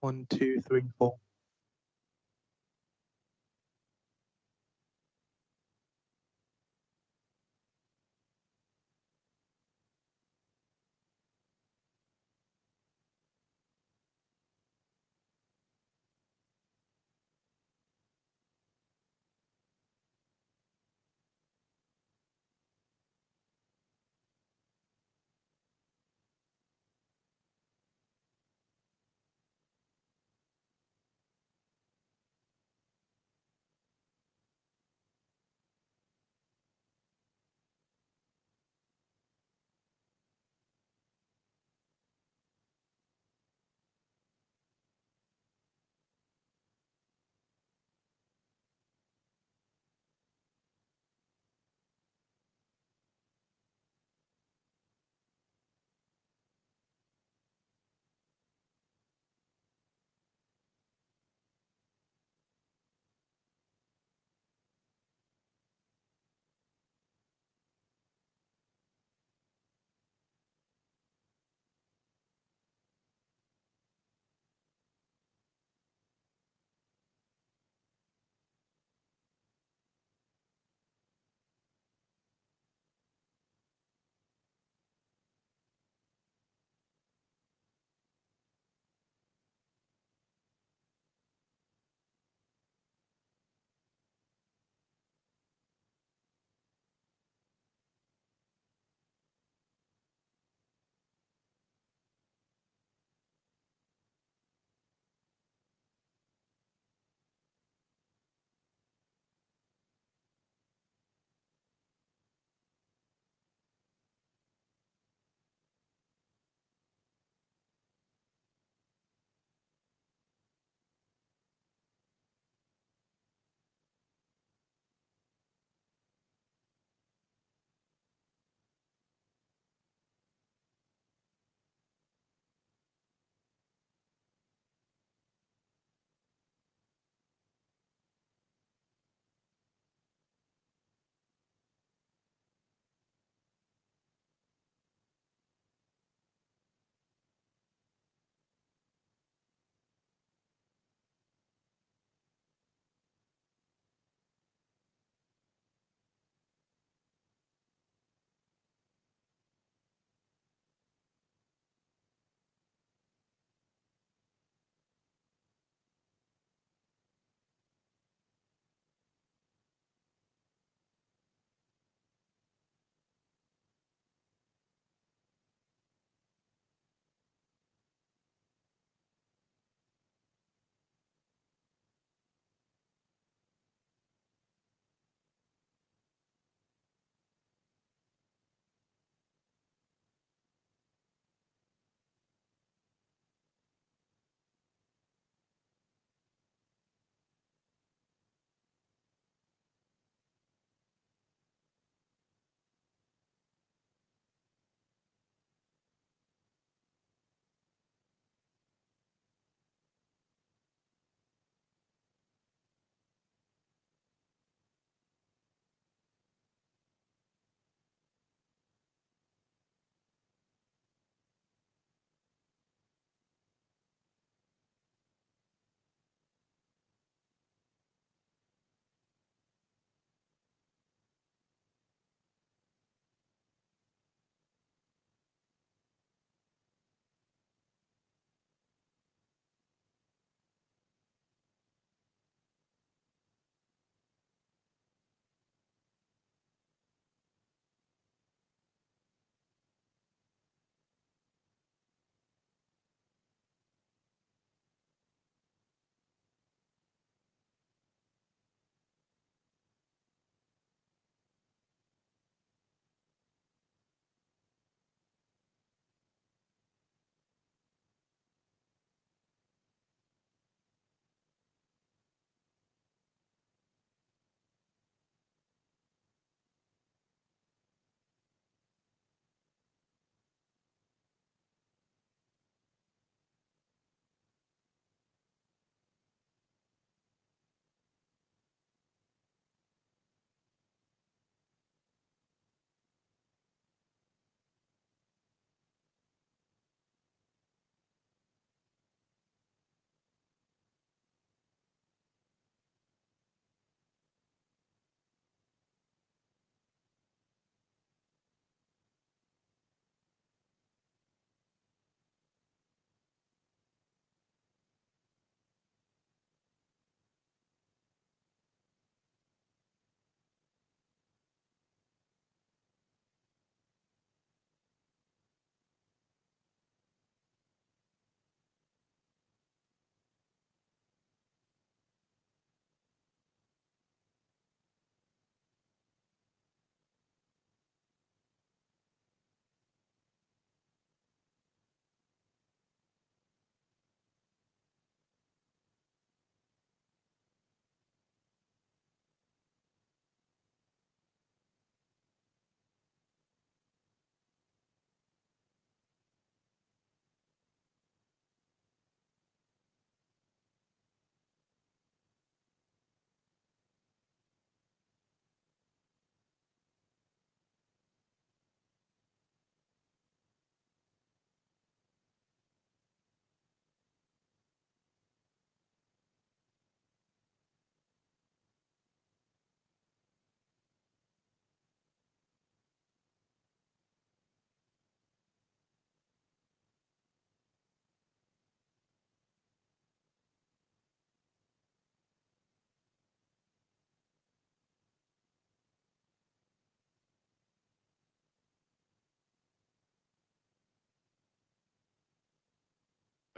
One, two, three, four.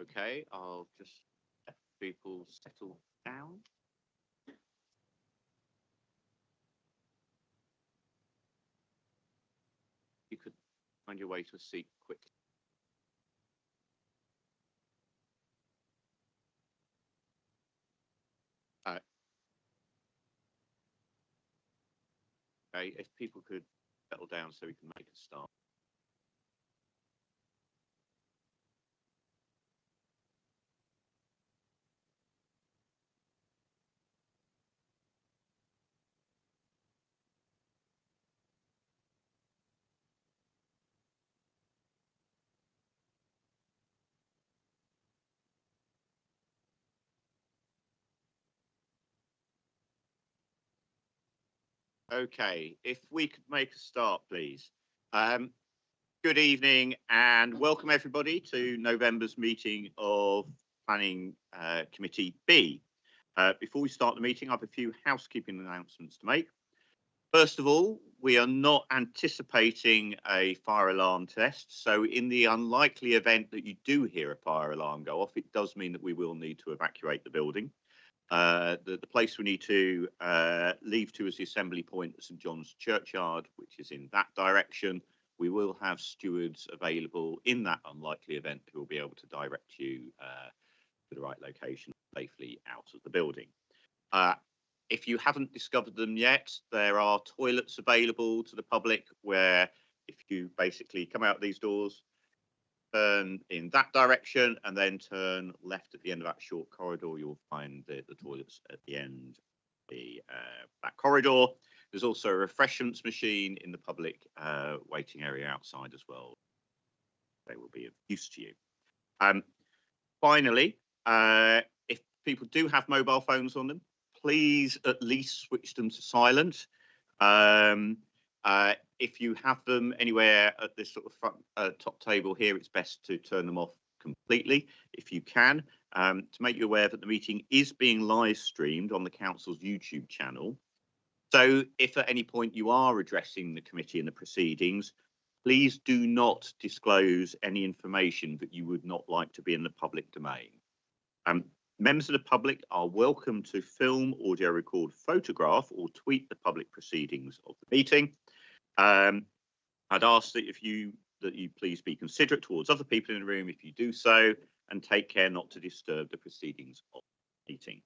Okay, I'll just let people settle down. You could find your way to a seat quickly. Okay, if people could settle down so we can make a start. Okay, if we could make a start, please. Good evening and welcome everybody to November's meeting of Planning Committee B. Before we start the meeting, I have a few housekeeping announcements to make. First of all, we are not anticipating a fire alarm test. So in the unlikely event that you do hear a fire alarm go off, it does mean that we will need to evacuate the building. The place we need to leave to is the assembly point at St John's Churchyard, which is in that direction. We will have stewards available in that unlikely event who will be able to direct you to the right location safely out of the building. If you haven't discovered them yet, there are toilets available to the public where if you basically come out these doors, turn in that direction and then turn left at the end of that short corridor, you'll find the toilets at the end of that corridor. There's also a refreshments machine in the public waiting area outside as well. They will be of use to you. Finally, if people do have mobile phones on them, please at least switch them to silent. If you have them anywhere at this sort of front top table here, it's best to turn them off completely if you can. To make you aware that the meeting is being live streamed on the council's YouTube channel. So if at any point you are addressing the committee and the proceedings, please do not disclose any information that you would not like to be in the public domain. Members of the public are welcome to film, audio record, photograph or tweet the public proceedings of the meeting. I'd ask that you please be considerate towards other people in the room if you do so, and take care not to disturb the proceedings of the meeting.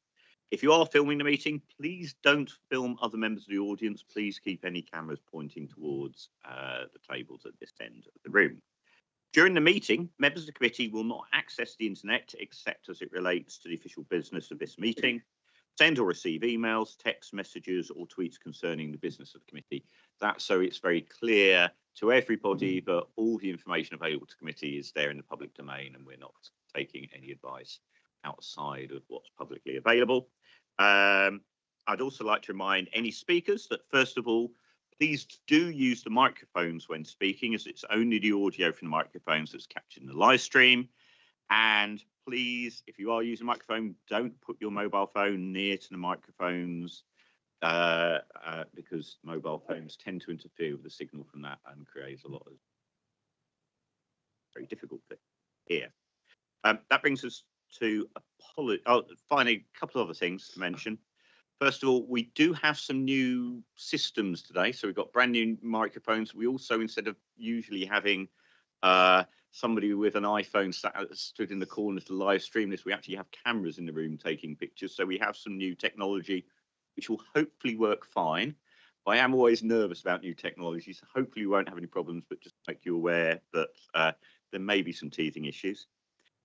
If you are filming the meeting, please don't film other members of the audience. Please keep any cameras pointing towards the tables at this end of the room. During the meeting, members of the committee will not access the internet except as it relates to the official business of this meeting, send or receive emails, text messages or tweets concerning the business of the committee. That's so it's very clear to everybody that all the information available to the committee is there in the public domain and we're not taking any advice outside of what's publicly available. I'd also like to remind any speakers that first of all, please do use the microphones when speaking, as it's only the audio from the microphones that's captured in the live stream. And please, if you are using a microphone, don't put your mobile phone near to the microphones because mobile phones tend to interfere with the signal from that and create a lot of very difficult to hear. That brings us to finally, a couple of other things to mention. First of all, we do have some new systems today. So we've got brand new microphones. We also, instead of usually having somebody with an iPhone stood in the corner to live stream this, we actually have cameras in the room taking pictures. So we have some new technology, which will hopefully work fine. I am always nervous about new technology, so hopefully we won't have any problems, but just to make you aware that there may be some teething issues.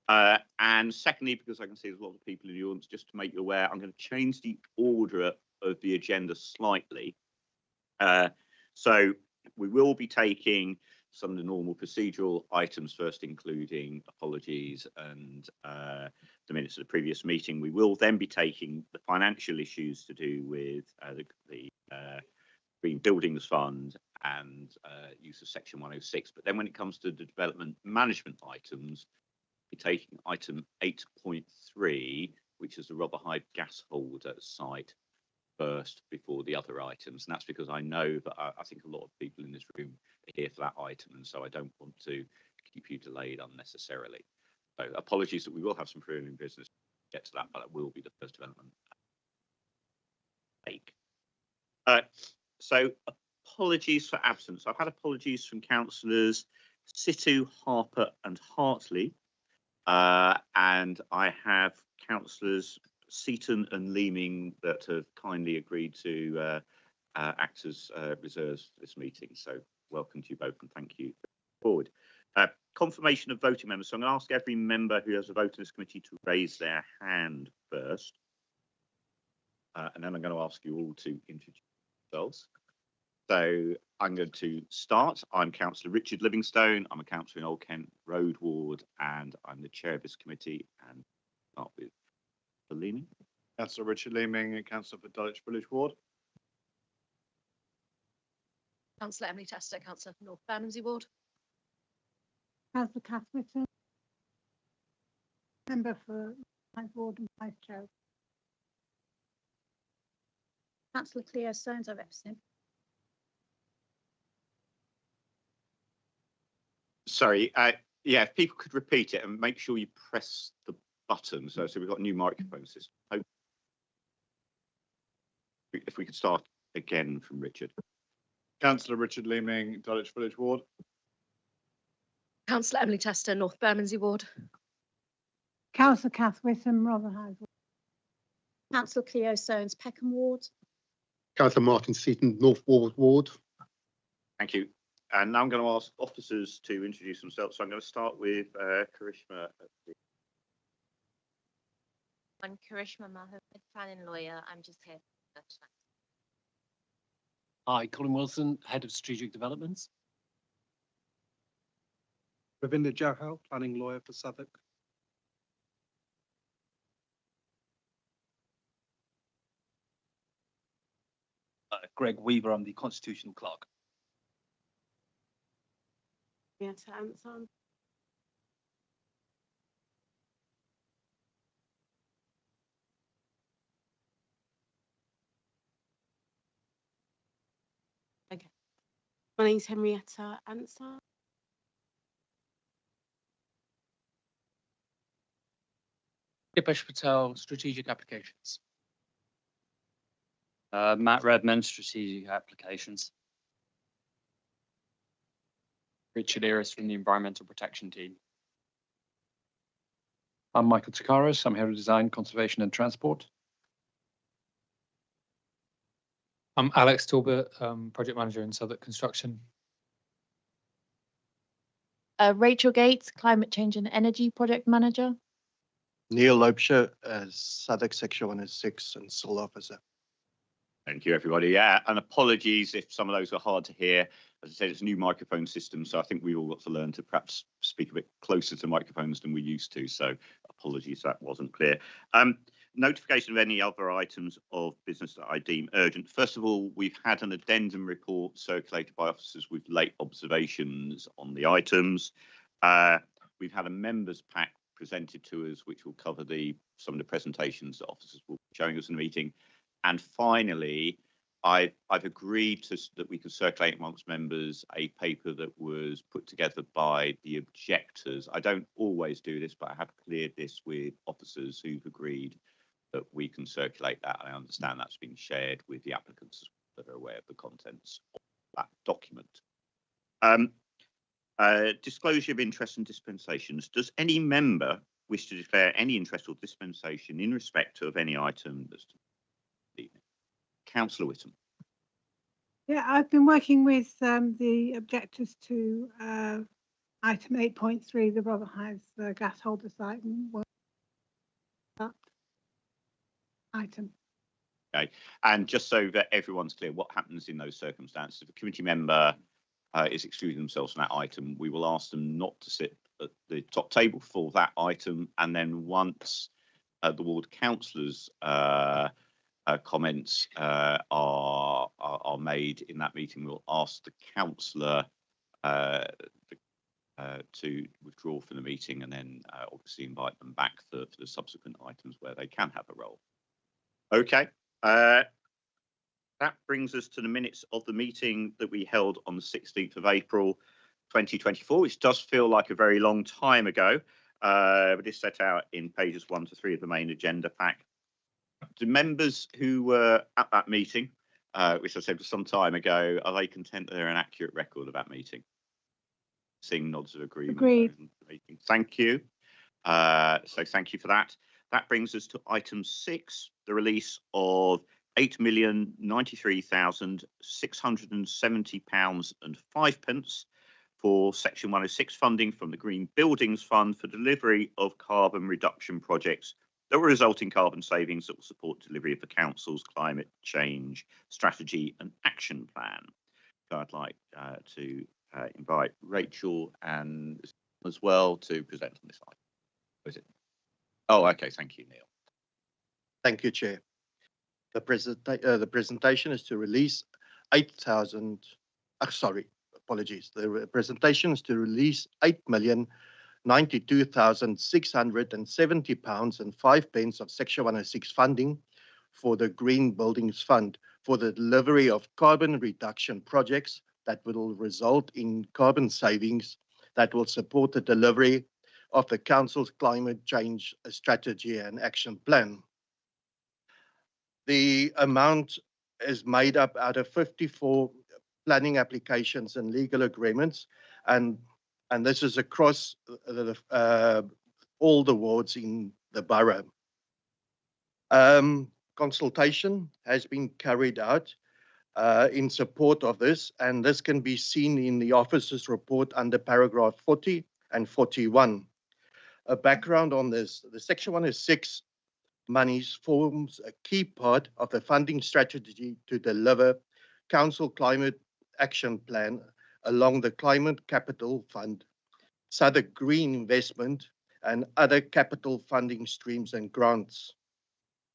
And secondly, because I can see there's a lot of people in the audience, just to make you aware, I'm going to change the order of the agenda slightly. So we will be taking some of the normal procedural items first, including apologies and the minutes of the previous meeting. We will then be taking the financial issues to do with the Green Buildings Fund and use of Section 106. But then when it comes to the development management items, be taking item 8.3, which is the Rotherhithe gas holder site, first before the other items. And that's because I know that I think a lot of people in this room are here for that item, and so I don't want to keep you delayed unnecessarily. So apologies that we will have some preliminary business to get to that, but that will be the first development. So apologies for absence. I've had apologies from councillors Situ, Harper and Hartley, and I have councillors Seaton and Leeming that have kindly agreed to act as reserves for this meeting. So welcome to you both and thank you. Forward. Confirmation of voting members. So I'm going to ask every member who has a vote in this committee to raise their hand first. And then I'm going to ask you all to introduce yourselves. So I'm going to start. I'm Councillor Richard Livingstone. I'm a councillor in Old Kent Road Ward, and I'm the chair of this committee. And start with Leeming. Councillor Richard Leeming, councillor for Dulwich Village Ward. Councillor Emily Tester, councillor for North Bermondsey Ward. Councillor Kath Whittam, member for Hyde Ward and vice chair. Councillor Cleo Stones, I represent. Sorry, yeah, if people could repeat it and make sure you press the button. So we've got a new microphone system. If we could start again from Richard. Councillor Richard Leeming, Dulwich Village Ward. Councillor Emily Tester, North Bermondsey Ward. Councillor Kath Whittam, Rotherhithe Ward. Councillor Cleo Stones, Peckham Ward. Councillor Martin Seaton, North Ward Ward. Thank you. And now I'm going to ask officers to introduce themselves. So I'm going to start with Karishma. I'm Karishma Mohammed, planning lawyer. I'm just here. Hi, Colin Wilson, Head of Strategic Developments. Ravinder Johal, planning lawyer for Southwark. Greg Weaver, I'm the constitutional clerk. Yes, Anson. Okay. My name's Henrietta Ansar. Dipesh Patel, Strategic Applications. Matt Redmond, Strategic Applications. Richard Eris from the Environmental Protection Team. I'm Michael Takaris. I'm Head of Design, Conservation and Transport. I'm Alex Talbot, Project Manager in Southwark Construction. Rachel Gates, Climate Change and Energy Project Manager. Neil Lobsher as Southwark Section 106 and Soil Officer. Thank you, everybody. Yeah, and apologies if some of those are hard to hear. As I said, it's a new microphone system, so I think we all got to learn to perhaps speak a bit closer to microphones than we used to. So apologies that wasn't clear. Notification of any other items of business that I deem urgent. First of all, we've had an addendum report circulated by officers with late observations on the items. We've had a members pack presented to us, which will cover some of the presentations that officers will be showing us in the meeting. And finally, I've agreed that we could circulate amongst members a paper that was put together by the objectors. I don't always do this, but I have cleared this with officers who've agreed that we can circulate that. I understand that's been shared with the applicants that are aware of the contents of that document. Disclosure of interest and dispensations. Does any member wish to declare any interest or dispensation in respect of any item that's Councillor Whittam? Yeah, I've been working with the objectors to item 8.3, the Rotherhithe gas holder site, and work that item. Okay, and just so that everyone's clear, what happens in those circumstances? If a committee member is excluding themselves from that item, we will ask them not to sit at the top table for that item, and then once the ward councillors comments are made in that meeting, we'll ask the councillor to withdraw from the meeting and then obviously invite them back for the subsequent items where they can have a role. Okay, that brings us to the minutes of the meeting that we held on the 16th of April 2024, which does feel like a very long time ago. but it's set out in pages 1 to 3 of the main agenda pack. To members who were at that meeting, which I said was some time ago, are they content that they're an accurate record of that meeting? Seeing nods of agreement. Agreed. Thank you. So thank you for that. That brings us to item 6, the release of £8,093,670.05 for Section 106 funding from the Green Buildings Fund for delivery of carbon reduction projects that will result in carbon savings that will support delivery of the Council's climate change strategy and action plan. So I'd like to invite Rachel and as well to present on this item. Is it? Oh, okay. Thank you, Neil. Thank you, Chair. The presentation is to release 8,000. Apologies. The presentation is to release £8,092,670.05 of Section 106 funding for the Green Buildings Fund for the delivery of carbon reduction projects that will result in carbon savings that will support the delivery of the Council's climate change strategy and action plan. The amount is made up out of 54 planning applications and legal agreements, and this is across all the wards in the borough. Consultation has been carried out in support of this, and this can be seen in the officer's report under paragraph 40 and 41. A background on this: the Section 106 monies forms a key part of the funding strategy to deliver Council Climate Action Plan along the Climate Capital Fund, Southwark Green Investment, and other capital funding streams and grants.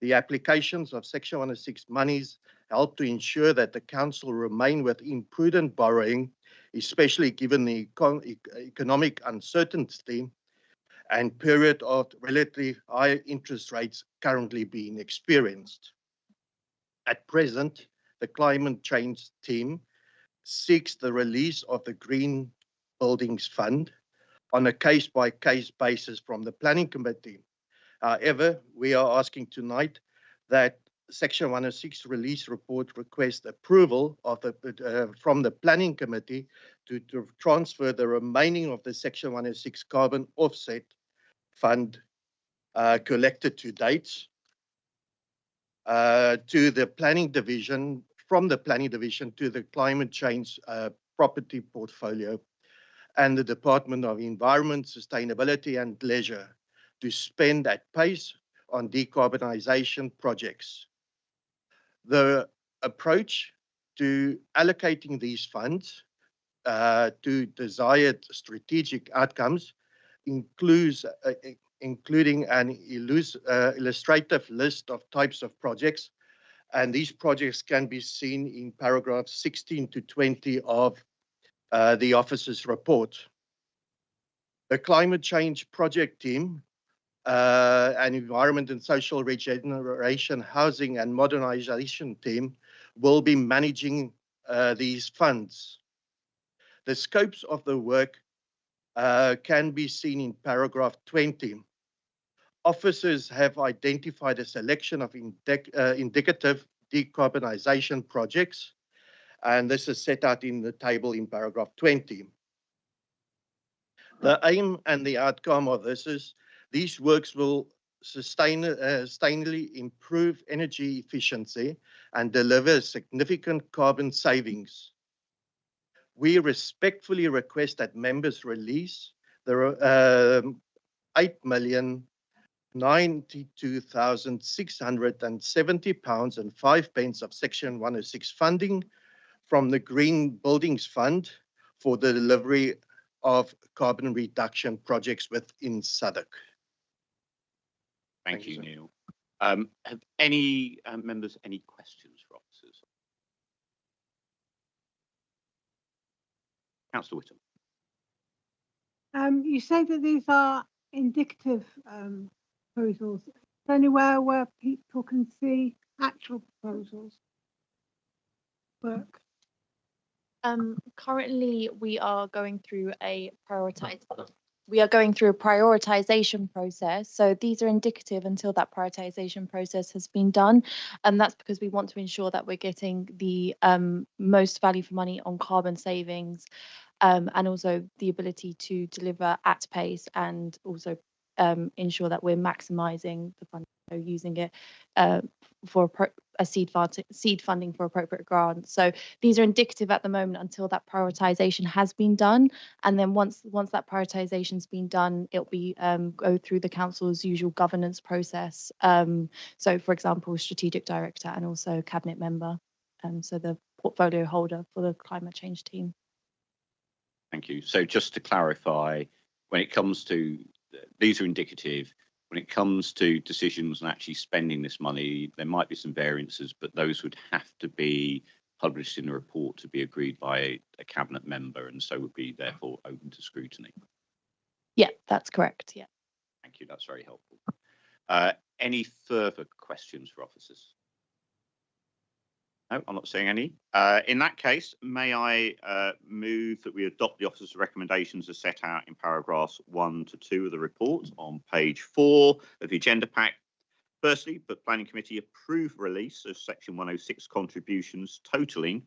The applications of Section 106 monies help to ensure that the Council remain within prudent borrowing, especially given the economic uncertainty and period of relatively high interest rates currently being experienced. At present, the climate change team seeks the release of the Green Buildings Fund on a case-by-case basis from the Planning Committee. However, we are asking tonight that Section 106 release report request approval of from the Planning Committee to transfer the remaining of the Section 106 carbon offset fund collected to date to the Planning Division, from the Planning Division to the Climate Change Property Portfolio and the Department of Environment, Sustainability and Leisure to spend at pace on decarbonisation projects. The approach to allocating these funds to desired strategic outcomes including an illustrative list of types of projects, and these projects can be seen in paragraphs 16 to 20 of the officer's report. The Climate Change Project Team and Environment and Social Regeneration, Housing and Modernisation Team will be managing these funds. The scopes of the work can be seen in paragraph 20. Officers have identified a selection of indicative decarbonisation projects, and this is set out in the table in paragraph 20. The aim and the outcome of this is these works will sustainably improve energy efficiency and deliver significant carbon savings. We respectfully request that members release the £8,092,670.05 of Section 106 funding from the Green Buildings Fund for the delivery of carbon reduction projects within Southwark. Thank you, Neil. Have any members any questions for officers? Councillor Whittam. You say that these are indicative proposals. Is there anywhere where people can see actual proposals work? Currently, we are going through a prioritised we are going through a prioritization process. So these are indicative until that prioritization process has been done. And that's because we want to ensure that we're getting the most value for money on carbon savings, and also the ability to deliver at pace, and also ensure that we're maximizing the funding, so using it for a seed funding for appropriate grants. So these are indicative at the moment until that prioritization has been done, and then once that prioritization's been done, it'll be go through the council's usual governance process. So for example, strategic director and also cabinet member, so the portfolio holder for the climate change team. Thank you. So just to clarify, when it comes to, these are indicative, when it comes to decisions and actually spending this money, there might be some variances, but those would have to be published in a report to be agreed by a cabinet member, and so would be therefore open to scrutiny. Yeah, that's correct. Yeah. Thank you. That's very helpful. Any further questions for officers? No, I'm not seeing any. In that case, may I move that we adopt the officer's recommendations as set out in paragraphs 1 to 2 of the report on page 4 of the agenda pack. Firstly, the Planning Committee approve release of Section 106 contributions totalling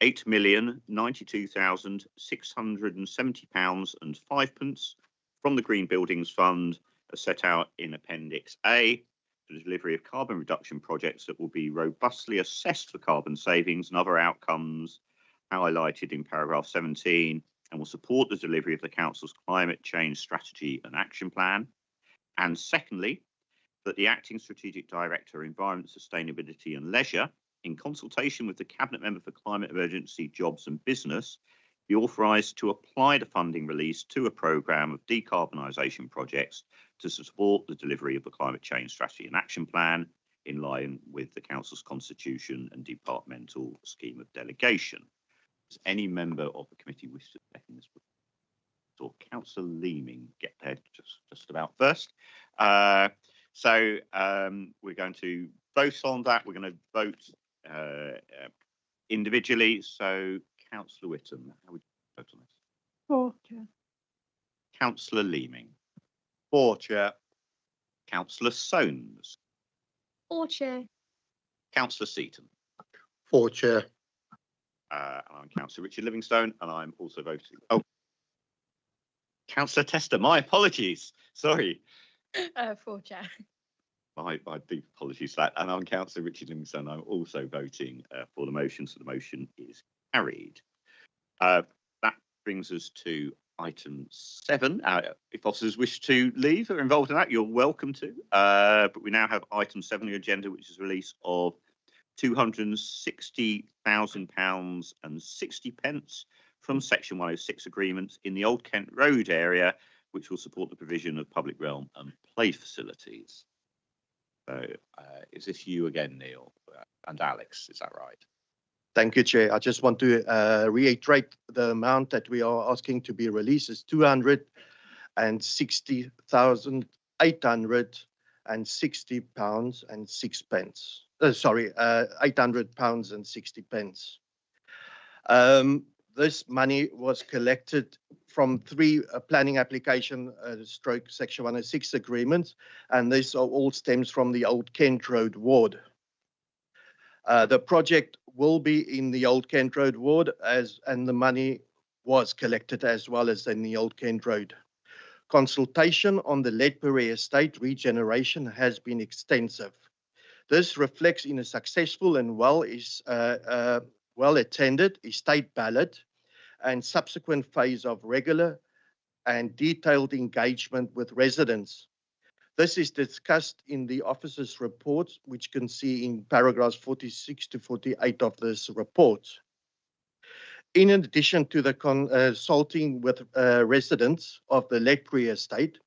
£8,092,670.05 from the Green Buildings Fund as set out in Appendix A, the delivery of carbon reduction projects that will be robustly assessed for carbon savings and other outcomes highlighted in paragraph 17, and will support the delivery of the Council's climate change strategy and action plan. And secondly, that the Acting Strategic Director, Environment, Sustainability and Leisure, in consultation with the Cabinet Member for Climate Emergency, Jobs and Business, be authorised to apply the funding release to a programme of decarbonisation projects to support the delivery of the climate change strategy and action plan in line with the Council's constitution and departmental scheme of delegation. Does any member of the committee wish to second this? Or Councillor Leeming get there just about first. So we're going to vote on that. We're going to vote individually. So Councillor Whittam, how would you vote on this? For, Chair. Councillor Leeming. For, Chair. Councillor Soames. For, Chair. Councillor Seaton. For, Chair. And I'm Councillor Richard Livingstone, and I'm also voting. Oh, Councillor Tester, my apologies. Sorry. For, Chair. My deep apologies for that. And I'm Councillor Richard Livingstone. I'm also voting for the motion, so the motion is carried. That brings us to item 7. If officers wish to leave or are involved in that, you're welcome to. But we now have item 7 on the agenda, which is release of £260,000 and 60 pence from Section 106 agreements in the Old Kent Road area, which will support the provision of public realm and play facilities. So is this you again, Neil and Alex? Is that right? Thank you, Chair. I just want to reiterate the amount that we are asking to be released is £260,860 and 6 pence. Sorry, £800 and 60 pence. This money was collected from 3 planning application stroke Section 106 agreements, and this all stems from the Old Kent Road ward. The project will be in the Old Kent Road ward, and the money was collected as well as in the Old Kent Road. Consultation on the Ledbury Estate regeneration has been extensive. This reflects in a successful and well-attended estate ballot and subsequent phase of regular and detailed engagement with residents. This is discussed in the officer's report, which you can see in paragraphs 46 to 48 of this report. In addition to the consulting with residents of the Ledbury Estate,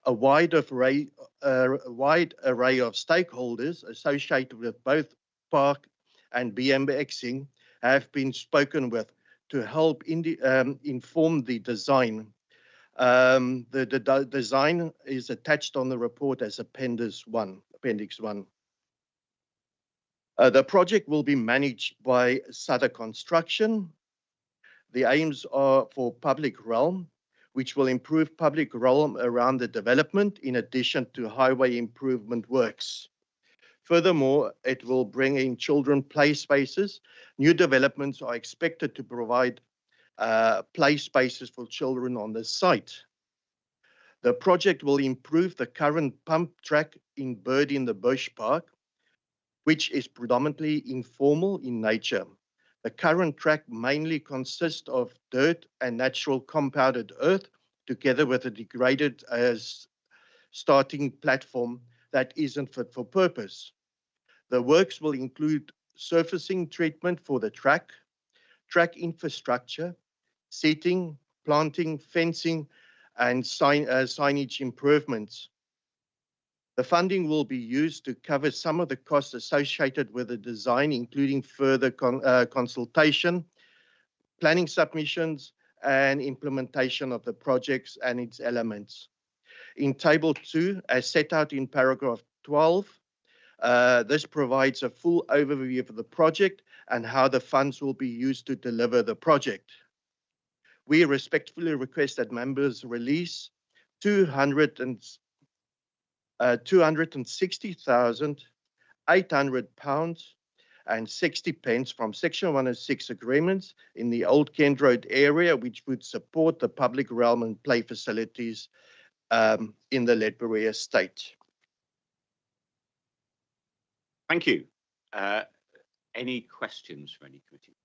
a wide array of stakeholders associated with both park and BMXing have been spoken with to help inform the design. The design is attached on the report as Appendix 1. The project will be managed by Sutter Construction. The aims are for public realm, which will improve public realm around the development in addition to highway improvement works. Furthermore, it will bring in children play spaces. New developments are expected to provide play spaces for children on the site. The project will improve the current pump track in Bird in the Bush Park, which is predominantly informal in nature. The current track mainly consists of dirt and natural compounded earth, together with a degraded starting platform that isn't fit for purpose. The works will include surfacing treatment for the track infrastructure, seating, planting, fencing, and signage improvements. The funding will be used to cover some of the costs associated with the design, including further consultation, planning submissions, and implementation of the projects and its elements. In Table 2, as set out in paragraph 12, this provides a full overview of the project and how the funds will be used to deliver the project. We respectfully request that members release £260,800.60 from Section 106 agreements in the Old Kent Road area, which would support the public realm and play facilities in the Ledbury estate. Thank you. Any questions for any committee?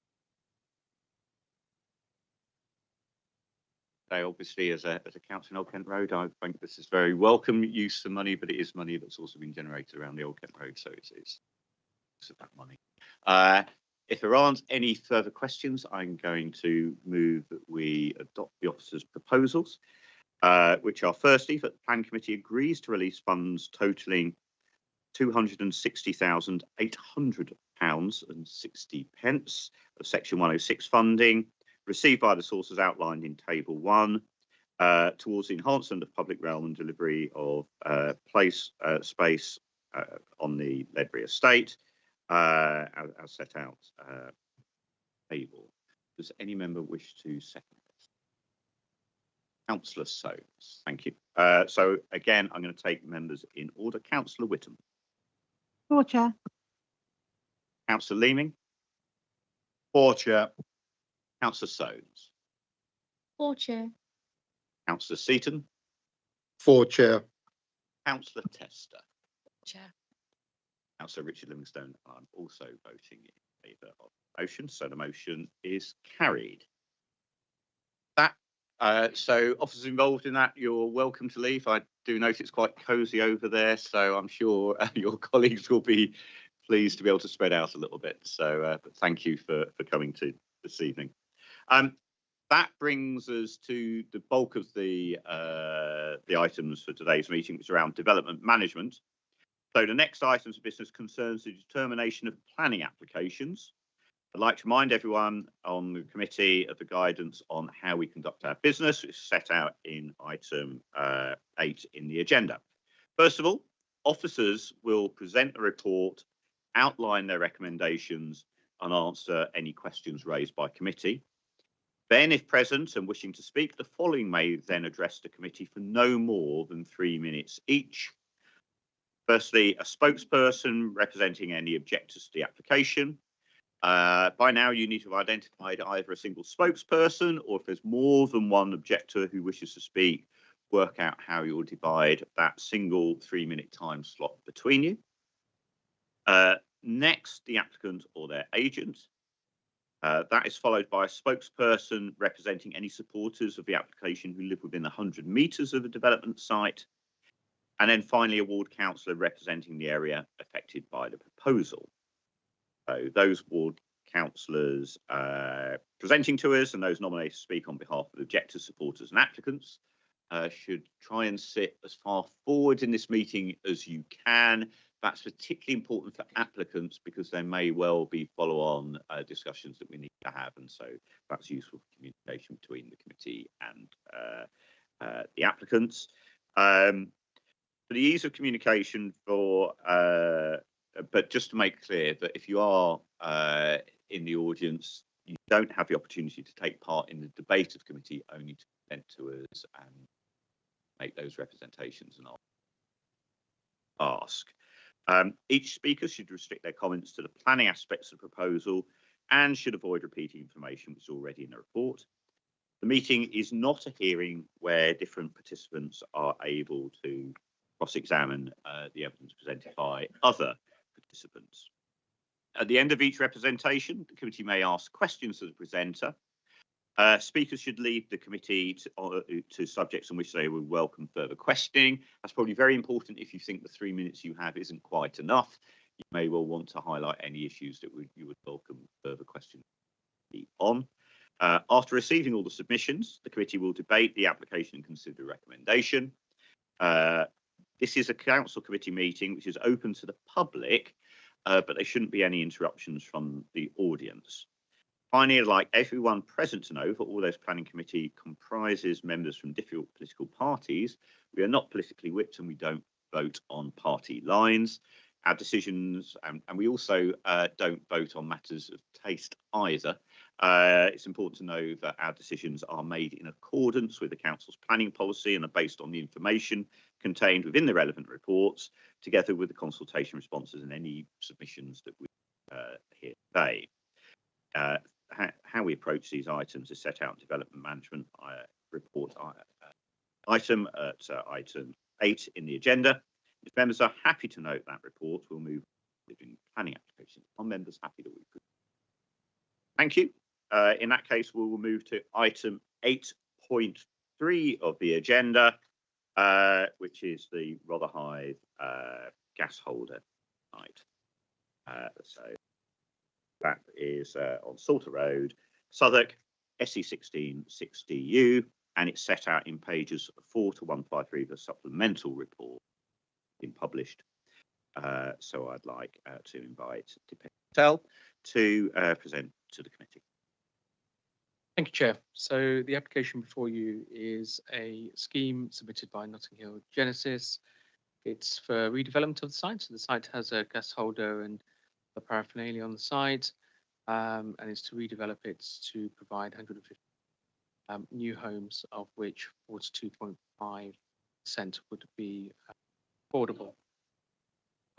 Obviously, as a council in Old Kent Road, I think this is very welcome use of money, but it is money that's also been generated around the Old Kent Road, so it's about money. If there aren't any further questions, I'm going to move that we adopt the officers' proposals, which are firstly that the Plan Committee agrees to release funds totalling £260,800.60 of Section 106 funding received by the sources outlined in Table 1 towards the enhancement of public realm and delivery of space on the Ledbury estate, as set out table. Does any member wish to second this? Councillor Soames, thank you. So again, I'm going to take members in order. Councillor Whittam. For, Chair. Councillor Leeming. For, Chair. Councillor Soames. For, Chair. Councillor Seaton. For, Chair. Councillor Tester. Chair. Councillor Richard Livingstone. I'm also voting in favour of the motion, so the motion is carried. So officers involved in that, you're welcome to leave. I do notice it's quite cosy over there, so I'm sure your colleagues will be pleased to be able to spread out a little bit. So but thank you for coming to this evening. That brings us to the bulk of the items for today's meeting, which is around development management. So the next items of business concerns the determination of planning applications. I'd like to remind everyone on the committee of the guidance on how we conduct our business, which is set out in item 8 in the agenda. First of all, officers will present a report, outline their recommendations, and answer any questions raised by committee. Then, if present and wishing to speak, the following may then address the committee for no more than 3 minutes each. Firstly, a spokesperson representing any objectors to the application. By now, you need to have identified either a single spokesperson, or if there's more than one objector who wishes to speak, work out how you'll divide that single 3-minute time slot between you. Next, the applicant or their agent. That is followed by a spokesperson representing any supporters of the application who live within 100 metres of the development site. And then finally, a ward councillor representing the area affected by the proposal. So those ward councillors presenting to us and those nominated to speak on behalf of objectors, supporters and applicants should try and sit as far forward in this meeting as you can. That's particularly important for applicants because there may well be follow-on discussions that we need to have, and so that's useful for communication between the committee and the applicants. For the ease of communication but just to make clear that if you are in the audience, You don't have the opportunity to take part in the debate of committee, only to present to us and make those representations and ask. Each speaker should restrict their comments to the planning aspects of the proposal and should avoid repeating information which is already in the report. The meeting is not a hearing where different participants are able to cross-examine the evidence presented by other participants. At the end of each representation, the committee may ask questions of the presenter. Speakers should leave the committee to subjects on which they will welcome further questioning. That's probably very important if you think the 3 minutes you have isn't quite enough. You may well want to highlight any issues that you would welcome further questions on. After receiving all the submissions, the committee will debate the application and consider a recommendation. This is a council committee meeting which is open to the public, but there shouldn't be any interruptions from the audience. Finally, I'd like everyone present to know that all those planning committee comprises members from different political parties. We are not politically whipped and we don't vote on party lines. Our decisions, and we also don't vote on matters of taste either. It's important to know that our decisions are made in accordance with the council's planning policy and are based on the information contained within the relevant reports, together with the consultation responses and any submissions that we hear today. How we approach these items is set out in Development Management report item at item 8 in the agenda. If members are happy to note that report, we'll move to living planning applications. Are members happy that we could? Thank you. In that case, we will move to item 8.3 of the agenda, which is the Rotherhithe gas holder site. So that is on Salter Road, Southwark, SE16 6DU, and it's set out in pages 4 to 153 of the supplemental report been published. So I'd like to invite Deepesh Patel to present to the committee. Thank you, Chair. So the application before you is a scheme submitted by Notting Hill Genesis. It's for redevelopment of the site. So the site has a gas holder and a paraphernalia on the site, and it's to redevelop it to provide 150 new homes, of which 42.5% would be affordable.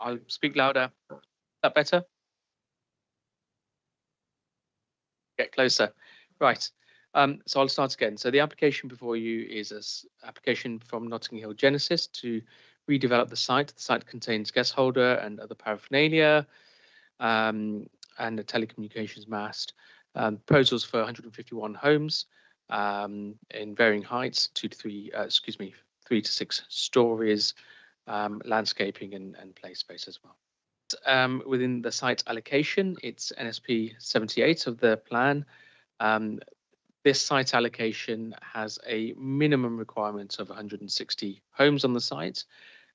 I'll speak louder. Is that better? Get closer. Right. So I'll start again. So the application before you is an application from Notting Hill Genesis to redevelop the site. The site contains gas holder and other paraphernalia, and a telecommunications mast. Proposals for 151 homes in varying heights, 3 to 6 stories, landscaping and play space as well. Within the site allocation, it's NSP 78 of the plan. This site allocation has a minimum requirement of 160 homes on the site.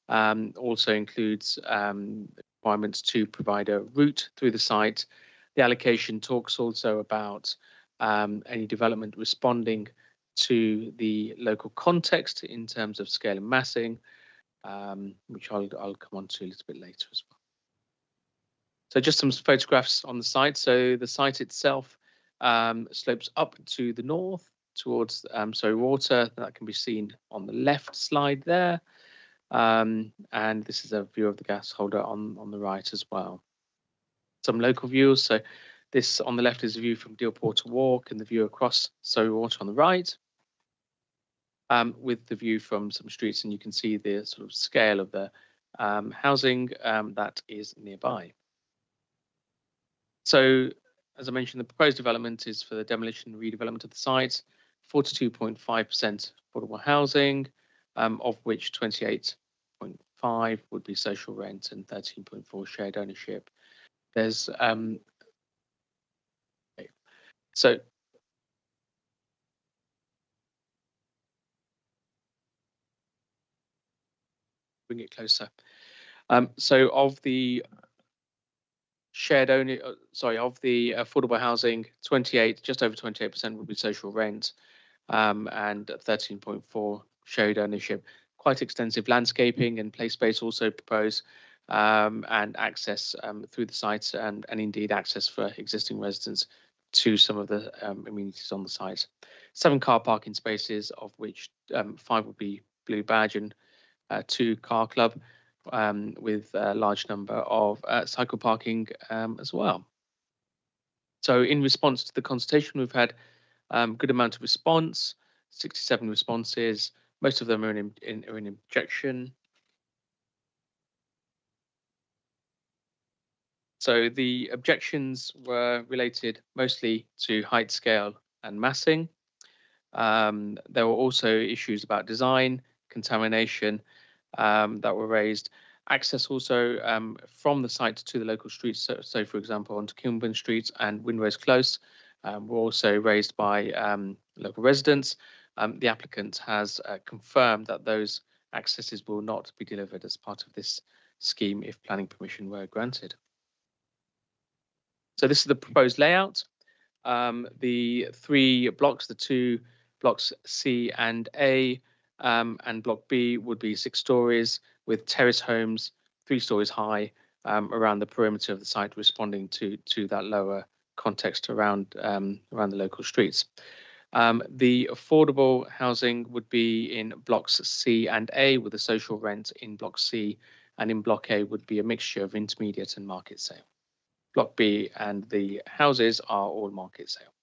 Also includes requirements to provide a route through the site. The allocation talks also about any development responding to the local context in terms of scale and massing, which I'll come on to a little bit later as well. So just some photographs on the site. So the site itself slopes up to the north towards Surrey Water. That can be seen on the left slide there. And this is a view of the gas holder on the right as well. Some local views. So this on the left is a view from Deal Porter Walk and the view across Surrey Water on the right, with the view from some streets, and you can see the sort of scale of the housing that is nearby. So, as I mentioned, the proposed development is for the demolition and redevelopment of the site, 42.5% affordable housing, of which 28.5 would be social rent and 13.4 shared ownership. There's so bring it closer. So of the shared owner, of the affordable housing, just over 28% would be social rent, and 13.4 shared ownership. Quite extensive landscaping and play space also proposed, and access through the site, and indeed access for existing residents to some of the amenities on the site. 7 car parking spaces, of which 5 will be blue badge, and 2 car club, with a large number of cycle parking as well. So in response to the consultation, we've had good amount of response, 67 responses. Most of them are in objection. So the objections were related mostly to height, scale, and massing. There were also issues about design, contamination that were raised. Access also from the site to the local streets, so for example, onto Kilburn Street and Windrose Close, were also raised by local residents. The applicant has confirmed that those accesses will not be delivered as part of this scheme if planning permission were granted. So this is the proposed layout. The 3 blocks, the 2 blocks C and A, and block B would be 6 stories with terrace homes 3 stories high around the perimeter of the site, responding to that lower context around the local streets. The affordable housing would be in blocks C and A, with a social rent in block C, and in block A would be a mixture of intermediate and market sale. Block B and the houses are all market sale.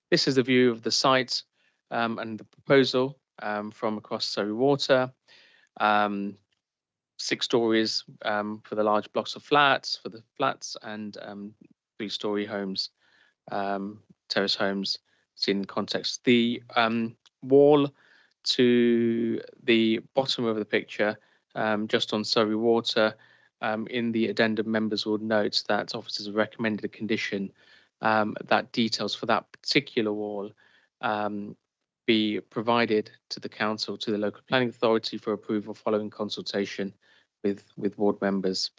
This is the view of the site and the proposal from across Surrey Water. 6 stories for the large blocks of flats, and 3-story homes, terrace homes, seen in context. The wall to the bottom of the picture, just on Surrey Water, in the addendum, members will note that officers have recommended a condition that details for that particular wall be provided to the council, to the local planning authority for approval following consultation with ward members.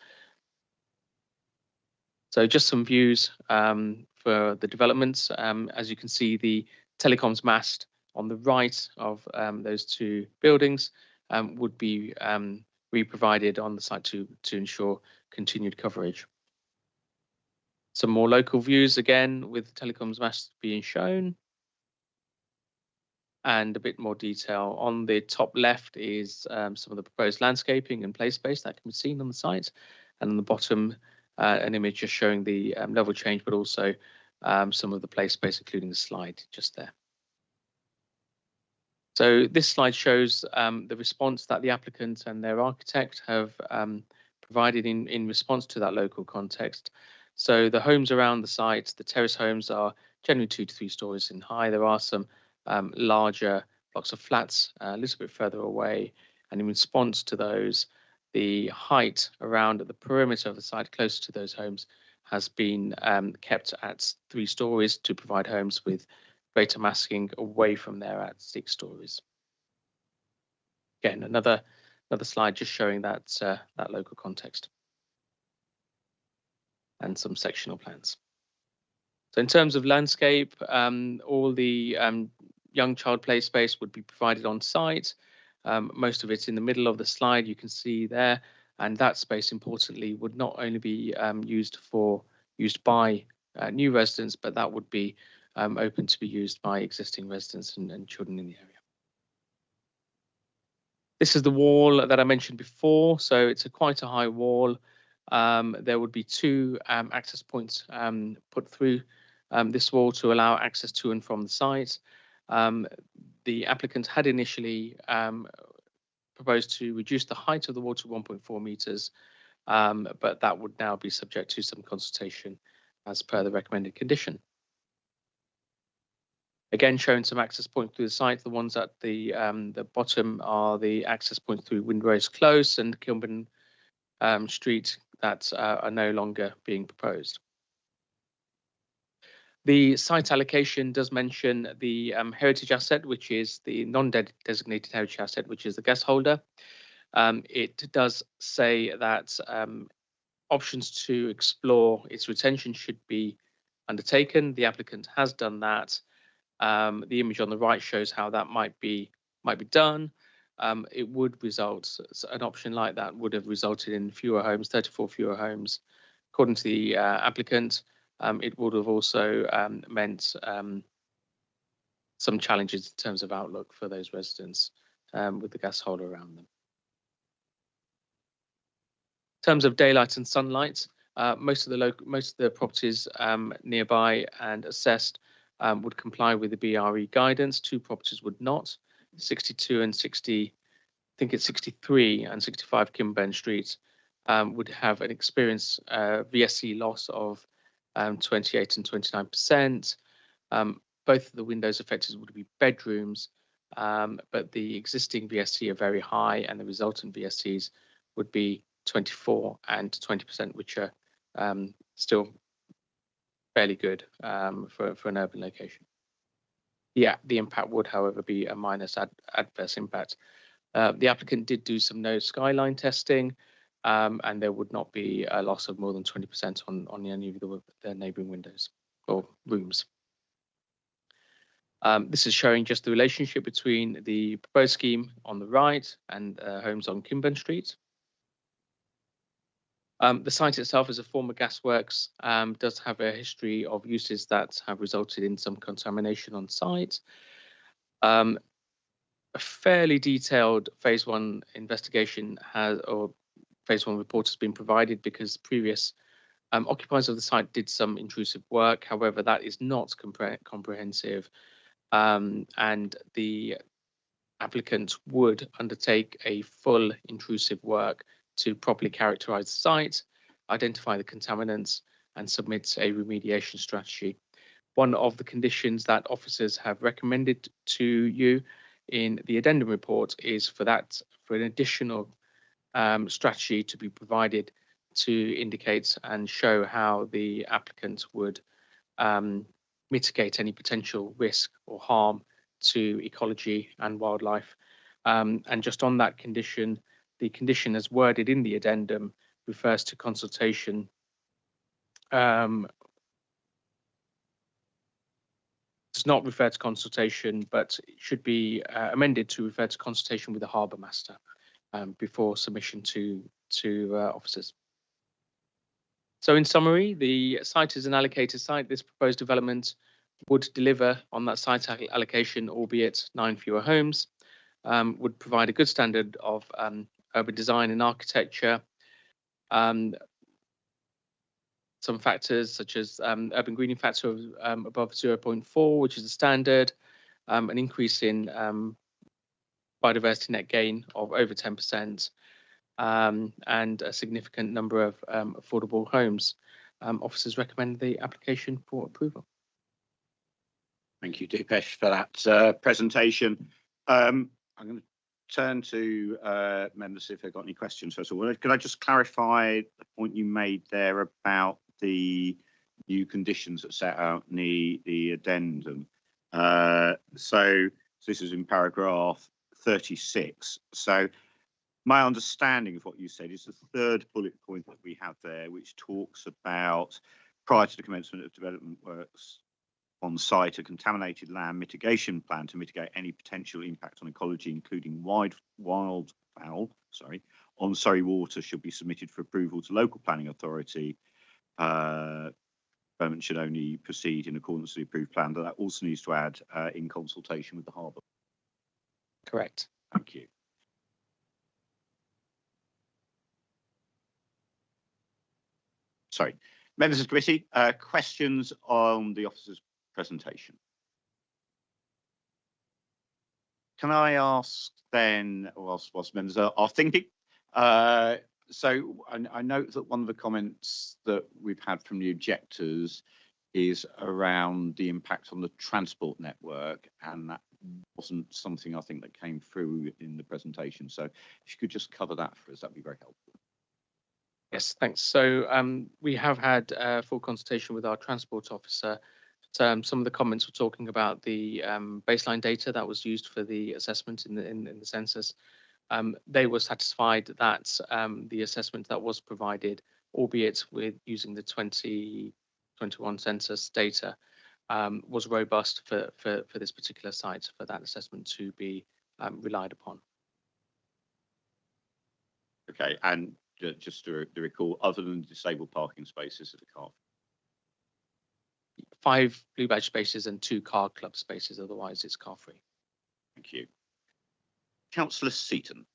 So just some views for the developments. As you can see, the telecoms mast on the right of those 2 buildings would be re-provided on the site to ensure continued coverage. Some more local views again, with telecoms mast being shown, and a bit more detail. On the top left is some of the proposed landscaping and play space that can be seen on the site, and on the bottom an image just showing the level change, but also some of the play space, including the slide just there. So this slide shows the response that the applicant and their architect have provided in response to that local context. So the homes around the site, the terrace homes, are generally 2 to 3 stories in high. There are some larger blocks of flats a little bit further away, and in response to those, the height around the perimeter of the site closer to those homes has been kept at 3 stories to provide homes with greater masking away from there at 6 stories. Again, another slide just showing that local context and some sectional plans. So in terms of landscape, all the young child play space would be provided on site. Most of it in the middle of the slide, you can see there, and that space, importantly, would not only be used by new residents, but that would be open to be used by existing residents and children in the area. This is the wall that I mentioned before, so it's quite a high wall. There would be 2 access points put through this wall to allow access to and from the site. The applicant had initially proposed to reduce the height of the wall to 1.4 metres, but that would now be subject to some consultation as per the recommended condition. Again, showing some access points through the site. The ones at the bottom are the access points through Windrose Close and Kilburn Street that are no longer being proposed. The site allocation does mention the heritage asset, which is the non-designated heritage asset, which is the guest holder. It does say that options to explore its retention should be undertaken. The applicant has done that. The image on the right shows how that might be done. It would result, an option like that would have resulted in fewer homes, 34 fewer homes, according to the applicant. it would have also meant some challenges in terms of outlook for those residents with the gas holder around them. In terms of daylight and sunlight, most of the properties nearby and assessed would comply with the BRE guidance. 2 properties would not. 62 and 60, I think it's 63 and 65 Kimburn Street would have an experienced VSC loss of 28 and 29%. Both of the windows affected would be bedrooms, but the existing VSC are very high, and the resultant VSCs would be 24 and 20%, which are still fairly good for an urban location. Yeah, the impact would, however, be a minus adverse impact. The applicant did do some no skyline testing, and there would not be a loss of more than 20% on any of the neighbouring windows or rooms. This is showing just the relationship between the proposed scheme on the right and homes on Kimburn Street. The site itself is a former gasworks, does have a history of uses that have resulted in some contamination on site. A fairly detailed phase 1 investigation or phase 1 report has been provided because previous occupiers of the site did some intrusive work. However, that is not comprehensive, and the applicant would undertake a full intrusive work to properly characterise the site, identify the contaminants, and submit a remediation strategy. One of the conditions that officers have recommended to you in the addendum report is for an additional strategy to be provided to indicate and show how the applicant would mitigate any potential risk or harm to ecology and wildlife. And just on that condition, the condition as worded in the addendum refers to consultation. Does not refer to consultation, but it should be amended to refer to consultation with the harbour master before submission to officers. So in summary, the site is an allocated site. This proposed development would deliver on that site allocation, albeit 9 fewer homes, would provide a good standard of urban design and architecture. Some factors such as urban greening factor of above 0.4, which is the standard, an increase in biodiversity net gain of over 10%, and a significant number of affordable homes. Officers recommend the application for approval. Thank you, Deepesh, for that presentation. I'm going to turn to members see if they've got any questions. First of all, could I just clarify the point you made there about the new conditions that set out in the addendum? So this is in paragraph 36. So my understanding of what you said is the third bullet point that we have there, which talks about prior to the commencement of development works on site, a contaminated land mitigation plan to mitigate any potential impact on ecology, including wildfowl, on Surrey water, should be submitted for approval to local planning authority. Development should only proceed in accordance with the approved plan. But that also needs to add in consultation with the harbour. Correct. Thank you. Sorry, members of the committee, questions on the officer's presentation? Can I ask then, whilst members are thinking, so I note that one of the comments that we've had from the objectors is around the impact on the transport network, and that wasn't something I think that came through in the presentation. So if you could just cover that for us, that'd be very helpful. Yes, thanks. So we have had a full consultation with our transport officer. Some of the comments were talking about the baseline data that was used for the assessment in the census. They were satisfied that the assessment that was provided, albeit with using the 2021 census data, was robust for this particular site, for that assessment to be relied upon. Okay, and just to recall, other than disabled parking spaces at the car. 5 blue badge spaces and 2 car club spaces. Otherwise, it's car free. Thank you. Councillor Seaton.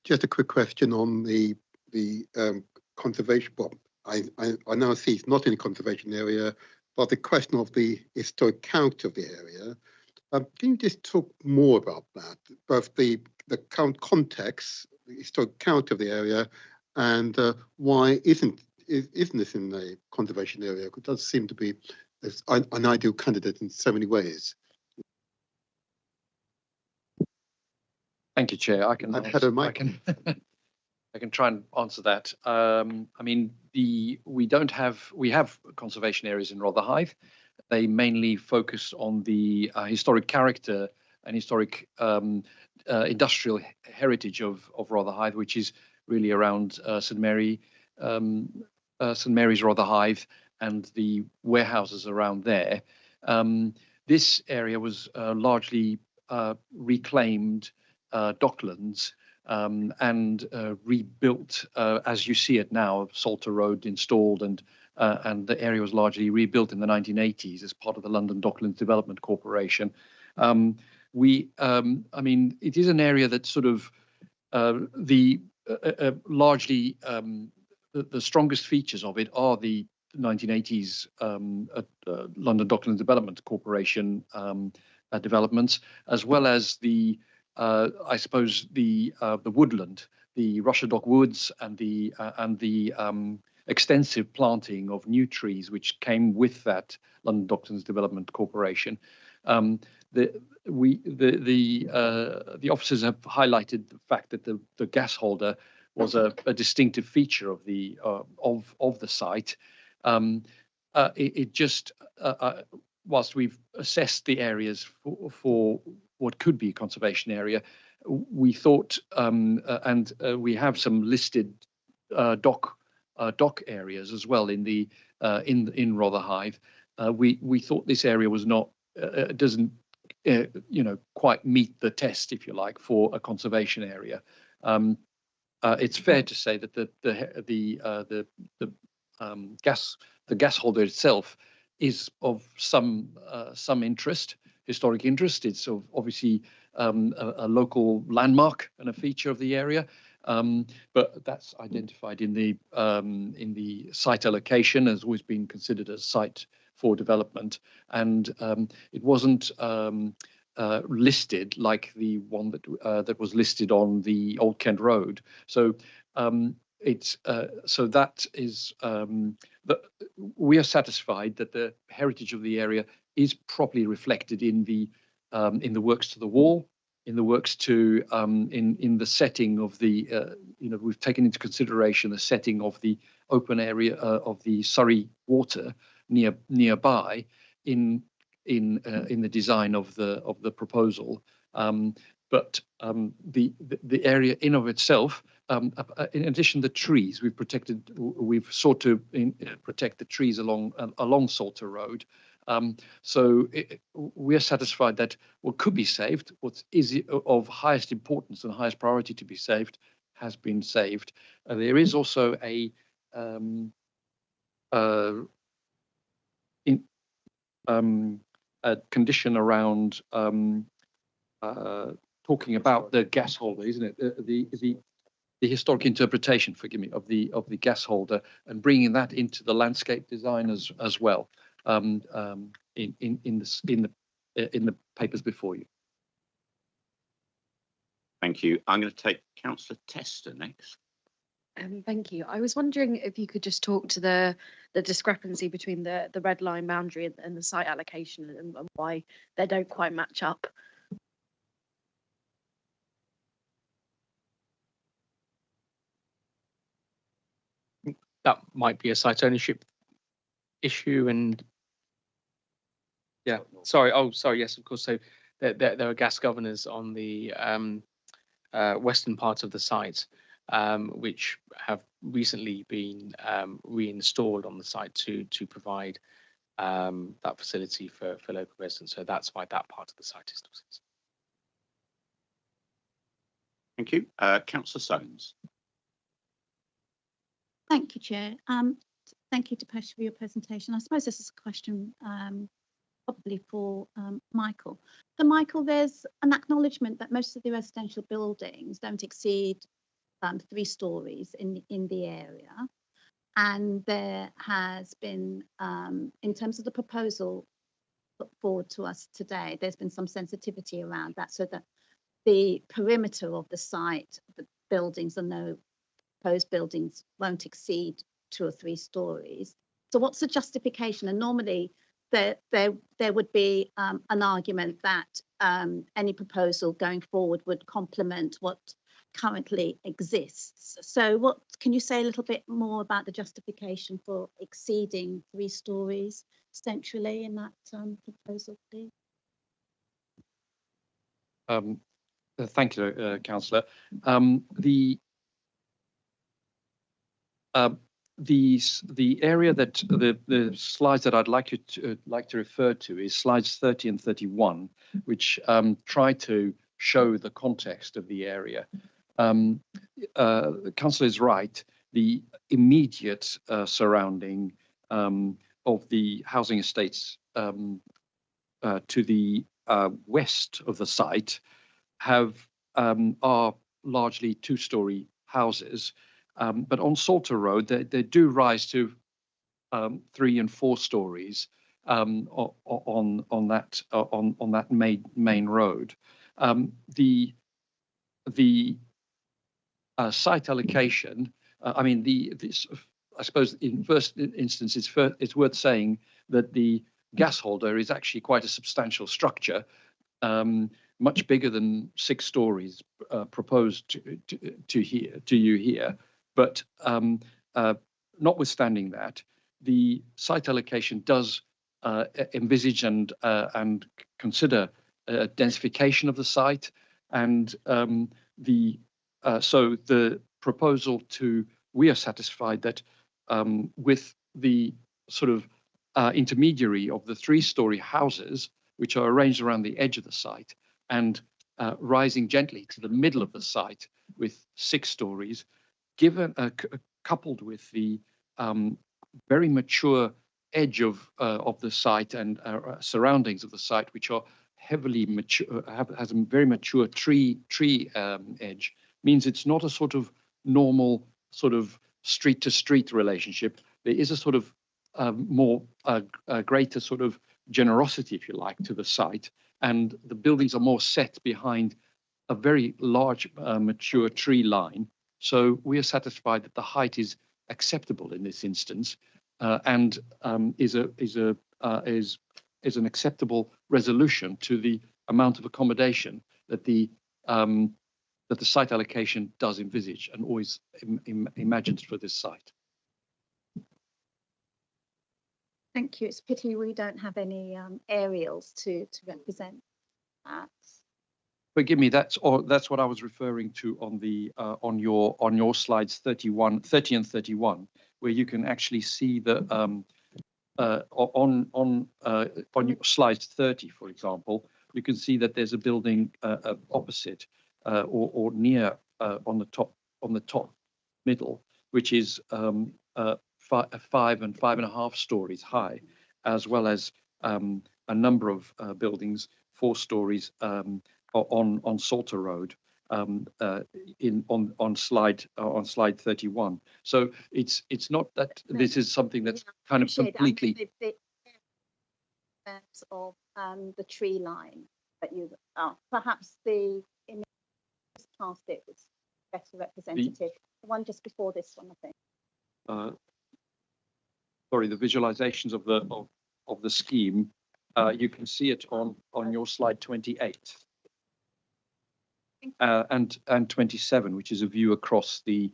Just a quick question on the conservation. Well, I now see it's not in the conservation area, but the question of the historic character of the area. Can you just talk more about that, both the current context, the historic character of the area, and why isn't this in the conservation area? It does seem to be an ideal candidate in so many ways. Thank you, Chair. I can try and answer that. I mean, we have conservation areas in Rotherhithe. They mainly focus on the historic character and historic industrial heritage of Rotherhithe, which is really around St Mary's Rotherhithe and the warehouses around there. This area was largely reclaimed docklands and rebuilt as you see it now. Salter Road installed, and the area was largely rebuilt in the 1980s as part of the London Docklands Development Corporation. I mean, it is an area that sort of largely the strongest features of it are the 1980s London Docklands Development Corporation developments, as well as the I suppose the woodland, the Russia Dock Woods, and the extensive planting of new trees which came with that London Docklands Development Corporation. The officers have highlighted the fact that the gas holder was a distinctive feature of the site. Whilst we've assessed the areas for what could be a conservation area, we thought, and we have some listed dock areas as well in Rotherhithe. We thought this area was not doesn't quite meet the test, if you like, for a conservation area. It's fair to say that the gas holder itself is of some interest, historic interest. It's obviously a local landmark and a feature of the area, but that's identified in the site allocation has always been considered a site for development, and it wasn't listed like the one that was listed on the Old Kent Road. So that is we are satisfied that the heritage of the area is properly reflected in the works to the wall, in the works to in the setting of the we've taken into consideration the setting of the open area of the Surrey Water nearby in the design of the proposal. But the area in of itself, in addition to trees, we've sought to protect the trees along Salter Road. So we are satisfied that what could be saved, what is of highest importance and highest priority to be saved, has been saved. There is also a condition around talking about the gas holder, isn't it? The historic interpretation, forgive me, of the gas holder, and bringing that into the landscape design as well, in the papers before you. Thank you. I'm going to take Councillor Tester next. Thank you. I was wondering if you could just talk to the discrepancy between the red line boundary and the site allocation, and why they don't quite match up. That might be a site ownership issue, and yeah, sorry. Oh, sorry. Yes, of course. So there are gas governors on the western part of the site, which have recently been reinstalled on the site to provide that facility for local residents. So that's why that part of the site is. Thank you. Councillor Soames. Thank you, Chair. Thank you, Dipesh, for your presentation. I suppose this is a question probably for Michael. So, Michael, there's an acknowledgement that most of the residential buildings don't exceed 3 stories in the area. And there has been, in terms of the proposal put forward to us today, there's been some sensitivity around that so that the perimeter of the site, the buildings and no proposed buildings won't exceed 2 or 3 stories. So what's the justification? And normally there would be an argument that any proposal going forward would complement what currently exists. So what can you say a little bit more about the justification for exceeding 3 stories centrally in that proposal, please? Thank you, Councillor. The area that the slides that I'd like you to refer to is slides 30 and 31, which try to show the context of the area. The Councillor is right. The immediate surrounding of the housing estates to the west of the site are largely 2-story houses. But on Salter Road, they do rise to 3 and 4 stories on that main road. The site allocation. I suppose in first instance, it's worth saying that the gas holder is actually quite a substantial structure, much bigger than 6 stories proposed to you here. But notwithstanding that, the site allocation does envisage and consider densification of the site, and so the proposal we are satisfied that with the sort of intermediary of the 3-story houses, which are arranged around the edge of the site, and rising gently to the middle of the site with 6 stories, coupled with the very mature edge of the site and surroundings of the site, which are heavily mature, has a very mature tree edge, means it's not a sort of normal sort of street to street relationship. There is a sort of greater sort of generosity, if you like, to the site, and the buildings are more set behind a very large mature tree line. So we are satisfied that the height is acceptable in this instance, and is an acceptable resolution to the amount of accommodation that the site allocation does envisage and always imagines for this site. Thank you. It's a pity we don't have any aerials to represent that. Forgive me, that's what I was referring to on your slides 30 and 31, where you can actually see the on your slides 30, for example, you can see that there's a building opposite or near on the top middle, which is 5 and 5.5 stories high, as well as a number of buildings 4 stories on Salter Road on slide 31. So it's not that this is something that's kind of completely of the tree line that you perhaps the image past it was better representative. The one just before this one, I think. Sorry, the visualizations of the scheme. You can see it on your slide 28 and 27, which is a view across the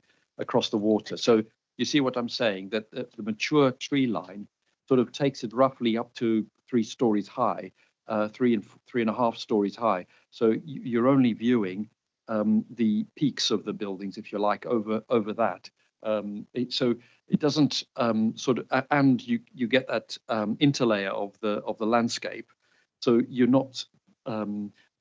water. So you see what I'm saying, that the mature tree line sort of takes it roughly up to 3 stories high, 3 and 3.5 stories high. So you're only viewing the peaks of the buildings, if you like, over that. So it doesn't sort of, and you get that interlayer of the landscape. So you're not,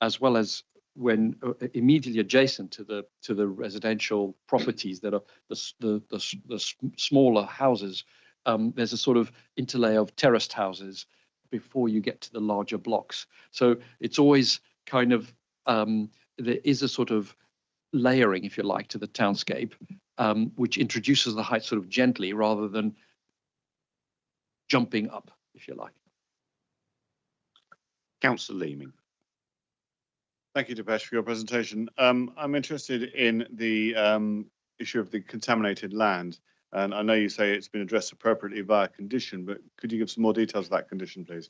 as well as when immediately adjacent to the residential properties that are the smaller houses, there's a sort of interlay of terraced houses before you get to the larger blocks. So it's always kind of, there is a sort of layering, if you like, to the townscape, which introduces the height sort of gently rather than jumping up, if you like. Councillor Leeming. Thank you, Dipesh, for your presentation. I'm interested in the issue of the contaminated land. And I know you say it's been addressed appropriately via condition, but could you give some more details of that condition, please?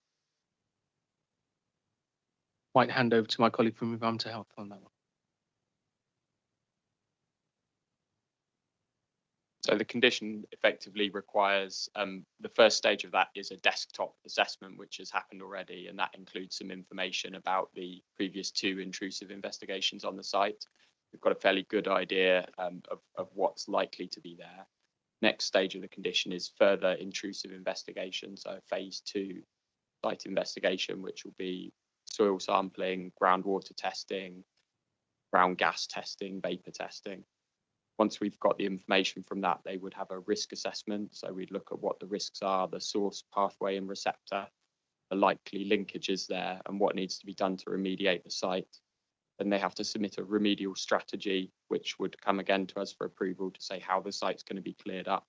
Might hand over to my colleague from Environmental Health on that one. So the condition effectively requires the first stage of that is a desktop assessment, which has happened already, and that includes some information about the previous 2 intrusive investigations on the site. We've got a fairly good idea of what's likely to be there. Next stage of the condition is further intrusive investigation, so phase 2 site investigation, which will be soil sampling, groundwater testing, ground gas testing, vapor testing. Once we've got the information from that, they would have a risk assessment. So we'd look at what the risks are, the source, pathway and receptor, the likely linkages there, and what needs to be done to remediate the site. Then they have to submit a remedial strategy, which would come again to us for approval to say how the site's going to be cleared up.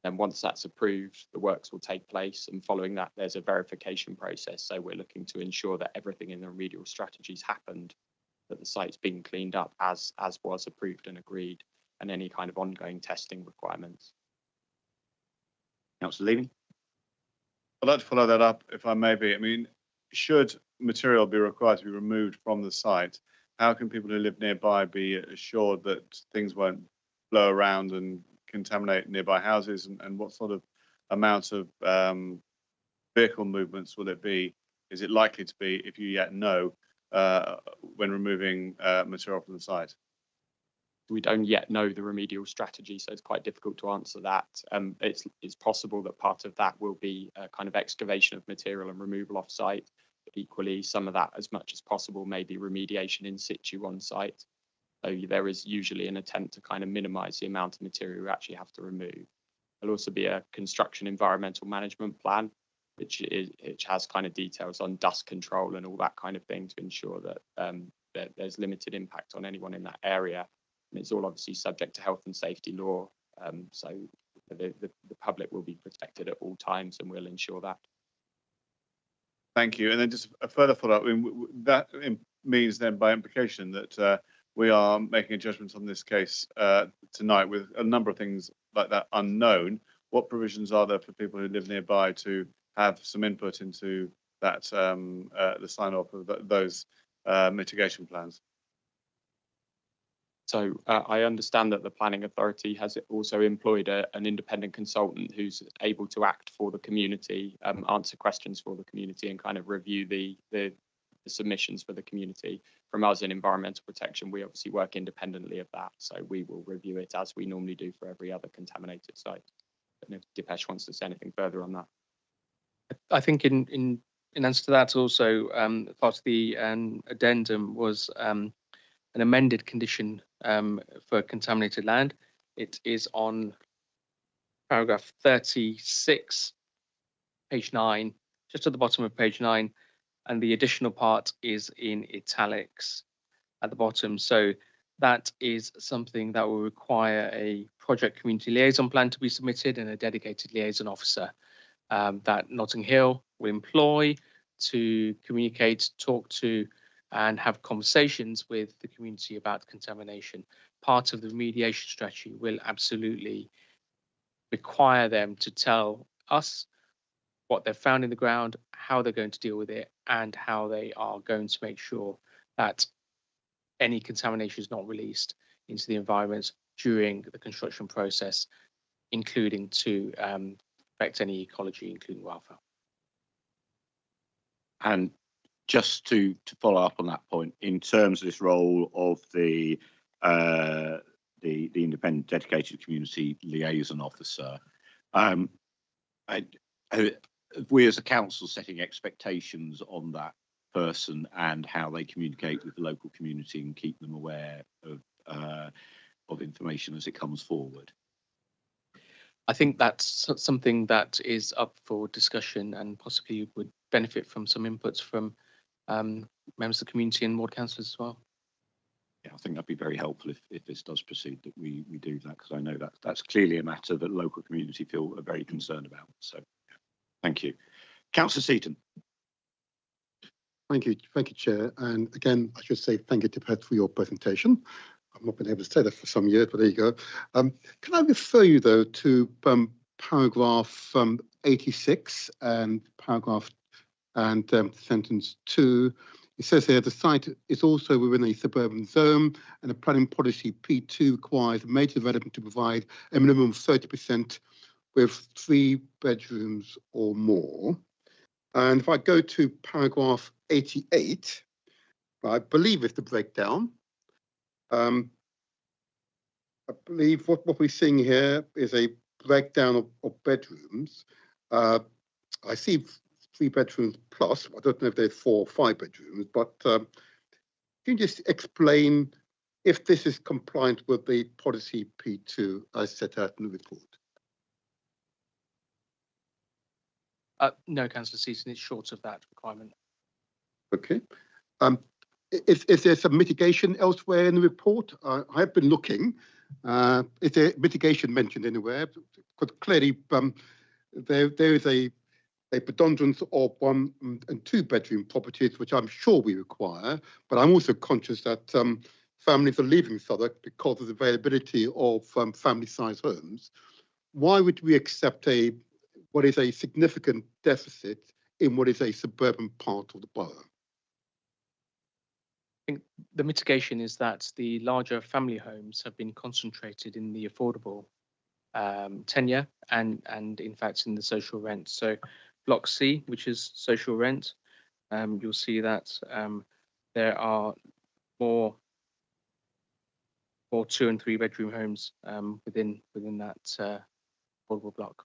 Then once that's approved, the works will take place. And following that, there's a verification process. So we're looking to ensure that everything in the remedial strategies happened, that the site's been cleaned up as was approved and agreed, and any kind of ongoing testing requirements. Councillor Leeming. I'd like to follow that up, if I may be. I mean, should material be required to be removed from the site, how can people who live nearby be assured that things won't blow around and contaminate nearby houses, and what sort of amount of vehicle movements will it be? Is it likely to be, if you yet know, when removing material from the site? We don't yet know the remedial strategy, so it's quite difficult to answer that. It's possible that part of that will be a kind of excavation of material and removal off site. But equally, some of that, as much as possible, may be remediation in situ on site. So there is usually an attempt to kind of minimise the amount of material you actually have to remove. There'll also be a construction environmental management plan, which has kind of details on dust control and all that kind of thing to ensure that there's limited impact on anyone in that area. And it's all obviously subject to health and safety law. So the public will be protected at all times, and we'll ensure that. Thank you. And then just a further follow-up. I mean, that means then by implication that we are making a judgment on this case tonight with a number of things like that unknown. What provisions are there for people who live nearby to have some input into that, the sign-off of those mitigation plans? So I understand that the planning authority has also employed an independent consultant who's able to act for the community, answer questions for the community, and kind of review the submissions for the community. From us in environmental protection, we obviously work independently of that, so we will review it as we normally do for every other contaminated site. I don't know if Dipesh wants to say anything further on that. I think in answer to that, also part of the addendum was an amended condition for contaminated land. It is on paragraph 36, page 9, just at the bottom of page 9, and the additional part is in italics at the bottom. So that is something that will require a project community liaison plan to be submitted and a dedicated liaison officer that Notting Hill will employ to communicate, talk to, and have conversations with the community about contamination. Part of the remediation strategy will absolutely require them to tell us what they've found in the ground, how they're going to deal with it, and how they are going to make sure that any contamination is not released into the environment during the construction process, including to affect any ecology, including wildfowl. And just to follow up on that point, in terms of this role of the independent dedicated community liaison officer, we as a council setting expectations on that person and how they communicate with the local community and keep them aware of information as it comes forward? I think that's something that is up for discussion and possibly would benefit from some inputs from members of the community and ward councillors as well. Yeah, I think that'd be very helpful if this does proceed, that we do that, because I know that that's clearly a matter that local community feel are very concerned about. So, yeah. Thank you. Councillor Seaton. Thank you, Chair. And again, I should say thank you to Pat for your presentation. I've not been able to say that for some years, but there you go. Can I refer you though to paragraph 86 and sentence 2. It says here the site is also within a suburban zone, and the planning policy P2 requires major development to provide a minimum of 30% with 3 bedrooms or more. And if I go to paragraph 88, I believe it's the breakdown. I believe what we're seeing here is a breakdown of bedrooms. I see 3 bedrooms plus. I don't know if there's 4 or 5 bedrooms, but can you just explain if this is compliant with the policy P2 as set out in the report? No, Councillor Seaton, it's short of that requirement. Okay. Is there some mitigation elsewhere in the report? I have been looking. Is there mitigation mentioned anywhere? Because clearly there is a preponderance of 1 and 2 bedroom properties, which I'm sure we require, but I'm also conscious that families are leaving Southwark because of the availability of family-sized homes. Why would we accept what is a significant deficit in what is a suburban part of the borough? I think the mitigation is that the larger family homes have been concentrated in the affordable tenure and in fact in the social rent. So Block C, which is social rent, you'll see that there are more 2 and 3 bedroom homes within that affordable block.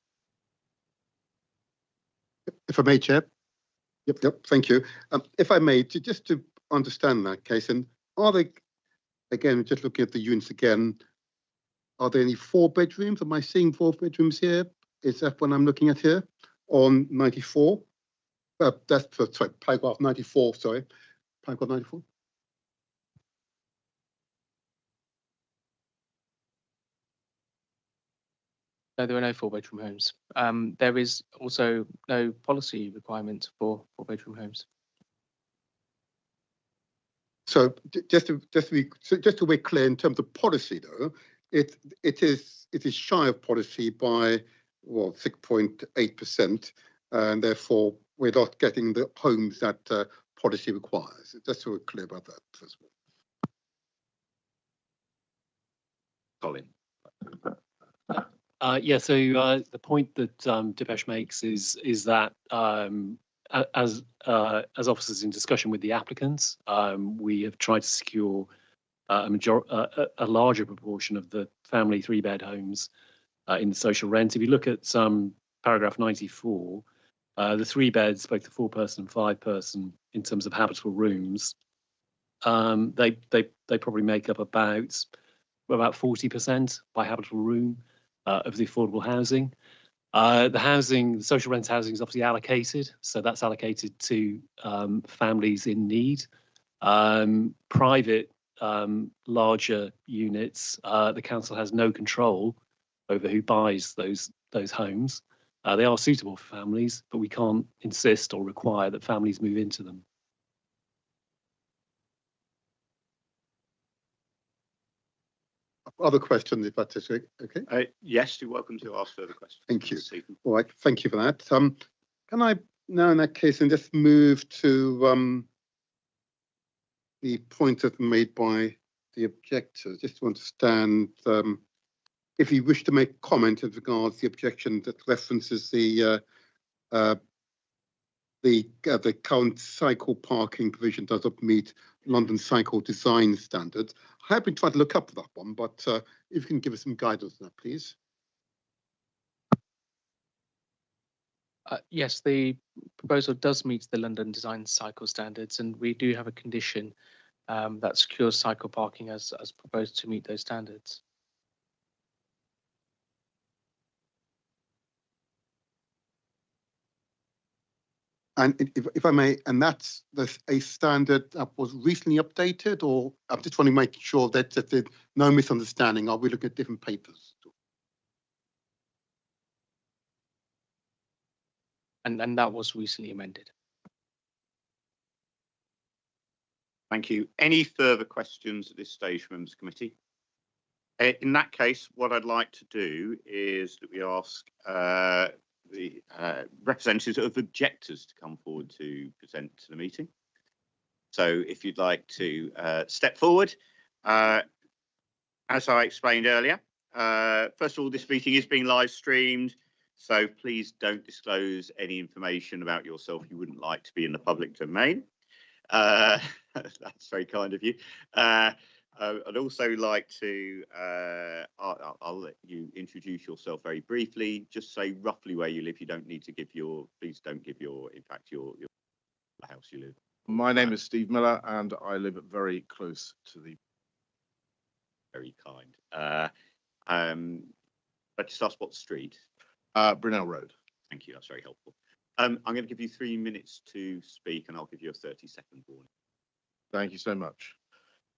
If I may, Chair. Yep. Thank you. If I may, just to understand that case, and are they, again, just looking at the units again, are there any 4 bedrooms? Am I seeing 4 bedrooms here? Is that what I'm looking at here on 94? That's sorry, paragraph 94. Sorry, paragraph 94. No, there are no 4 bedroom homes. There is also no policy requirement for 4 bedroom homes. So just to be clear in terms of policy, though, it is shy of policy by 6.8%, and therefore we're not getting the homes that policy requires. Just so we're clear about that first of all. Colin. So the point that Dipesh makes is that as officers in discussion with the applicants, we have tried to secure a larger proportion of the family 3-bed homes in the social rent. If you look at paragraph 94, the 3 beds, both the 4-person and 5-person, in terms of habitable rooms, they probably make up about 40% by habitable room of the affordable housing. The social rent housing is obviously allocated, so that's allocated to families in need. Private, larger units, the council has no control over who buys those homes. They are suitable for families, but we can't insist or require that families move into them. Other questions, if that's okay? Yes, you're welcome to ask further questions. Thank you. All right, thank you for that. Can I now, in that case, and just move to the point that's made by the objectors, just to understand if you wish to make comment as regards the objection that references the current cycle parking provision doesn't meet London cycle design standards. I have been trying to look up that one, but if you can give us some guidance on that, please. Yes, the proposal does meet the London design cycle standards, and we do have a condition that secures cycle parking as proposed to meet those standards. And if I may, and that's a standard that was recently updated, or I'm just trying to make sure that there's no misunderstanding. Are we looking at different papers? And that was recently amended. Thank you. Any further questions at this stage from members of the committee? In that case, what I'd like to do is that we ask the representatives of objectors to come forward to present to the meeting. So if you'd like to step forward. As I explained earlier, first of all, this meeting is being live streamed, so please don't disclose any information about yourself you wouldn't like to be in the public domain. That's very kind of you. I'd also like to, I'll let you introduce yourself very briefly. Just say roughly where you live. You don't need to give your, please don't give your, in fact, your house you live. My name is Steve Miller and I live very close to the... Very kind. Let's just ask what street? Brunel Road. Thank you, that's very helpful. I'm going to give you 3 minutes to speak and I'll give you a 30-second warning. Thank you so much.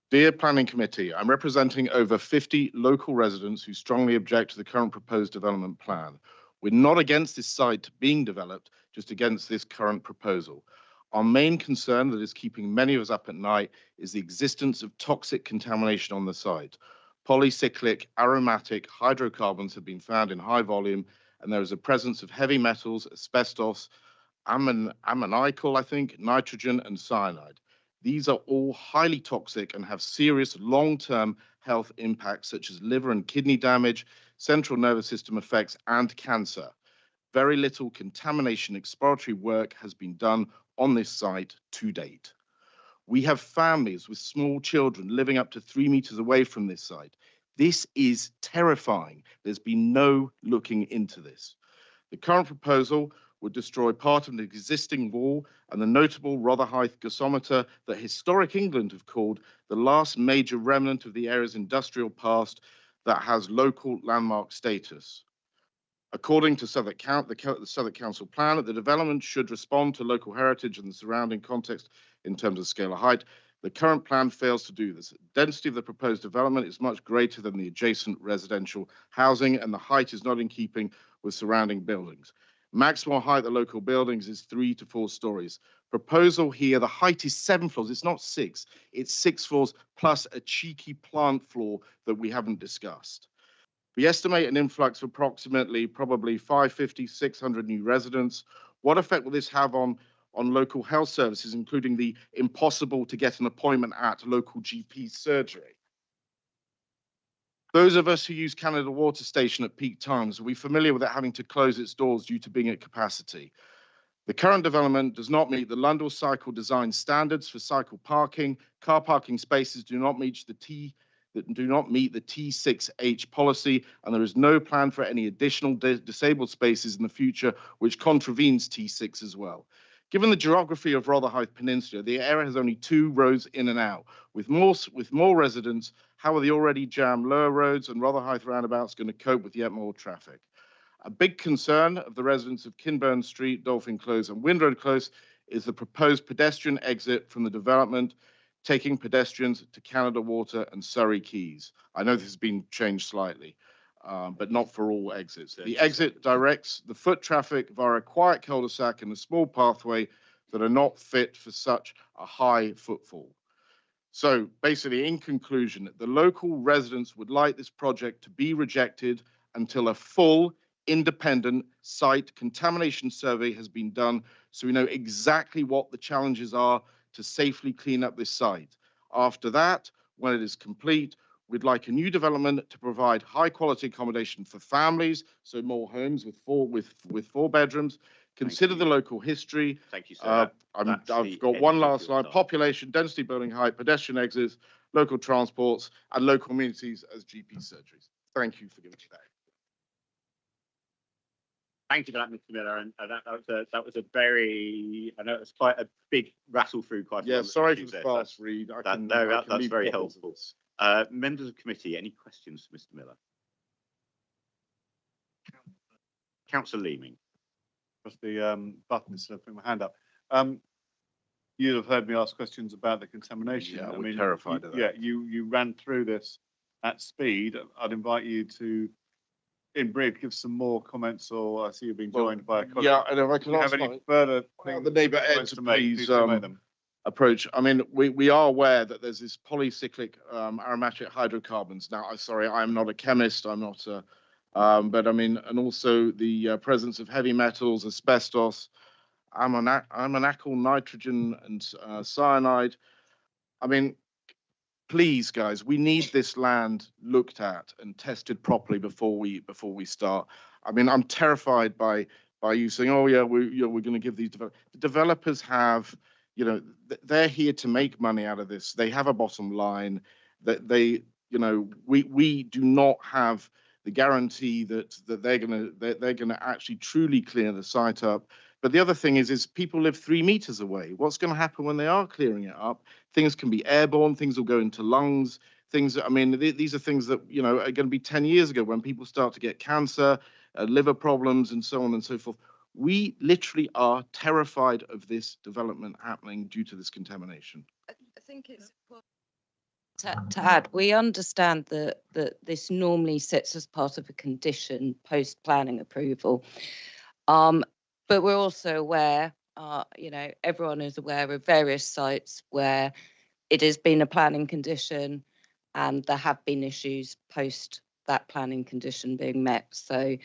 Dear Planning Committee, I'm representing over 50 local residents who strongly object to the current proposed development plan. We're not against this site being developed, just against this current proposal. Our main concern that is keeping many of us up at night is the existence of toxic contamination on the site. Polycyclic, aromatic hydrocarbons have been found in high volume, and there is a presence of heavy metals, asbestos, ammoniacal, I think, nitrogen, and cyanide. These are all highly toxic and have serious long-term health impacts such as liver and kidney damage, central nervous system effects, and cancer. Very little contamination exploratory work has been done on this site to date. We have families with small children living up to 3 meters away from this site. This is terrifying. There's been no looking into this. The current proposal would destroy part of an existing wall and the notable Rotherhithe gasometer that Historic England have called the last major remnant of the area's industrial past that has local landmark status. According to the Southwark Council plan, the development should respond to local heritage and the surrounding context in terms of scale of height. The current plan fails to do this. The density of the proposed development is much greater than the adjacent residential housing, and the height is not in keeping with surrounding buildings. Maximum height of the local buildings is 3 to 4 stories. Proposal here, the height is 7 floors. It's not 6. It's 6 floors plus a cheeky plant floor that we haven't discussed. We estimate an influx of approximately probably 550, 600 new residents. What effect will this have on local health services, including the impossible to get an appointment at local GP surgery? Those of us who use Canada Water Station at peak times will be familiar with it having to close its doors due to being at capacity. The current development does not meet the Lundell Cycle Design standards for cycle parking. Car parking spaces do not meet the T6H policy, and there is no plan for any additional disabled spaces in the future, which contravenes T6 as well. Given the geography of Rotherhithe Peninsula, the area has only 2 roads in and out. With more residents, how are the already jammed lower roads and Rotherhithe roundabouts going to cope with yet more traffic? A big concern of the residents of Kinburn Street, Dolphin Close and Windroad Close is the proposed pedestrian exit from the development, taking pedestrians to Canada Water and Surrey Quays. I know this has been changed slightly, but not for all exits. The exit directs the foot traffic via a quiet cul-de-sac and a small pathway that are not fit for such a high footfall. So basically, in conclusion, the local residents would like this project to be rejected until a full independent site contamination survey has been done, so we know exactly what the challenges are to safely clean up this site. After that, when it is complete, we'd like a new development to provide high quality accommodation for families, so more homes with 4 bedrooms. Consider the local history. Thank you, sir. I've got one last slide. Population, density, building height, pedestrian exits, local transports, and local communities as GP surgeries. Thank you for giving me that. Thank you for that, Mr. Miller. And that was a very, I know it was quite a big rattle through. Yeah, sorry for the fast read. That's very helpful. Members of the committee, any questions for Mr. Miller? Councillor Leeming. Press the button instead of putting my hand up. You'd have heard me ask questions about the contamination. Yeah, I we're mean, terrified of that. Yeah, you ran through this at speed. I'd invite you to, in brief, give some more comments, or I see you've been joined by a colleague. Yeah, and if I can Do you ask have any my- further the neighbour Ed comments to make, please do make them. approach. I mean, we are aware that there's this polycyclic aromatic hydrocarbons. Now, I'm sorry, I'm not a chemist. I'm not a, but I mean, and also the presence of heavy metals, asbestos, ammoniacal nitrogen, and cyanide. I mean, please, guys, we need this land looked at and tested properly before we start. I mean, I'm terrified by you saying, oh yeah, we're going to give these developers have, you know, they're here to make money out of this. They have a bottom line that they, you know, we do not have the guarantee that they're gonna actually truly clear the site up. But the other thing is people live 3 meters away. What's going to happen when they are clearing it up? Things can be airborne. Things will go into lungs. Things. I mean, these are things that, you know, are going to be 10 years ago when people start to get cancer, liver problems, and so on and so forth. We literally are terrified of this development happening due to this contamination. I think it's to add, we understand that this normally sits as part of a condition post planning approval. But we're also aware, you know, everyone is aware of various sites where it has been a planning condition and there have been issues post that planning condition being met. So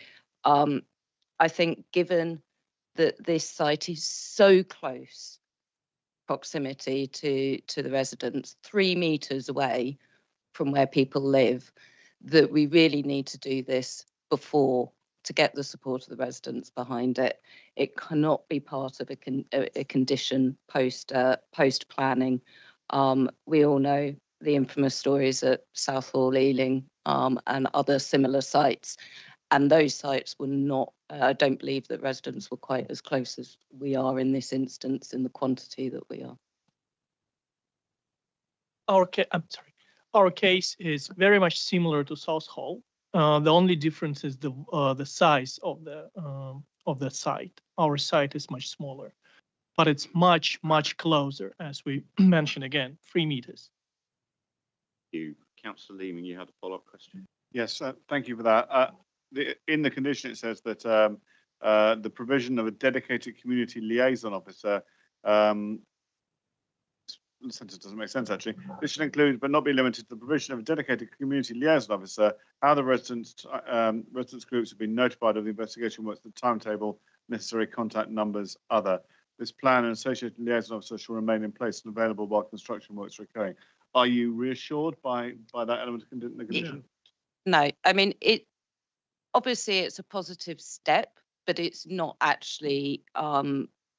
I think given that this site is so close proximity to the residents, 3 meters away from where people live, that we really need to do this before to get the support of the residents behind it. It cannot be part of a condition post planning. We all know the infamous stories at Southall, Ealing, and other similar sites, and those sites were not. I don't believe that residents were quite as close as we are in this instance, in the quantity that we are. Our case is very much similar to Southall. The only difference is the size of the site. Our site is much smaller, but it's much closer, as we mentioned again, 3 meters. You, Councillor Leeming, you had a follow-up question. Yes, thank you for that. In the condition, it says that the provision of a dedicated community liaison officer. The sentence doesn't make sense, actually. This should include, but not be limited to, the provision of a dedicated community liaison officer, how the residents groups have been notified of the investigation works, the timetable, necessary contact numbers, other. This plan and associated liaison officer shall remain in place and available while construction works are occurring. Are you reassured by that element of the condition? No, I mean, obviously it's a positive step, but it's not actually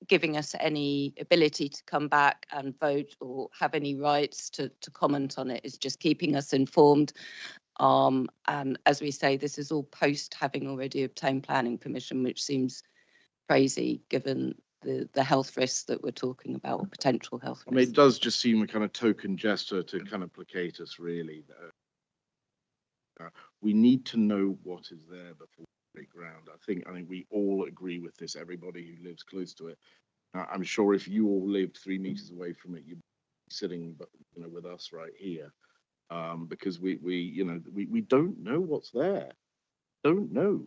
giving us any ability to come back and vote or have any rights to comment on it. It's just keeping us informed. And as we say, this is all post having already obtained planning permission, which seems crazy given the health risks that we're talking about, or potential health risks. I mean, it does just seem a kind of token gesture to kind of placate us, really. We need to know what is there before we break ground. I think we all agree with this, everybody who lives close to it. I'm sure if you all lived 3 meters away from it, you'd be sitting, you know, with us right here, because we don't know what's there. Don't know.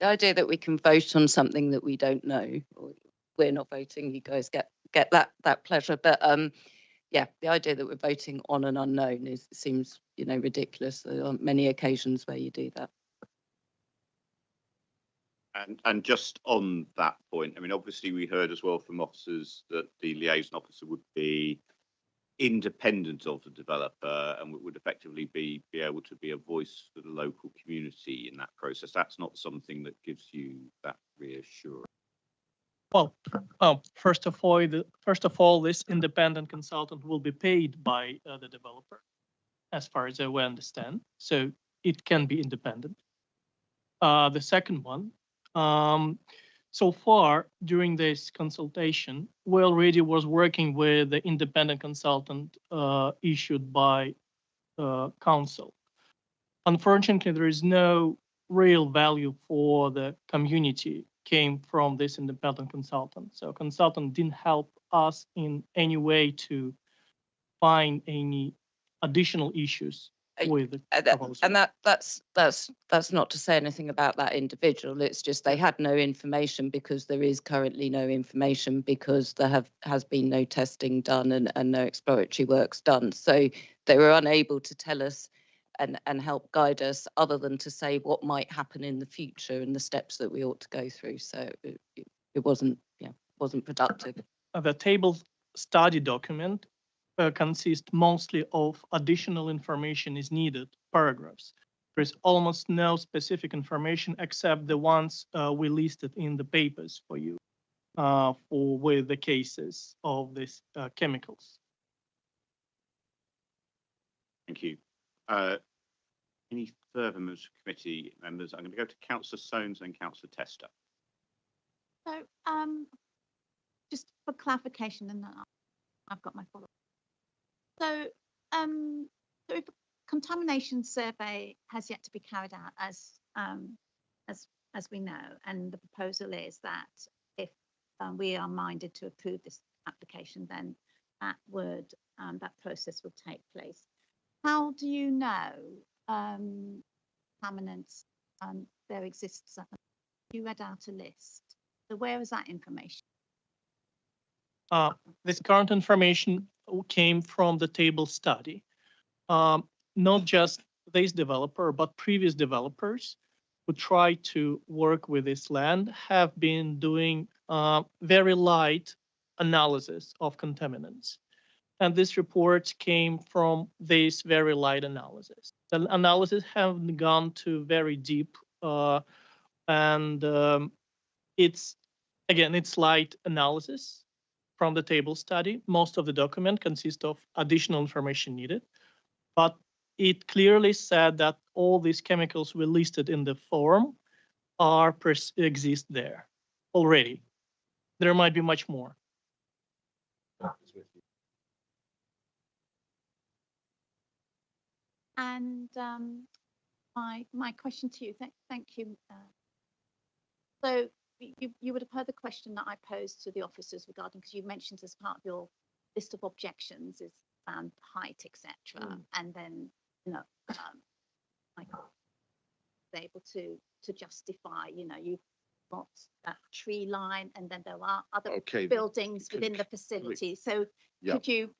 The idea that we can vote on something that we don't know, or we're not voting, you guys get that pleasure, but yeah, the idea that we're voting on an unknown seems, you know, ridiculous. There are many occasions where you do that. And just on that point, I mean, obviously we heard as well from officers that the liaison officer would be independent of the developer and would effectively be able to be a voice for the local community in that process. That's not something that gives you that reassurance. Well, first of all, this independent consultant will be paid by the developer, as far as we understand. So it can be independent. The second one. So far during this consultation, we already was working with the independent consultant issued by council. Unfortunately, there is no real value for the community came from this independent consultant. So consultant didn't help us in any way to find any additional issues with the proposal. And that's not to say anything about that individual. It's just they had no information because there is currently no information because there has been no testing done and no exploratory works done. So they were unable to tell us and help guide us other than to say what might happen in the future and the steps that we ought to go through. So it wasn't productive. The table study document consists mostly of additional information is needed paragraphs. There is almost no specific information except the ones we listed in the papers for you with the cases of these chemicals. Thank you. Any further members of committee members? I'm going to go to Councillor Soames and Councillor Tester. So just for clarification, and then I've got my follow-up. So, so if a contamination survey has yet to be carried out, as we know, and the proposal is that if we are minded to approve this application, then that process will take place. How do you know contaminants there exists? You read out a list. So where is that information? This current information came from the table study. Not just this developer, but previous developers who try to work with this land have been doing very light analysis of contaminants. And this report came from this very light analysis. The analysis haven't gone to very deep, and it's light analysis from the table study. Most of the document consists of additional information needed, but it clearly said that all these chemicals we listed in the form exist there already. There might be much more. And my question to you, thank you. So you would have heard the question that I posed to the officers regarding, because you mentioned as part of your list of objections is around height, etc. And then Michael was able to justify, you've got that tree line, and then there are other buildings within the facility. So could you?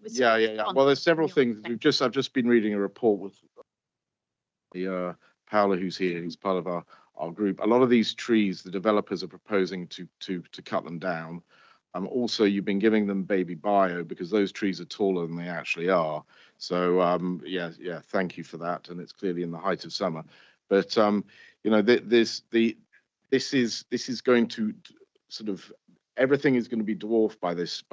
Well, there's several things. I've just been reading a report with the Paola, who's here, who's part of our group. A lot of these trees, the developers are proposing to cut them down. Also, you've been giving them baby bio because those trees are taller than they actually are. So thank you for that. And it's clearly in the height of summer. But this is going to sort of, everything is going to be dwarfed by this.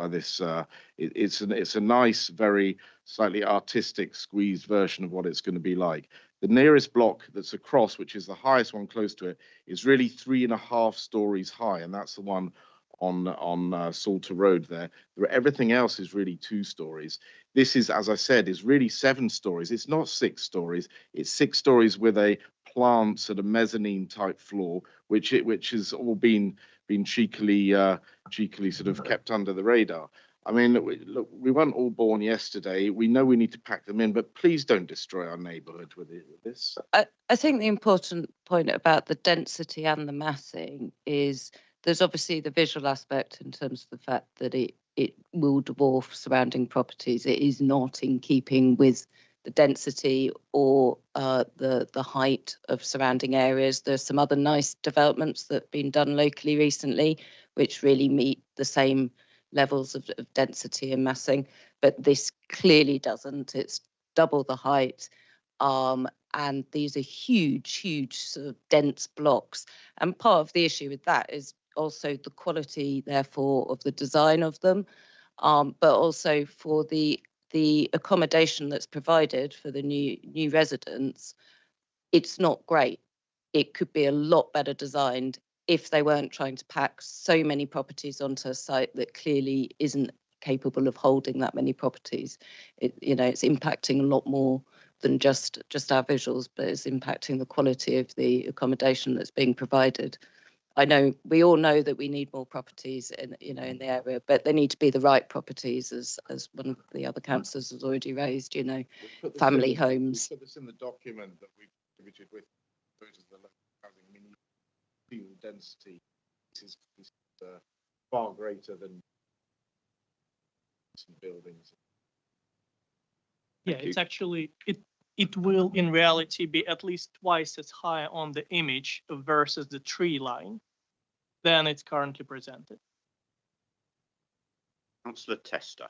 It's a nice, very slightly artistic, squeezed version of what it's going to be like. The nearest block that's across, which is the highest one close to it, is really 3.5 stories high, and that's the one on Salter Road there. Everything else is really 2 stories. This is, as I said, is really 7 stories. It's not 6 stories. It's 6 stories with a plant sort of mezzanine type floor, which has all been cheekily sort of kept under the radar. I mean, look, we weren't all born yesterday. We know we need to pack them in, but please don't destroy our neighbourhood with this. I think the important point about the density and the massing is there's obviously the visual aspect in terms of the fact that it will dwarf surrounding properties. It is not in keeping with the density or the height of surrounding areas. There's some other nice developments that have been done locally recently, which really meet the same levels of density and massing, but this clearly doesn't. It's double the height, and these are huge sort of dense blocks. And part of the issue with that is also the quality, therefore, of the design of them, but also for the accommodation that's provided for the new residents. It's not great. It could be a lot better designed if they weren't trying to pack so many properties onto a site that clearly isn't capable of holding that many properties. It's impacting a lot more than just our visuals, but it's impacting the quality of the accommodation that's being provided. I know we all know that we need more properties in, you know, in the area, but they need to be the right properties, as one of the other councillors has already raised, you know, family homes. We put this in the document that we've distributed with photos of the local housing. I mean, fuel density is far greater than some buildings. Yeah, it's actually, it will in reality be at least twice as high on the image versus the tree line than it's currently presented. Councillor Tester.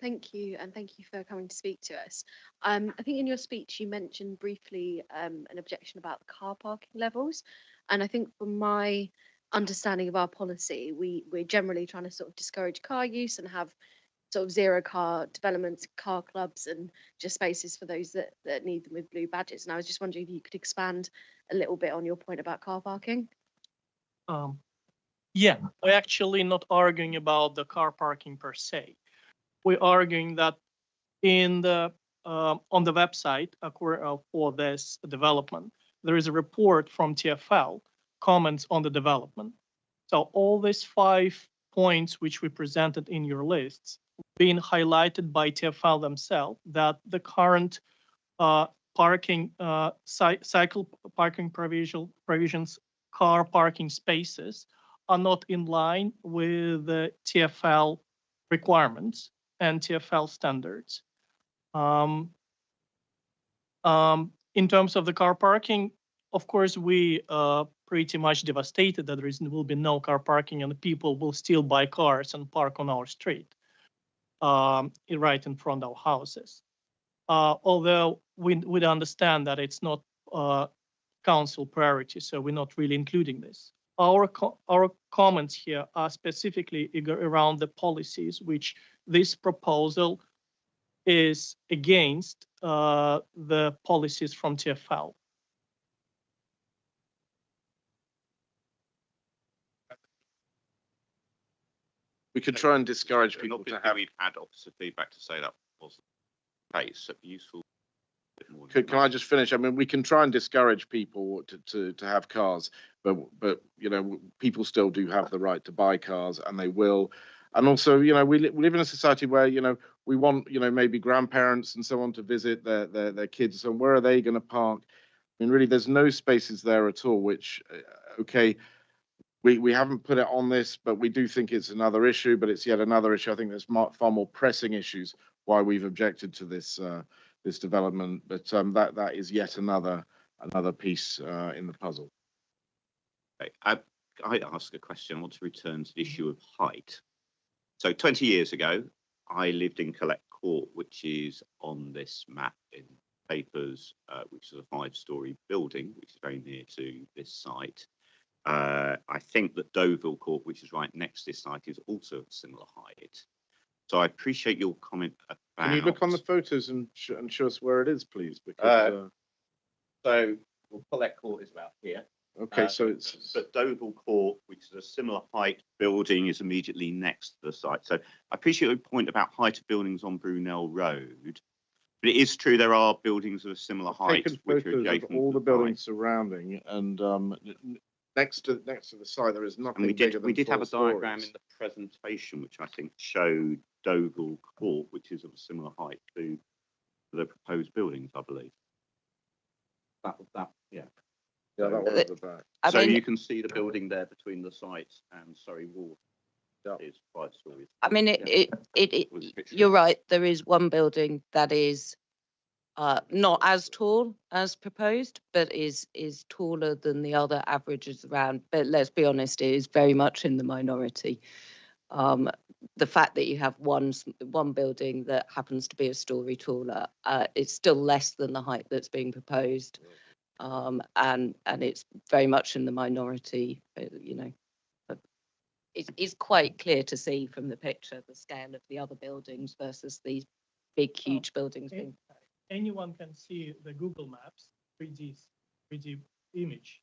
Thank you, and thank you for coming to speak to us. I think in your speech you mentioned briefly an objection about the car parking levels, and I think from my understanding of our policy, we're generally trying to sort of discourage car use and have sort of zero car developments, car clubs, and just spaces for those that need them with blue badges. And I was just wondering if you could expand a little bit on your point about car parking. Yeah, we're actually not arguing about the car parking per se. We're arguing that in the on the website for this development, there is a report from TfL comments on the development. So all these 5 points which we presented in your lists being highlighted by TfL themselves, that the current parking cycle parking provisions, car parking spaces are not in line with the TfL requirements and TfL standards. In terms of the car parking, of course, we are pretty much devastated that there will be no car parking and the people will still buy cars and park on our street, right in front of our houses. Although we understand that it's not council priority, so we're not really including this. Our comments here are specifically around the policies which this proposal is against the policies from TfL. We could try and discourage people Not to because have. we've had officer feedback to say that wasn't the case. So it'd be useful. Can I just finish? I mean, we can try and discourage people to have cars, but you know, people still do have the right to buy cars, and they will. And also, you know, we live in a society where, you know, we want, you know, maybe grandparents and so on to visit their kids. And where are they going to park? I mean, really, there's no spaces there at all. Which, okay, we haven't put it on this, but we do think it's another issue. But it's yet another issue. I think there's far more pressing issues why we've objected to this this development. But that is yet another piece in the puzzle. Okay. I ask a question. I want to return to the issue of height. So 20 years ago, I lived in Collect Court, which is on this map in papers, which is a 5-storey building, which is very near to this site. I think that Deauville Court, which is right next to this site, is also of similar height. So I appreciate your comment about... Can you look on the photos and show us where it is, please? Because so Collect Court is about here. Okay, so it's... But Deauville Court, which is a similar height building, is immediately next to the site. So I appreciate your point about height of buildings on Brunel Road. But it is true there are buildings of a similar height which are adjacent of all the buildings surrounding, and next to the site there is nothing. And we did have a diagram in the presentation which I think showed Deauville Court, which is of a similar height to the proposed buildings, I believe. Yeah. Yeah, that was at the back. So you can see the building there between the sites and Surrey Wharf. That is 5 stories. I mean, you're right. There is one building that is not as tall as proposed, but is taller than the other averages around. But let's be honest, it is very much in the minority. The fact that you have one building that happens to be a story taller, it's still less than the height that's being proposed. And it's very much in the minority, you know. It's quite clear to see from the picture the scale of the other buildings versus these big, huge buildings. Anyone can see the Google Maps 3D image.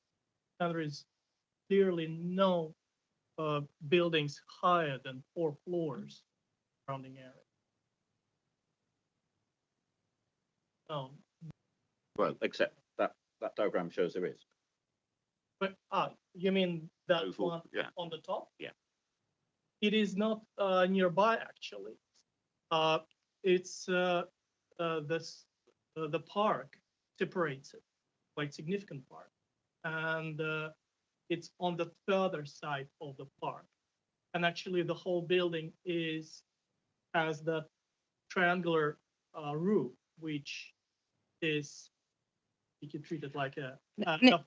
And there is clearly no buildings higher than 4 floors surrounding area. Well, except that diagram shows there is. But You mean that Oval, one yeah. on the top? Yeah. It is not nearby, actually. It's the park separates it, quite significant park, and it's on the further side of the park. And actually, the whole building has the triangular roof, which is, you can treat it like a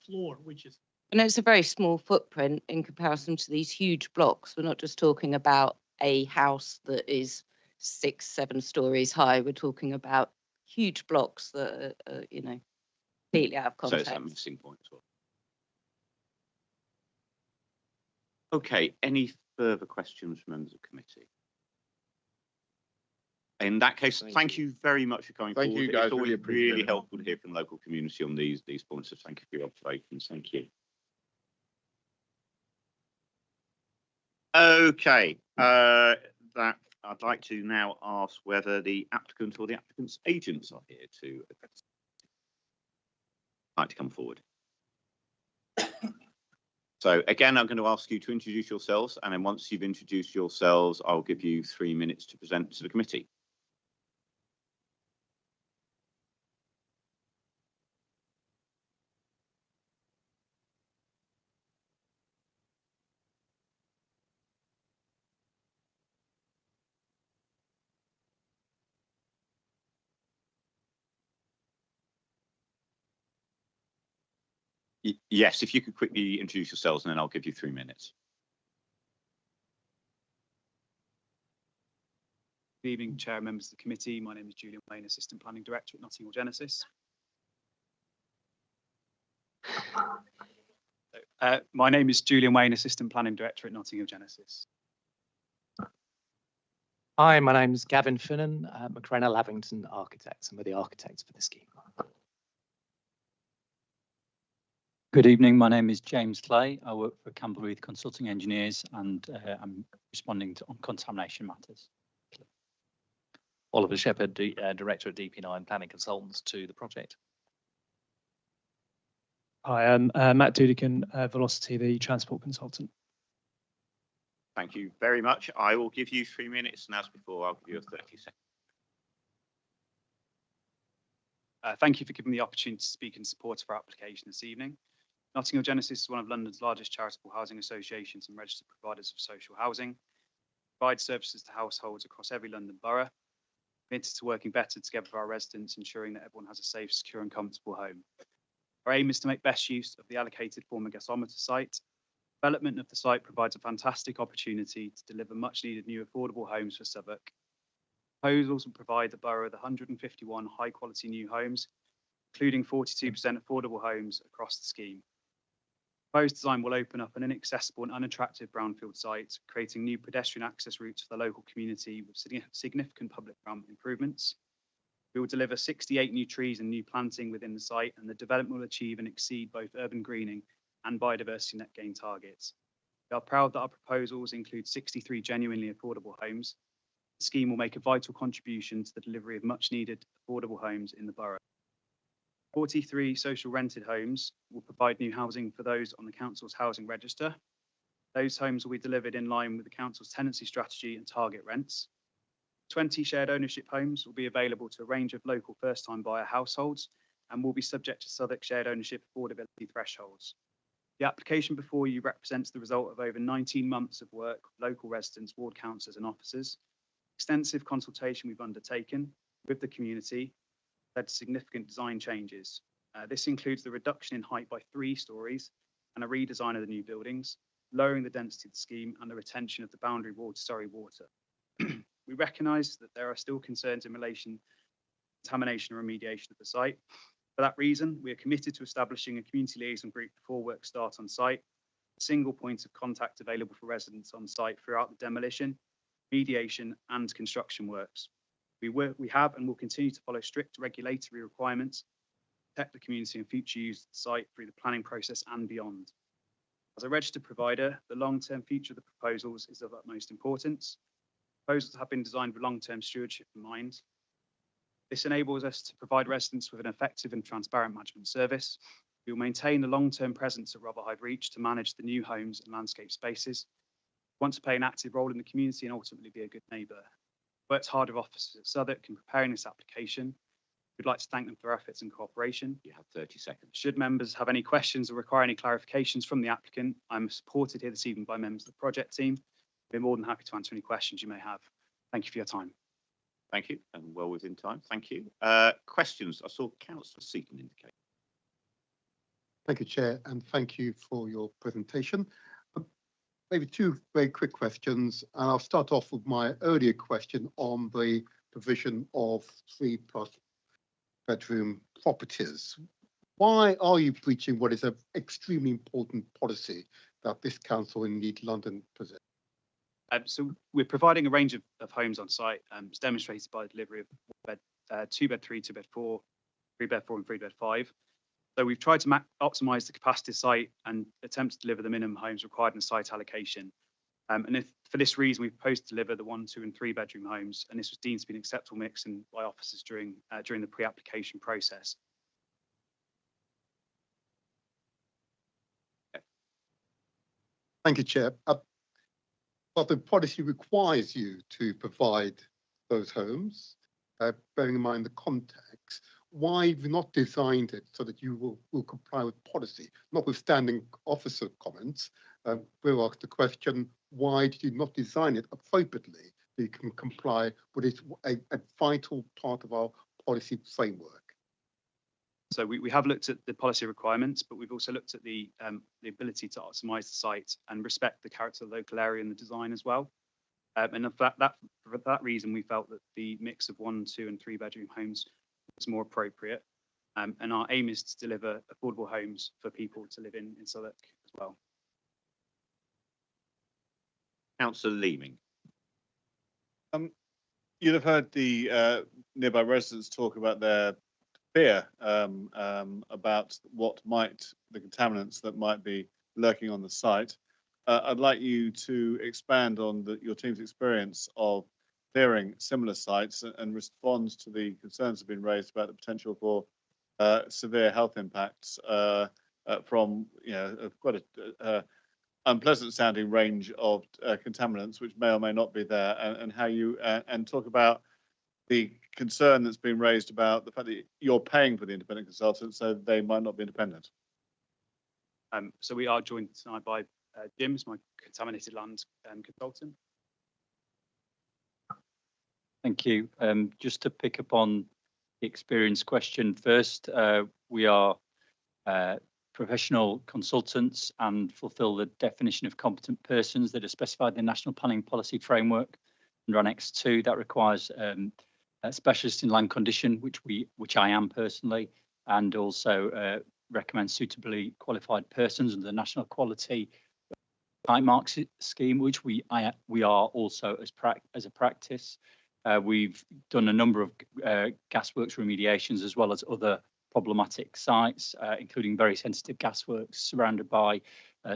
floor, which is. And it's a very small footprint in comparison to these huge blocks. We're not just talking about a house that is 6-7 stories high. We're talking about huge blocks that are, completely out of context. So it's a missing point as well. Okay, any further questions from members of the committee? In that case, thank you very much for coming forward. Thank you, guys. It's always Really appreciate really it. helpful to hear from the local community on these points. So thank you for your observations. Thank you. Okay, that I'd like to now ask whether the applicant or the applicant's agents are here to address. Like to come forward. So again, I'm going to ask you to introduce yourselves, and then once you've introduced yourselves, I'll give you 3 minutes to present to the committee. Yes, if you could quickly introduce yourselves, and then I'll give you 3 minutes. Good evening, Chair and members of the committee. My name is Julian Wayne, Assistant Planning Director at Notting Hill Genesis. My name is Julian Wayne, Assistant Planning Director at Notting Hill Genesis. Hi, my name's Gavin Finnan, McRenna Lavington Architects, and we're the architects for the scheme. Good evening, my name is James Clay. I work for Campbell Reith Consulting Engineers, and I'm responding on contamination matters. Oliver Shepherd, Director at DP9 Planning Consultants to the project. Hi, I'm Matt Dudican, Velocity, the transport consultant. Thank you very much. I will give you 3 minutes, and as before, I'll give you a 30 seconds. Thank you for giving me the opportunity to speak in support of our application this evening. Notting Hill Genesis is one of London's largest charitable housing associations and registered providers of social housing. Provides services to households across every London borough. Committed to working better together with our residents, ensuring that everyone has a safe, secure and comfortable home. Our aim is to make best use of the allocated former gasometer site. Development of the site provides a fantastic opportunity to deliver much needed new affordable homes for Southwark. Proposals will provide the borough with 151 high quality new homes, including 42% affordable homes across the scheme. Proposed design will open up an inaccessible and unattractive brownfield site, creating new pedestrian access routes for the local community with significant public realm improvements. We will deliver 68 new trees and new planting within the site, and the development will achieve and exceed both urban greening and biodiversity net gain targets. We are proud that our proposals include 63 genuinely affordable homes. The scheme will make a vital contribution to the delivery of much needed affordable homes in the borough. 43 social rented homes will provide new housing for those on the council's housing register. Those homes will be delivered in line with the council's tenancy strategy and target rents. 20 shared ownership homes will be available to a range of local first-time buyer households and will be subject to Southwark shared ownership affordability thresholds. The application before you represents the result of over 19 months of work with local residents, ward councillors and officers. Extensive consultation we've undertaken with the community led to significant design changes. This includes the reduction in height by 3 stories and a redesign of the new buildings, lowering the density of the scheme and the retention of the boundary wall to Surrey water. We recognise that there are still concerns in relation to contamination and remediation of the site. For that reason, we are committed to establishing a community liaison group before work start on site, a single point of contact available for residents on site throughout the demolition, mediation and construction works. We have and will continue to follow strict regulatory requirements to protect the community and future use of the site through the planning process and beyond. As a registered provider, the long-term future of the proposals is of utmost importance. Proposals have been designed with long-term stewardship in mind. This enables us to provide residents with an effective and transparent management service. We will maintain a long-term presence at Rotherhithe Reach to manage the new homes and landscape spaces. We want to play an active role in the community and ultimately be a good neighbour. Worked hard with officers at Southwark in preparing this application. We'd like to thank them for their efforts and cooperation. You have 30 seconds. Should members have any questions or require any clarifications from the applicant, I'm supported here this evening by members of the project team. We're more than happy to answer any questions you may have. Thank you for your time. Thank you, and well within time. Thank you. Questions? I saw Councillor Seaton indicate. Thank you, Chair, and thank you for your presentation. Maybe two very quick questions, and I'll start off with my earlier question on the provision of 3+ bedroom properties. Why are you breaching what is an extremely important policy that this council, indeed London, possesses? So we're providing a range of homes on site, as demonstrated by the delivery of 2-bed 3, 2-bed 4, 3-bed 4 and 3-bed 5. So we've tried to optimise the capacity of site and attempt to deliver the minimum homes required in the site allocation. And for this reason, we proposed to deliver the 1, 2 and 3 bedroom homes, and this was deemed to be an acceptable mix by officers during the pre-application process. Thank you, Chair. But the policy requires you to provide those homes, bearing in mind the context. Why have you not designed it so that you will comply with policy, notwithstanding officer comments? We'll ask the question, why did you not design it appropriately so you can comply with it, a vital part of our policy framework? So we have looked at the policy requirements, but we've also looked at the ability to optimise the site and respect the character of the local area and the design as well. And for that reason, we felt that the mix of 1, 2 and 3 bedroom homes was more appropriate. And our aim is to deliver affordable homes for people to live in Southwark as well. Councillor Leeming. You'd have heard the nearby residents talk about their fear about the contaminants that might be lurking on the site. I'd like you to expand on your team's experience of clearing similar sites and respond to the concerns that have been raised about the potential for severe health impacts from quite a unpleasant sounding range of contaminants which may or may not be there, and how you and talk about the concern that's been raised about the fact that you're paying for the independent consultants, so they might not be independent. So we are joined tonight by Jim, my contaminated land consultant. Thank you. Just to pick up on the experience question first, we are professional consultants and fulfil the definition of competent persons that are specified in the National Planning Policy Framework under Annex 2. That requires a specialist in land condition, which I am personally, and also recommend suitably qualified persons under the National Quality Site Marks Scheme, which we are also as a practice. We've done a number of gasworks remediations as well as other problematic sites, including very sensitive gasworks surrounded by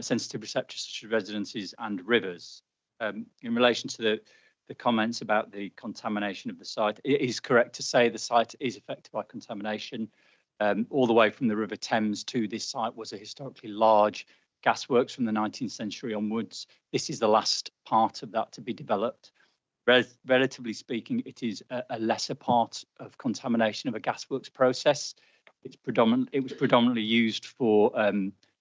sensitive receptors such as residences and rivers. In relation to the comments about the contamination of the site, it is correct to say the site is affected by contamination. All the way from the River Thames to this site was a historically large gasworks from the 19th century onwards. This is the last part of that to be developed. Relatively speaking, it is a lesser part of contamination of a gasworks process. It was predominantly used for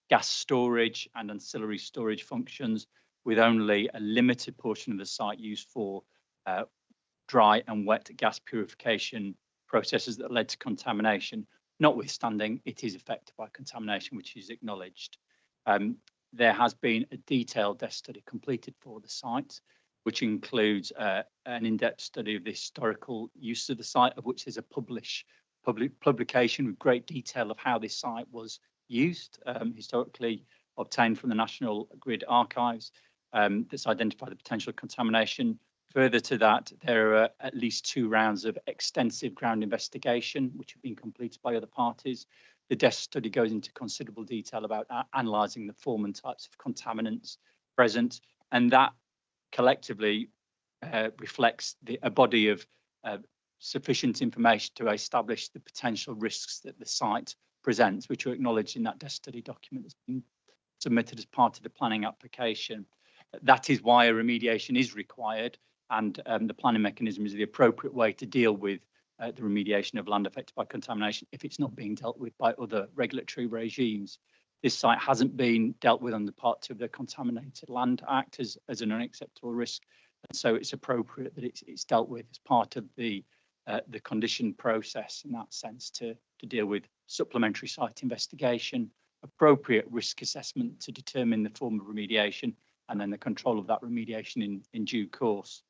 gas storage and ancillary storage functions, with only a limited portion of the site used for dry and wet gas purification processes that led to contamination. Notwithstanding, it is affected by contamination, which is acknowledged. There has been a detailed desk study completed for the site, which includes an in-depth study of the historical use of the site, of which there's a publication with great detail of how this site was used, historically obtained from the National Grid Archives, that's identified the potential contamination. Further to that, there are at least 2 rounds of extensive ground investigation, which have been completed by other parties. The desk study goes into considerable detail about analysing the form and types of contaminants present, and that collectively reflects a body of sufficient information to establish the potential risks that the site presents, which are acknowledged in that desk study document that's been submitted as part of the planning application. That is why a remediation is required, and the planning mechanism is the appropriate way to deal with the remediation of land affected by contamination if it's not being dealt with by other regulatory regimes. This site hasn't been dealt with under Part 2 of the Contaminated Land Act as an unacceptable risk, and so it's appropriate that it's dealt with as part of the condition process in that sense to deal with supplementary site investigation, appropriate risk assessment to determine the form of remediation, and then the control of that remediation in due course.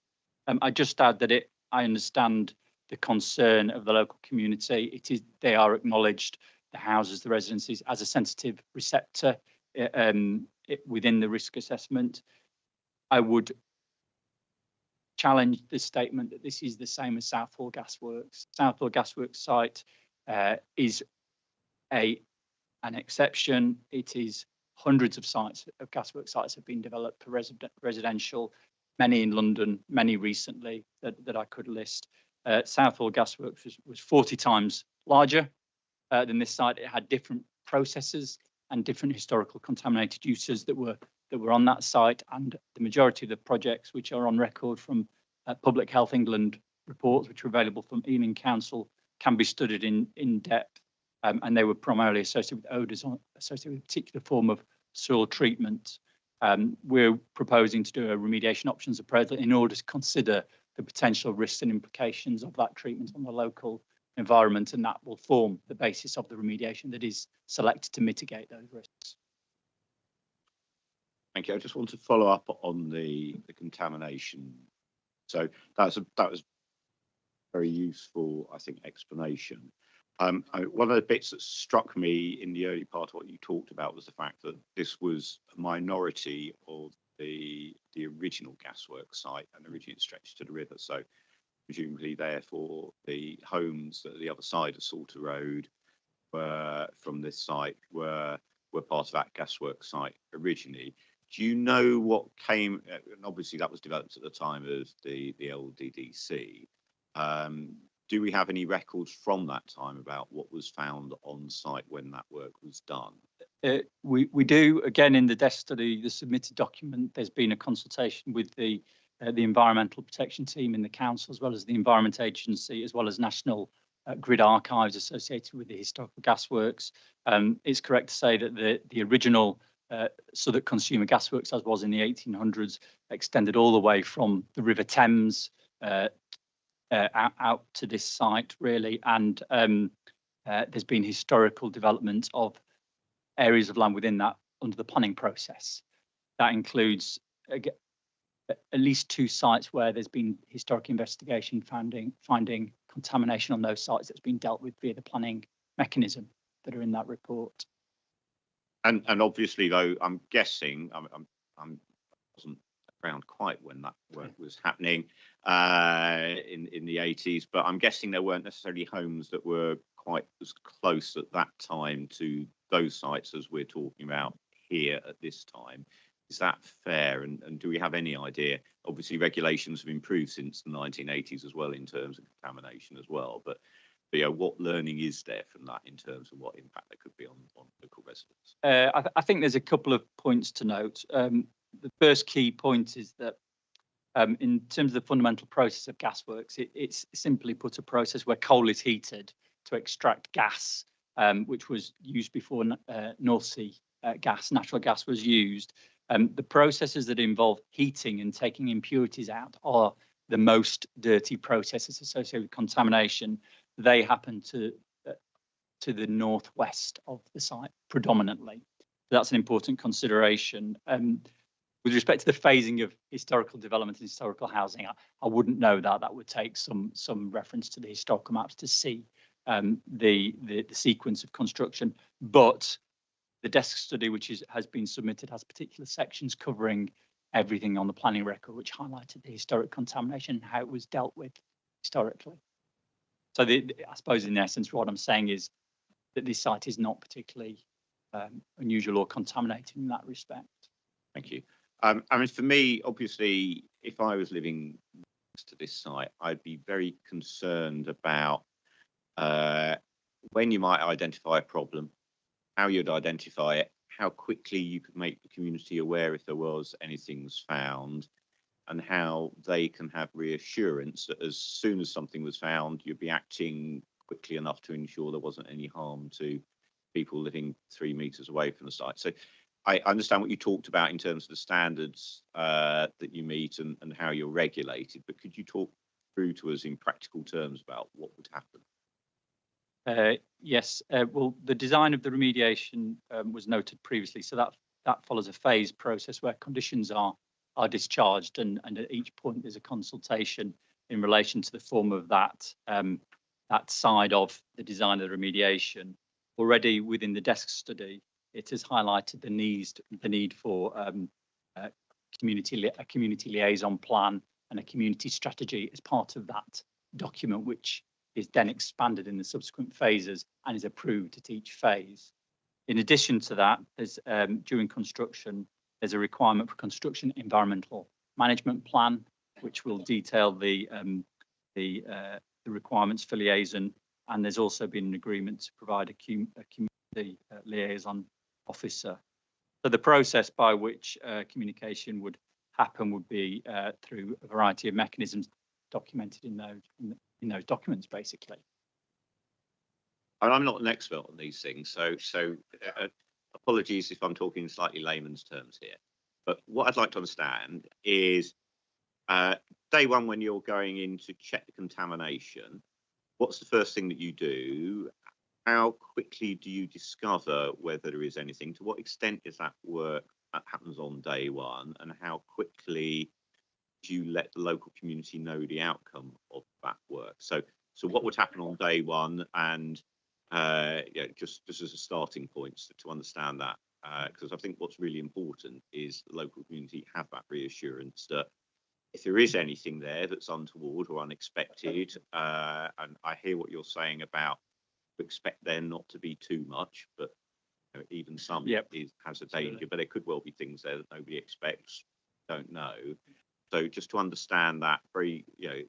I just add that I understand the concern of the local community. They are acknowledged, the houses, the residences, as a sensitive receptor within the risk assessment. I would challenge the statement that this is the same as Southall Gasworks. Southall Gasworks site is an exception. It is hundreds of gasworks sites have been developed for residential, many in London, many recently that I could list. Southall Gasworks was 40 times larger than this site. It had different processes and different historical contaminated uses that were on that site, and the majority of the projects which are on record from Public Health England reports, which are available from Ealing Council, can be studied in depth, and they were primarily associated with odours associated with a particular form of soil treatment. We're proposing to do a remediation options appraisal in order to consider the potential risks and implications of that treatment on the local environment, and that will form the basis of the remediation that is selected to mitigate those risks. Thank you. I just want to follow up on the contamination. So that was very useful, I think, explanation. One of the bits that struck me in the early part of what you talked about was the fact that this was a minority of the original gasworks site and originally stretched to the river. So presumably, therefore, the homes at the other side of Salter Road from this site were part of that gasworks site originally. Do you know what came? And obviously, that was developed at the time of the LDDC. Do we have any records from that time about what was found on site when that work was done? We do. Again, in the desk study, the submitted document, there's been a consultation with the Environmental Protection Team in the council, as well as the Environment Agency, as well as National Grid Archives associated with the historical gasworks. It's correct to say that the original Southwark Consumer Gasworks, as was in the 1800s, extended all the way from the River Thames out to this site, really, and there's been historical development of areas of land within that under the planning process. That includes at least 2 sites where there's been historic investigation finding contamination on those sites that's been dealt with via the planning mechanism that are in that report. And obviously, though, I'm guessing I wasn't around quite when that work was happening in the 80s, but I'm guessing there weren't necessarily homes that were quite as close at that time to those sites as we're talking about here at this time. Is that fair? And do we have any idea? Obviously, regulations have improved since the 1980s as well in terms of contamination as well. But what learning is there from that in terms of what impact there could be on local residents? I think there's a couple of points to note. The first key point is that in terms of the fundamental process of gasworks, it's simply put a process where coal is heated to extract gas, which was used before North Sea gas, natural gas was used. The processes that involve heating and taking impurities out are the most dirty processes associated with contamination. They happen to the northwest of the site predominantly. That's an important consideration. With respect to the phasing of historical development and historical housing, I wouldn't know that. That would take some reference to the historical maps to see the sequence of construction. But the desk study, which has been submitted, has particular sections covering everything on the planning record, which highlighted the historic contamination and how it was dealt with historically. So I suppose in essence, what I'm saying is that this site is not particularly unusual or contaminated in that respect. Thank you. I mean, for me, obviously, if I was living next to this site, I'd be very concerned about when you might identify a problem, how you'd identify it, how quickly you could make the community aware if there was anything's found, and how they can have reassurance that as soon as something was found, you'd be acting quickly enough to ensure there wasn't any harm to people living 3 meters away from the site. So I understand what you talked about in terms of the standards that you meet and how you're regulated, but could you talk through to us in practical terms about what would happen? Yes, well, the design of the remediation was noted previously, so that follows a phased process where conditions are discharged, and at each point there's a consultation in relation to the form of that side of the design of the remediation. Already within the desk study, it has highlighted the need for a community liaison plan and a community strategy as part of that document, which is then expanded in the subsequent phases and is approved at each phase. In addition to that, there's during construction, there's a requirement for construction environmental management plan, which will detail the requirements for liaison, and there's also been an agreement to provide a community liaison officer. So the process by which communication would happen would be through a variety of mechanisms documented in those documents, basically. And I'm not an expert on these things, so apologies if I'm talking in slightly layman's terms here. But what I'd like to understand is day one, when you're going in to check the contamination, what's the first thing that you do? How quickly do you discover whether there is anything? To what extent is that work that happens on day one? And how quickly do you let the local community know the outcome of that work? So what would happen on day one? And just as a starting point to understand that, because I think what's really important is the local community have that reassurance that if there is anything there that's untoward or unexpected, and I hear what you're saying about expect there not to be too much, but even some has a danger, but there could well be things there that nobody expects, don't know. So just to understand that very,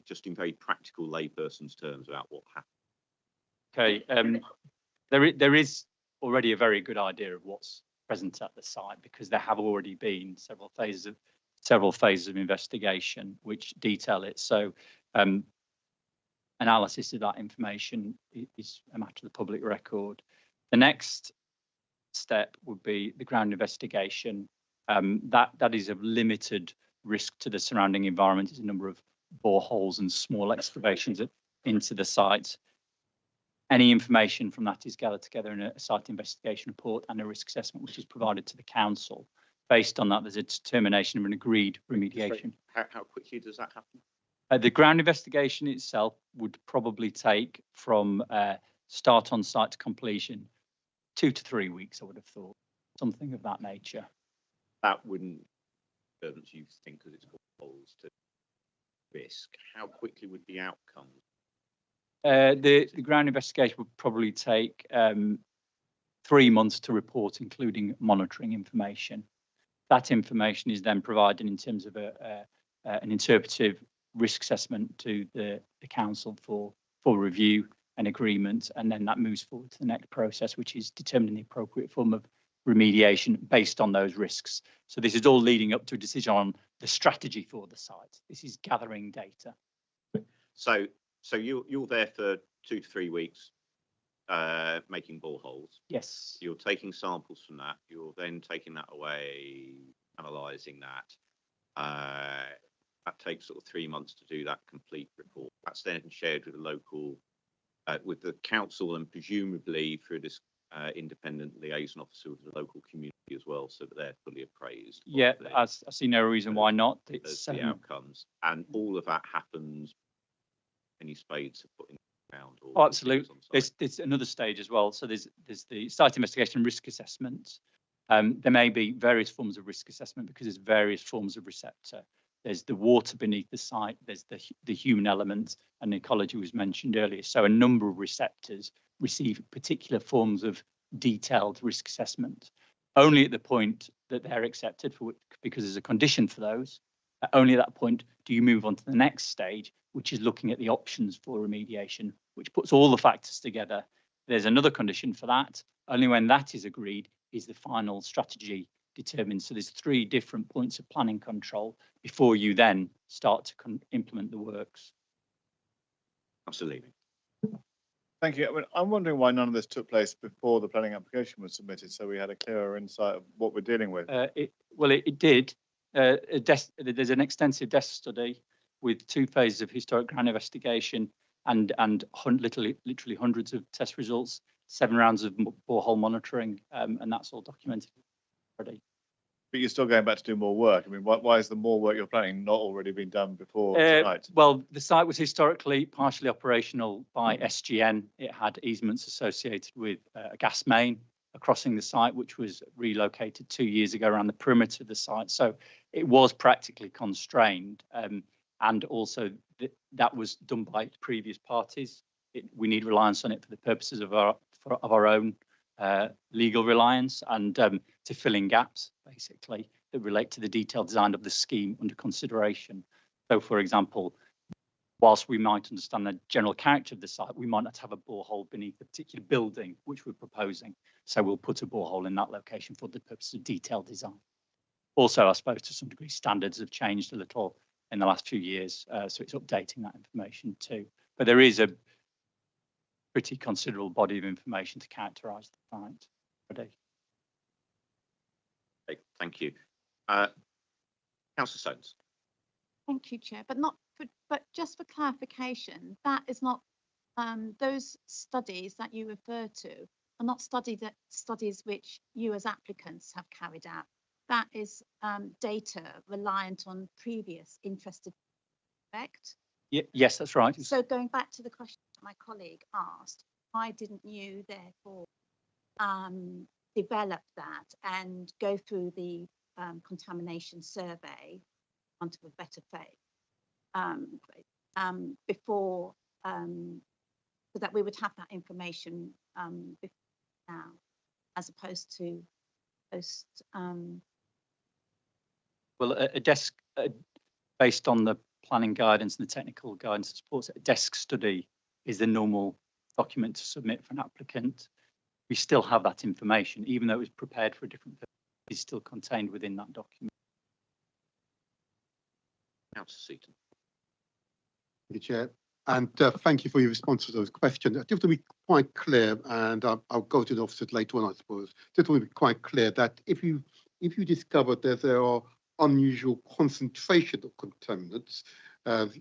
just in very practical layperson's terms about what happened. Okay, there is already a very good idea of what's present at the site because there have already been several phases of investigation which detail it. So analysis of that information is a matter of the public record. The next step would be the ground investigation. That is of limited risk to the surrounding environment. There's a number of boreholes and small excavations into the site. Any information from that is gathered together in a site investigation report and a risk assessment, which is provided to the council. Based on that, there's a determination of an agreed remediation. How quickly does that happen? The ground investigation itself would probably take from start on site to completion 2 to 3 weeks, I would have thought, something of that nature. That wouldn't, you think, because it's got holes to risk. How quickly would the outcome? The ground investigation would probably take 3 months to report, including monitoring information. That information is then provided in terms of an interpretive risk assessment to the council for review and agreement, and then that moves forward to the next process, which is determining the appropriate form of remediation based on those risks. So this is all leading up to a decision on the strategy for the site. This is gathering data. So you're there for 2 to 3 weeks, making boreholes. Yes. You're taking samples from that. You're then taking that away, analysing that. That takes sort of 3 months to do that complete report. That's then shared with the local, with the council, and presumably through this independent liaison officer with the local community as well, so that they're fully appraised. Yeah, I see no reason why not. It's the outcomes, and all of that happens. Any spades are put in the ground? Oh, absolutely. There's another stage as well. So there's the site investigation and risk assessment. There may be various forms of risk assessment because there's various forms of receptor. There's the water beneath the site. There's the human element, and ecology was mentioned earlier. So a number of receptors receive particular forms of detailed risk assessment. Only at the point that they're accepted, because there's a condition for those. Only at that point do you move on to the next stage, which is looking at the options for remediation, which puts all the factors together There's another condition for that. Only when that is agreed is the final strategy determined. So there's 3 different points of planning control before you then start to implement the works. Absolutely. Thank you. I mean, I'm wondering why none of this took place before the planning application was submitted, so we had a clearer insight of what we're dealing with. It did. There's an extensive desk study with 2 phases of historic ground investigation and literally hundreds of test results, 7 rounds of borehole monitoring, and that's all documented already. But you're still going back to do more work. I mean, why is the more work you're planning not already been done before tonight? Well, the site was historically partially operational by SGN. It had easements associated with a gas main crossing the site, which was relocated 2 years ago around the perimeter of the site. So it was practically constrained. And also that was done by previous parties. We need reliance on it for the purposes of our own legal reliance and to fill in gaps, basically, that relate to the detailed design of the scheme under consideration. So, for example, whilst we might understand the general character of the site, we might not have a borehole beneath a particular building, which we're proposing. So we'll put a borehole in that location for the purpose of detailed design. Also, I suppose to some degree, standards have changed a little in the last few years, so it's updating that information too. But there is a pretty considerable body of information to characterise the site already. Okay, thank you. Councillor Stones. Thank you, Chair. But just for clarification, that is not those studies that you refer to are not studies which you as applicants have carried out. That is data reliant on previous interested, correct? Yes, that's right. So going back to the question my colleague asked, why didn't you therefore develop that and go through the contamination survey, for want of a better phrase, before, so that we would have that information before now, as opposed to post? Well, a desk, based on the planning guidance and the technical guidance that supports it, a desk study is the normal document to submit for an applicant. We still have that information, even though it was prepared for a different purpose, it's still contained within that document. Councillor Seaton. Thank you, Chair. And thank you for your response to those questions. Just to be quite clear, and I'll go to the officers later on, I suppose. Just to be quite clear that if you discover that there are unusual concentration of contaminants, the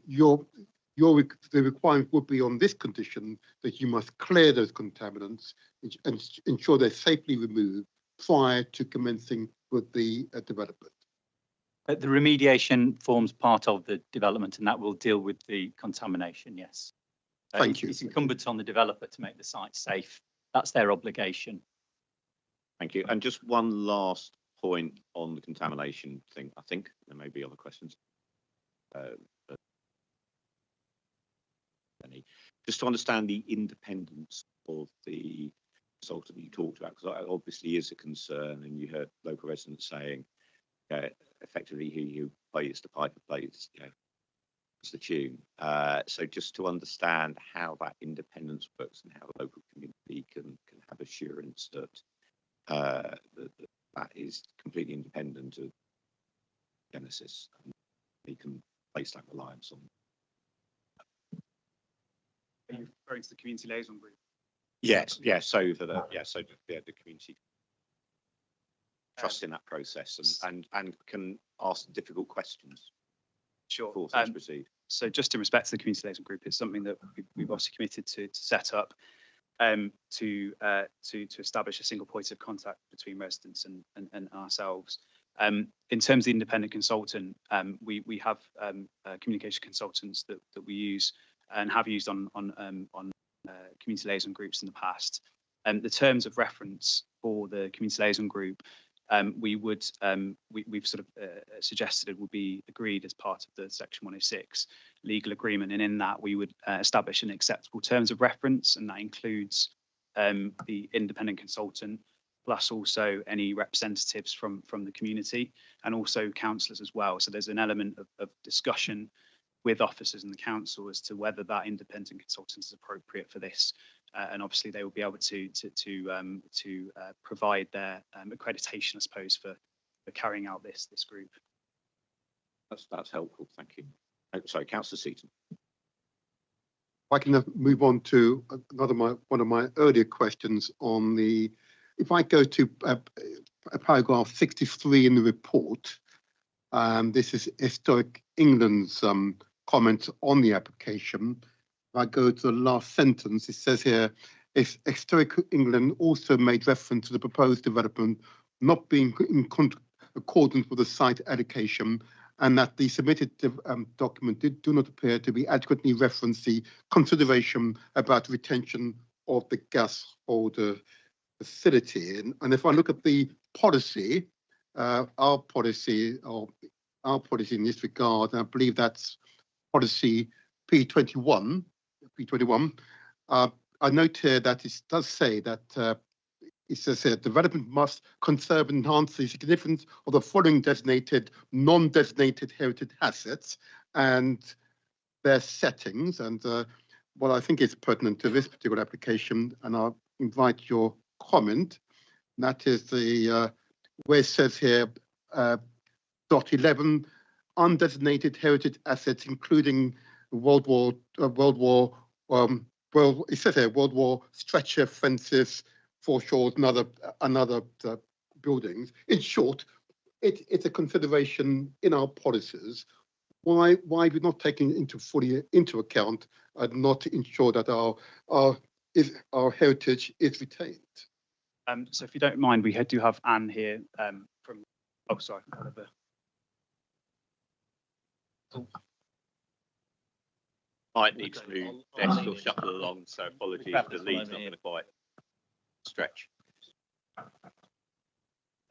requirement would be on this condition that you must clear those contaminants and ensure they're safely removed prior to commencing with the development. The remediation forms part of the development, and that will deal with the contamination, yes. Thank you. It's incumbent on the developer to make the site safe. That's their obligation. Thank you. And just one last point on the contamination thing. I think there may be other questions. Just to understand the independence of the consultant you talked about, because it obviously is a concern, and you heard local residents saying, effectively, who plays the piper plays, it's the tune. So just to understand how that independence works and how the local community can have assurance that that is completely independent of Genesis, and they can place that reliance on. Are you referring to the community liaison group? Yes, yes. So the community trust in that process and can ask difficult questions. Sure. Before things proceed. So just in respect to the community liaison group, it's something that we've obviously committed to set up to establish a single point of contact between residents and ourselves. In terms of the independent consultant, we have communication consultants that we use and have used on community liaison groups in the past. The terms of reference for the community liaison group, we've sort of suggested it will be agreed as part of the Section 106 legal agreement, and in that we would establish an acceptable terms of reference, and that includes the independent consultant, plus also any representatives from the community, and also councillors as well. So there's an element of discussion with officers in the council as to whether that independent consultant is appropriate for this. And obviously they will be able to provide their accreditation, I suppose, for carrying out this group. That's helpful. Thank you. Oh, sorry, Councillor Seaton. I can move on to one of my earlier questions on the. If I go to paragraph 63 in the report, this is Historic England's comment on the application. If I go to the last sentence, it says here, if Historic England also made reference to the proposed development not being in accordance with the site allocation, and that the submitted document do not appear to be adequately reference the consideration about retention of the gas holder facility. And if I look at the policy, our policy in this regard, and I believe that's policy P21. I note here that it does say that it says here, development must conserve and enhance the significance of the following designated, non-designated heritage assets and their settings. And what I think is pertinent to this particular application, and I'll invite your comment, and that is the where it says here, dot 11, undesignated heritage assets, including World War stretcher fences, foreshores, and other buildings. In short, it's a consideration in our policies. Why we're not taking fully into account and not ensure that our heritage is retained. So if you don't mind, we do have Anne here from. Oh, sorry. Might need to move desk or shuffle along, so apologies. The lead's not going to quite stretch.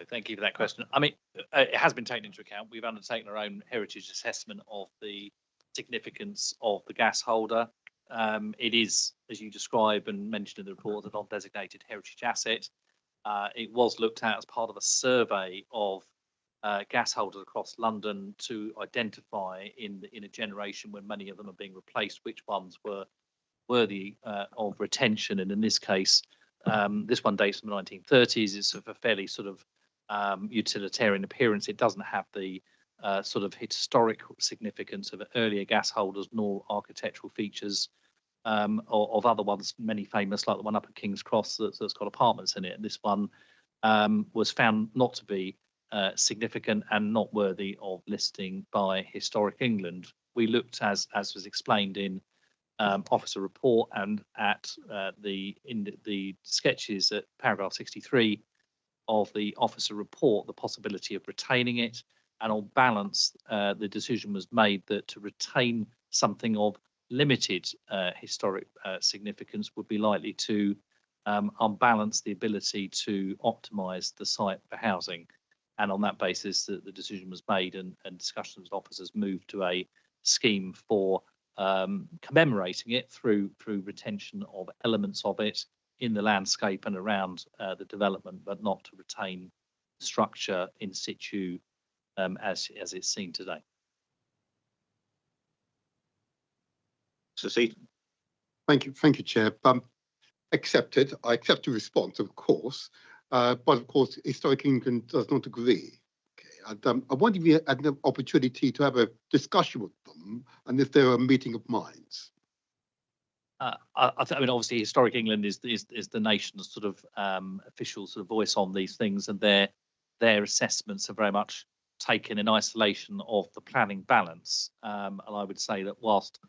Thank you for that question. I mean, it has been taken into account. We've undertaken our own heritage assessment of the significance of the gas holder. It is, as you describe and mentioned in the report, a non-designated heritage asset. It was looked at as part of a survey of gas holders across London to identify in a generation when many of them are being replaced, which ones were worthy of retention. And in this case, this one dates from the 1930s. It's of a fairly sort of utilitarian appearance. It doesn't have the sort of historic significance of earlier gas holders, nor architectural features of other ones, many famous, like the one up at King's Cross that's got apartments in it. And this one was found not to be significant and not worthy of listing by Historic England. We looked, as was explained in officer report and at the sketches at paragraph 63 of the officer report, the possibility of retaining it, and on balance, the decision was made that to retain something of limited historic significance would be likely to unbalance the ability to optimise the site for housing. And on that basis, the decision was made, and discussions with officers moved to a scheme for commemorating it through retention of elements of it in the landscape and around the development, but not to retain structure in situ as it's seen today. Thank you, Chair. Accepted. I accept your response, of course, but of course, Historic England does not agree. Okay, and I wonder if you had an opportunity to have a discussion with them, and if there are a meeting of minds. I mean, obviously, Historic England is the nation's sort of official sort of voice on these things, and their assessments are very much taken in isolation of the planning balance. And I would say that whilst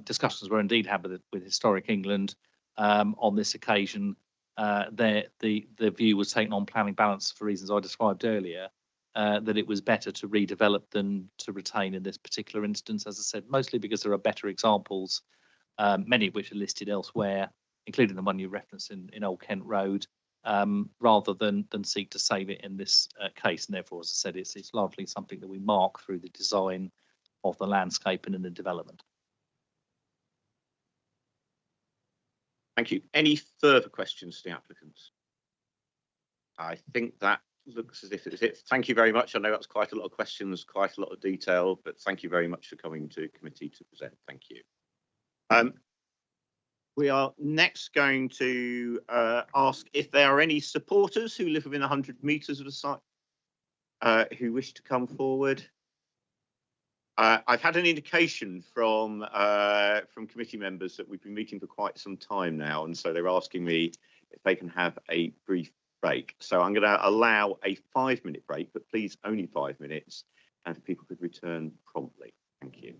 discussions were indeed had with Historic England on this occasion, the view was taken on planning balance for reasons I described earlier, that it was better to redevelop than to retain in this particular instance, as I said, mostly because there are better examples, many of which are listed elsewhere, including the one you referenced in Old Kent Road, rather than seek to save it in this case. And therefore, as I said, it's largely something that we mark through the design of the landscape and in the development. Thank you. Any further questions to the applicants? I think that looks as if it's it. Thank you very much. I know that's quite a lot of questions, quite a lot of detail, but thank you very much for coming to committee to present. Thank you. We are next going to ask if there are any supporters who live within 100 metres of the site who wish to come forward. I've had an indication from committee members that we've been meeting for quite some time now, and so they're asking me if they can have a brief break. So I'm going to allow a 5-minute break, but please only 5 minutes, and if people could return promptly. Thank you.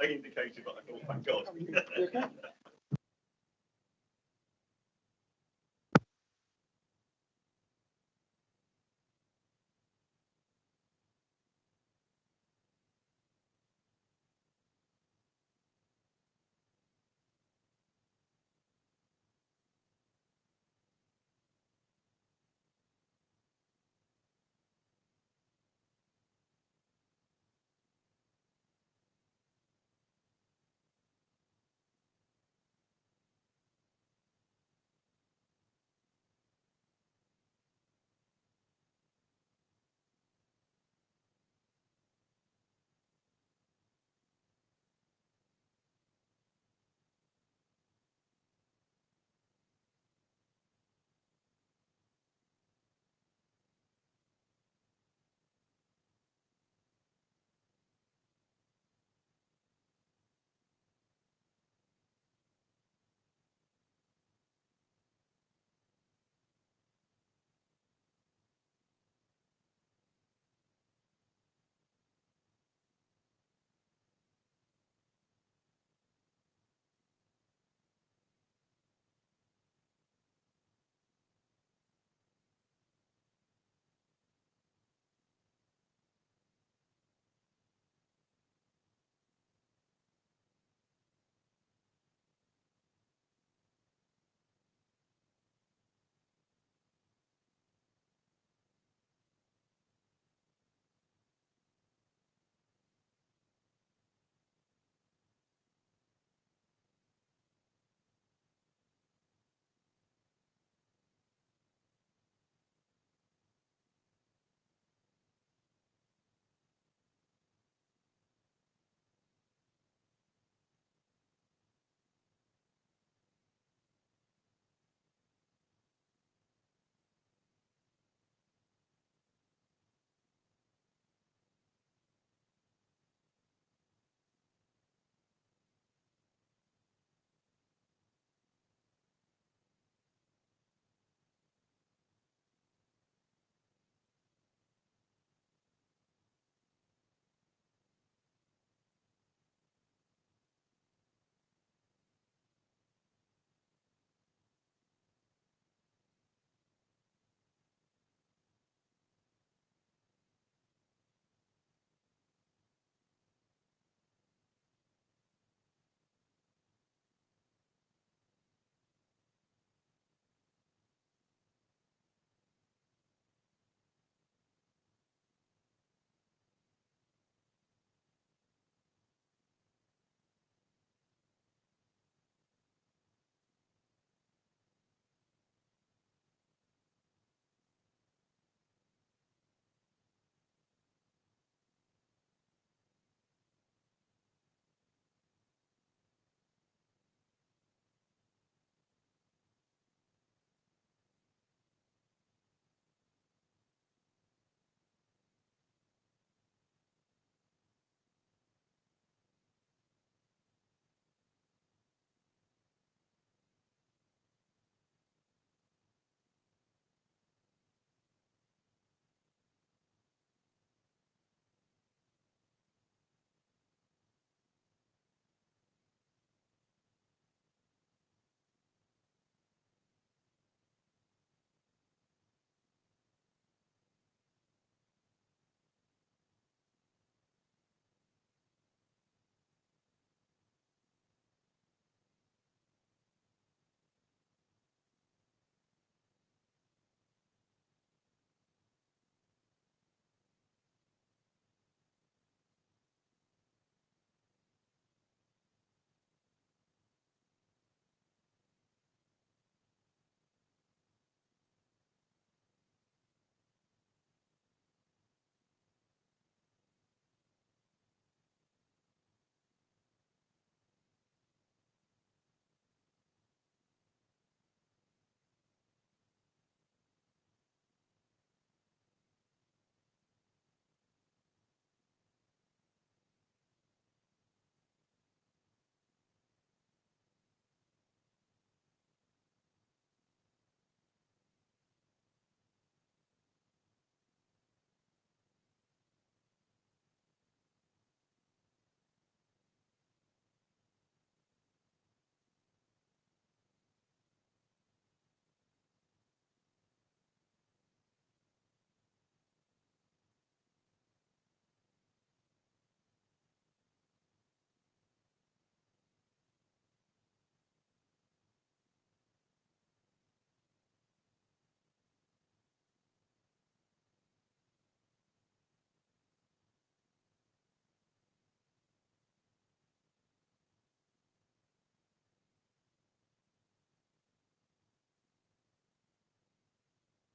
I indicated, but I thought, thank God.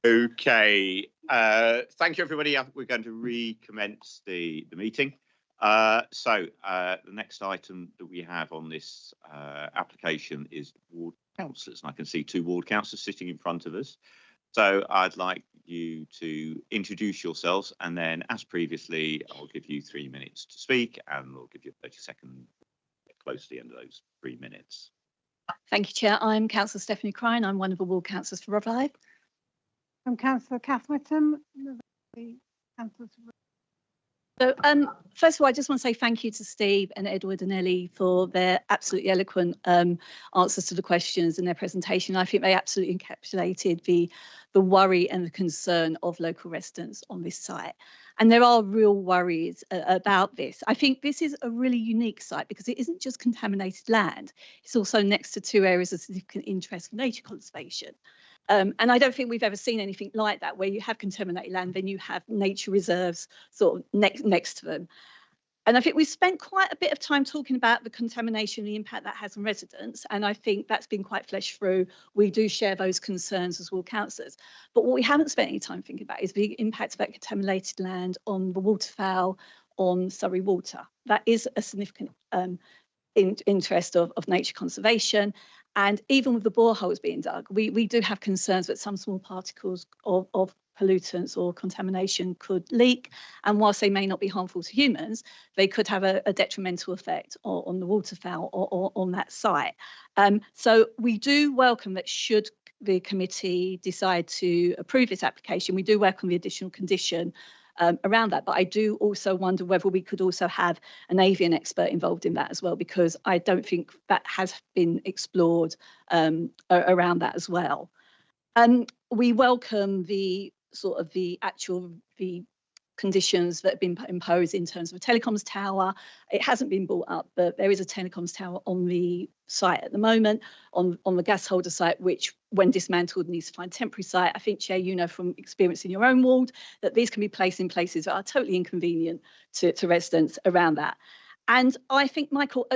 Okay, thank you, everybody. We're going to recommence the meeting. The next item that we have on this application is ward councillors, and I can see 2 ward councillors sitting in front of us. So I'd like you to introduce yourselves, and then, as previously, I'll give you 3 minutes to speak, and we'll give you 30 seconds close to the end of those 3 minutes. Thank you, Chair. I'm Councillor Stephanie Crine. I'm one of the ward councillors for Rotherhithe. I'm Councillor Kath Whittam, councillor. So, first of all, I just want to say thank you to Steve and Edward and Ellie for their absolutely eloquent answers to the questions and their presentation. I think they absolutely encapsulated the worry and the concern of local residents on this site. And there are real worries about this. I think this is a really unique site because it isn't just contaminated land. It's also next to 2 areas of significant interest for nature conservation. And I don't think we've ever seen anything like that, where you have contaminated land, then you have nature reserves sort of next to them. And I think we've spent quite a bit of time talking about the contamination and the impact that has on residents. And I think that's been quite fleshed through. We do share those concerns as ward councillors. But what we haven't spent any time thinking about is the impact of that contaminated land on the waterfowl, on Surrey water. That is a significant interest of nature conservation. And even with the boreholes being dug, we do have concerns that some small particles of pollutants or contamination could leak. And whilst they may not be harmful to humans, they could have a detrimental effect on the waterfowl or on that site. So we do welcome that should the committee decide to approve this application, we do welcome the additional condition around that. But I do also wonder whether we could also have an avian expert involved in that as well, because I don't think that has been explored around that as well. We welcome the sort of the conditions that have been imposed in terms of a telecoms tower. It hasn't been brought up, but there is a telecoms tower on the site at the moment, on the gas holder site, which when dismantled needs to find temporary site. I think, Chair, you know from experience in your own ward that these can be placed in places that are totally inconvenient to residents around that. And I think, Michael,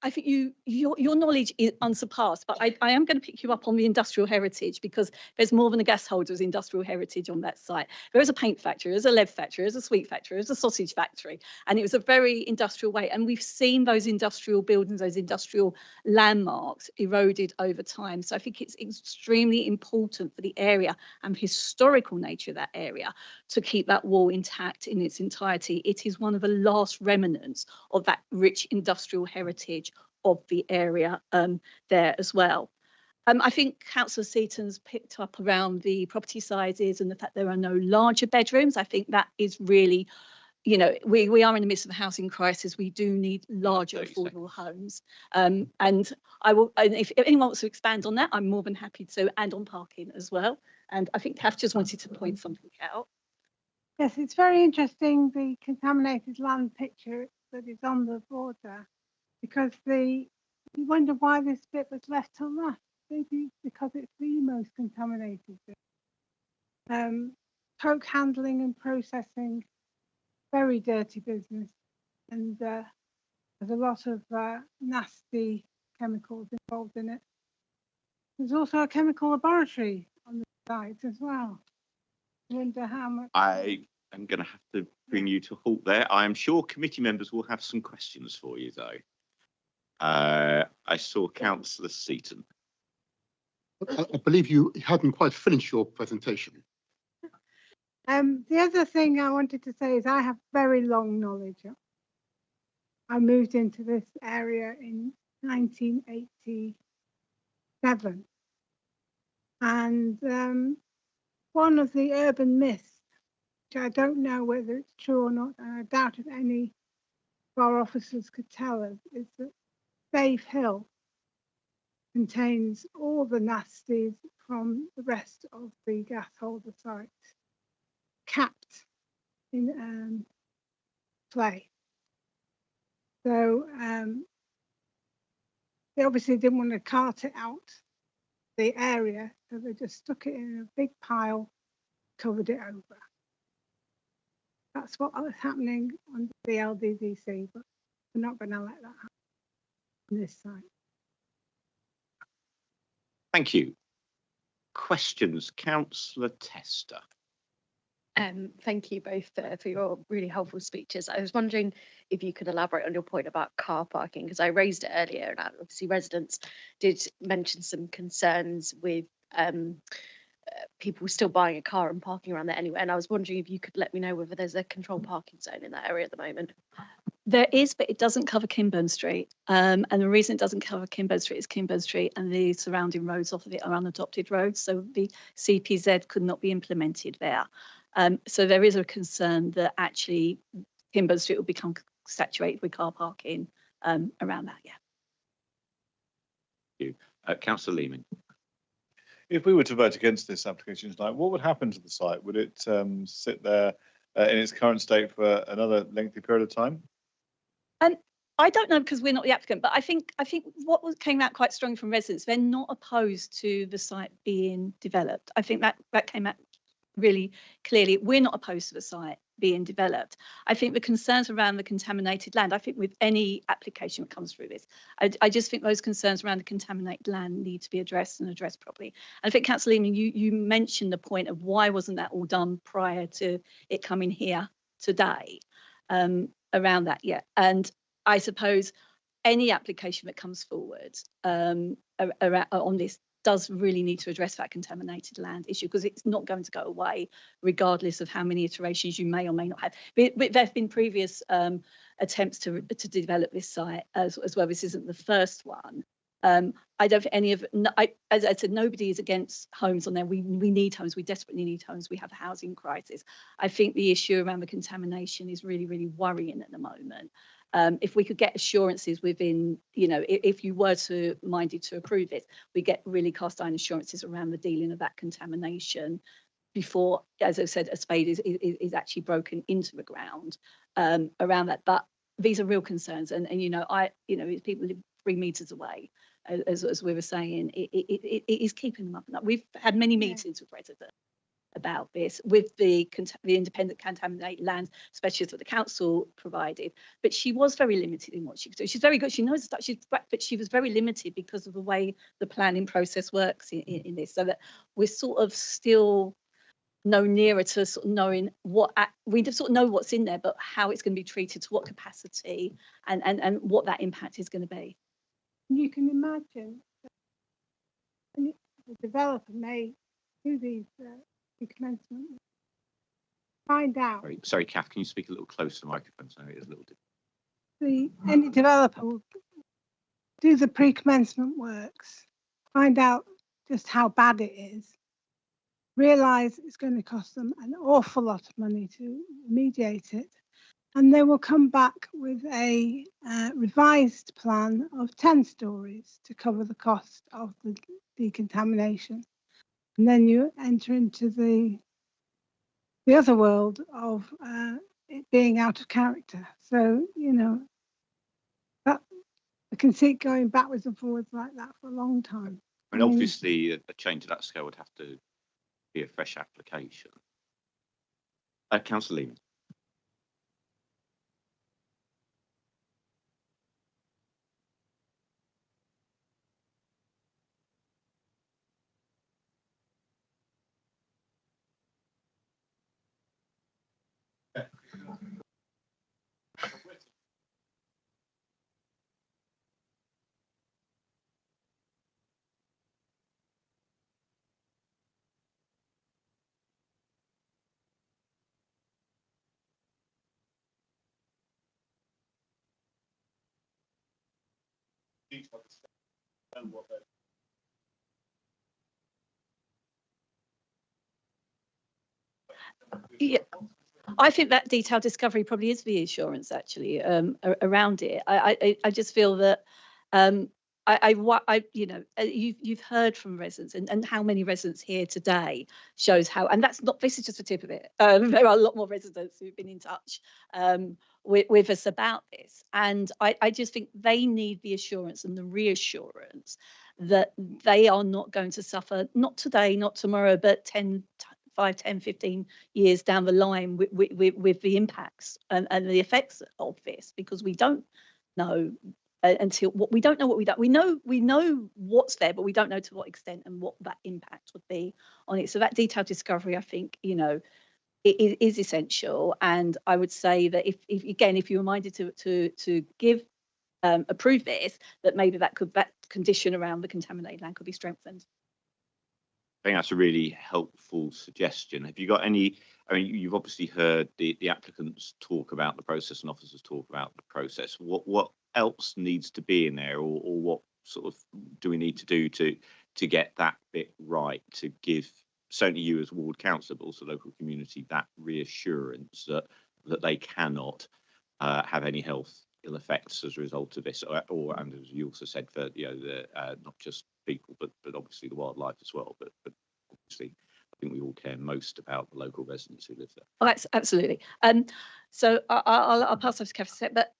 I think your knowledge is unsurpassed, but I am going to pick you up on the industrial heritage, because there's more than a gas holder's industrial heritage on that site. There is a paint factory, there's a lead factory, there's a sweet factory, there's a sausage factory, and it was a very industrial way. And we've seen those industrial buildings, those industrial landmarks eroded over time. So I think it's extremely important for the area and the historical nature of that area to keep that wall intact in its entirety. It is one of the last remnants of that rich industrial heritage of the area there as well. I think Councillor Seaton's picked up around the property sizes and the fact there are no larger bedrooms. I think that is really, you know, we are in the midst of a housing crisis. We do need larger affordable homes. And if anyone wants to expand on that, I'm more than happy to, and on parking as well. And I think Kath just wanted to point something out. Yes, it's very interesting, the contaminated land picture that is on the border, because you wonder why this bit was left till last. Maybe because it's the most contaminated bit. Coke handling and processing, very dirty business, and there's a lot of nasty chemicals involved in it. There's also a chemical laboratory on the site as well. I wonder how much. I am going to have to bring you to halt there. I am sure committee members will have some questions for you, though. I saw Councillor Seaton. I believe you hadn't quite finished your presentation. The other thing I wanted to say is I have very long knowledge. I moved into this area in 1987. And one of the urban myths, which I don't know whether it's true or not, and I doubt if any of our officers could tell us, is that Stave Hill contains all the nasties from the rest of the gas holder site, capped in clay. So they obviously didn't want to cart it out the area, so they just stuck it in a big pile, covered it over. That's what was happening on the LDDC, but we're not going to let that happen on this site. Thank you. questions, Councillor Tester. Thank you both for your really helpful speeches. I was wondering if you could elaborate on your point about car parking, because I raised it earlier, and obviously residents did mention some concerns with people still buying a car and parking around there anyway. And I was wondering if you could let me know whether there's a controlled parking zone in that area at the moment. There is, but it doesn't cover Kinburn Street. And the reason it doesn't cover Kinburn Street is Kinburn Street and the surrounding roads off of it are unadopted roads. So the CPZ could not be implemented there. So there is a concern that actually Kinburn Street will become saturated with car parking around that, yeah. Thank you. Councillor Leeming. If we were to vote against this application tonight, what would happen to the site? Would it sit there in its current state for another lengthy period of time? I don't know, because we're not the applicant, but I think what came out quite strong from residents, they're not opposed to the site being developed. I think that came out really clearly. We're not opposed to the site being developed. I think the concerns around the contaminated land, I think with any application that comes through this, I just think those concerns around the contaminated land need to be addressed and addressed properly. And I think, Councillor Leeming, you mentioned the point of why wasn't that all done prior to it coming here today, around that, yeah. And I suppose any application that comes forward on this does really need to address that contaminated land issue, because it's not going to go away regardless of how many iterations you may or may not have. But there have been previous attempts to develop this site as well. This isn't the first one. I don't think any of, as I said, nobody is against homes on there. We need homes. We desperately need homes. We have a housing crisis. I think the issue around the contamination is really, really worrying at the moment. If we could get assurances within, if you were minded to approve it, we get really cast iron assurances around the dealing of that contamination before, as I said, a spade is actually broken into the ground around that. But these are real concerns, and people live 3 meters away, as we were saying, it is keeping them up and up. We've had many meetings with residents about this, with the independent contaminated land specialist that the council provided, but she was very limited in what she could do. She's very good, she knows that, but she was very limited because of the way the planning process works in this, so that we're sort of still no nearer to sort of knowing we sort of know what's in there, but how it's going to be treated, to what capacity, and what that impact is going to be. You can imagine the developer may do these commencement, find out. Sorry, Kath, can you speak a little closer to the microphone? So it is a little different. Any developer will do the pre-commencement works, find out just how bad it is, realise it's going to cost them an awful lot of money to remediate it, and they will come back with a revised plan of 10 stories to cover the cost of the decontamination. And then you enter into the other world of it being out of character. So, that I can see it going backwards and forwards like that for a long time. I mean, obviously, a change of that scale would have to be a fresh application. Councillor Leeming. Yeah, I think that detailed discovery probably is the assurance actually around it. I just feel that you've heard from residents, and how many residents here today shows how, and this is just the tip of it. There are a lot more residents who've been in touch with us about this, and I just think they need the assurance and the reassurance that they are not going to suffer, not today, not tomorrow, but 5, 10, 15 years down the line with the impacts and the effects of this, because we don't know until what we don't know what we know what's there, but we don't know to what extent and what that impact would be on it. So that detailed discovery, I think, you know, it is essential. And I would say that if you were minded to give approve this, that maybe that condition around the contaminated land could be strengthened. I think that's a really helpful suggestion. Have you got any? I mean, you've obviously heard the applicants talk about the process and officers talk about the process. What else needs to be in there, or what sort of do we need to do to get that bit right, to give certainly you as ward councillor, but also local community, that reassurance that they cannot have any health ill effects as a result of this, or and as you also said, for the not just people but obviously the wildlife as well, but obviously I think we all care most about the local residents who live there. Oh, absolutely. So I'll pass over to Kev for a sec, but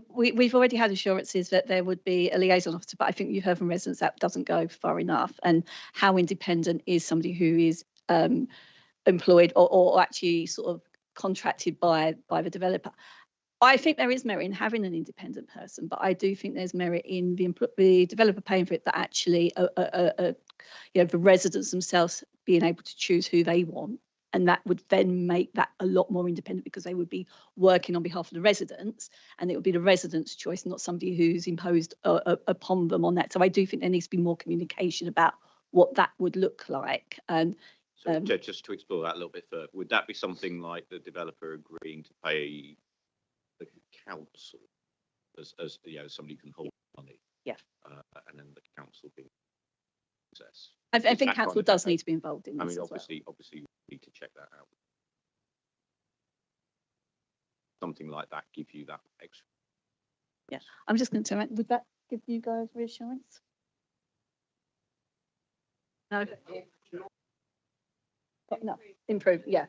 we've already had assurances that there would be a liaison officer, but I think you heard from residents that doesn't go far enough. And how independent is somebody who is employed or actually sort of contracted by the developer? I think there is merit in having an independent person, but I do think there's merit in the developer paying for it, that actually the residents themselves being able to choose who they want. And that would then make that a lot more independent, because they would be working on behalf of the residents, and it would be the residents' choice, not somebody who's imposed upon them on that. So I do think there needs to be more communication about what that would look like. And so just to explore that a little bit further, would that be something like the developer agreeing to pay the council as somebody who can hold money? Yeah. And then the council being process. I think council does need to be involved in this. I mean, obviously, we need to check that out. Something like that give you that extra. Yeah, I'm just going to. Would that give you guys reassurance? No. No, improve. Yeah.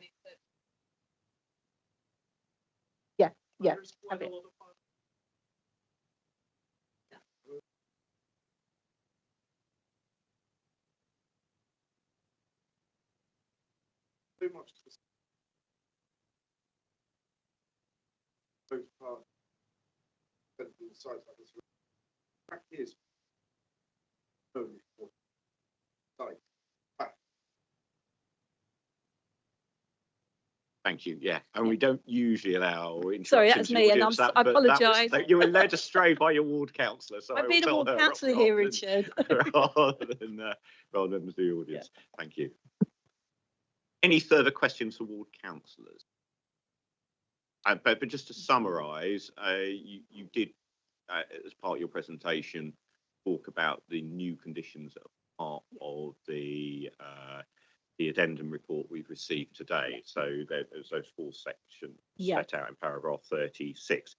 Yeah. Have it. Too much to those parts sites like this. Fact is, Thank you. Yeah, and we don't usually allow interruptions. Sorry, that's me, and I apologise. You were led astray by your ward councillor. So I've been a ward councillor here, Richard. rather than the audience. Yeah. Thank you. Any further questions for ward councillors? But just to summarise, you did, as part of your presentation, talk about the new conditions that are part of the addendum report we've received today. So there's those 4 sections set out in paragraph 36.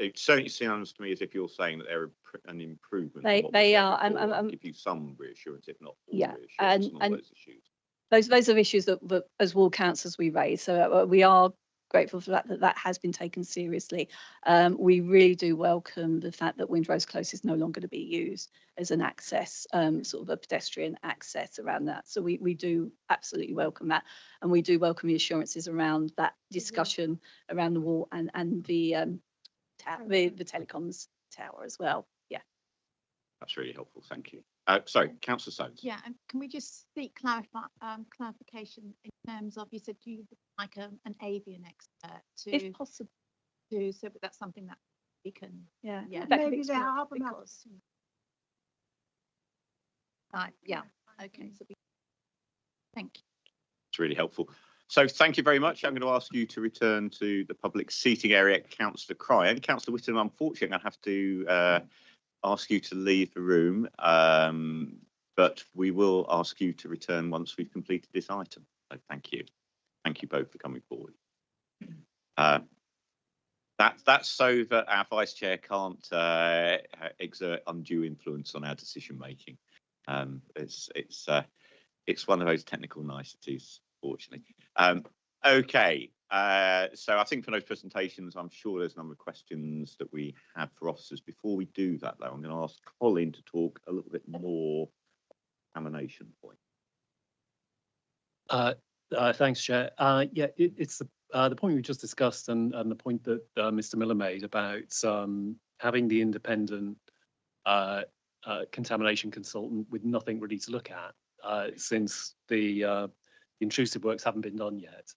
It certainly sounds to me as if you're saying that they're an improvement. They are. Give you some reassurance, if not all reassurance on all those issues. Those are issues that as ward councillors we raise. So we are grateful for that has been taken seriously. We really do welcome the fact that Windrose Close is no longer to be used as an access, sort of a pedestrian access around that. So we do absolutely welcome that, and we do welcome the assurances around that discussion around the wall and the telecoms tower as well. Yeah, that's really helpful. Thank you. Sorry, Councillor Soames. Yeah, and can we just seek clarification in terms of, you said you would like an avian expert to, if possible, so that's something that we can, maybe they are because. Right, yeah, okay, so thank you. It's really helpful. So thank you very much. I'm going to ask you to return to the public seating area, Councillor Cry. And Councillor Whittam, unfortunately, I have to ask you to leave the room, but we will ask you to return once we've completed this item. So thank you. Thank you both for coming forward. That's so that our Vice Chair can't exert undue influence on our decision making. It's one of those technical niceties, fortunately. Okay. So I think for those presentations, I'm sure there's a number of questions that we have for officers. Before we do that, though, I'm going to ask Colin to talk a little bit more contamination point. Thanks, Chair. Yeah, it's the point we just discussed, and the point that Mr. Miller made about having the independent contamination consultant with nothing really to look at since the intrusive works haven't been done yet.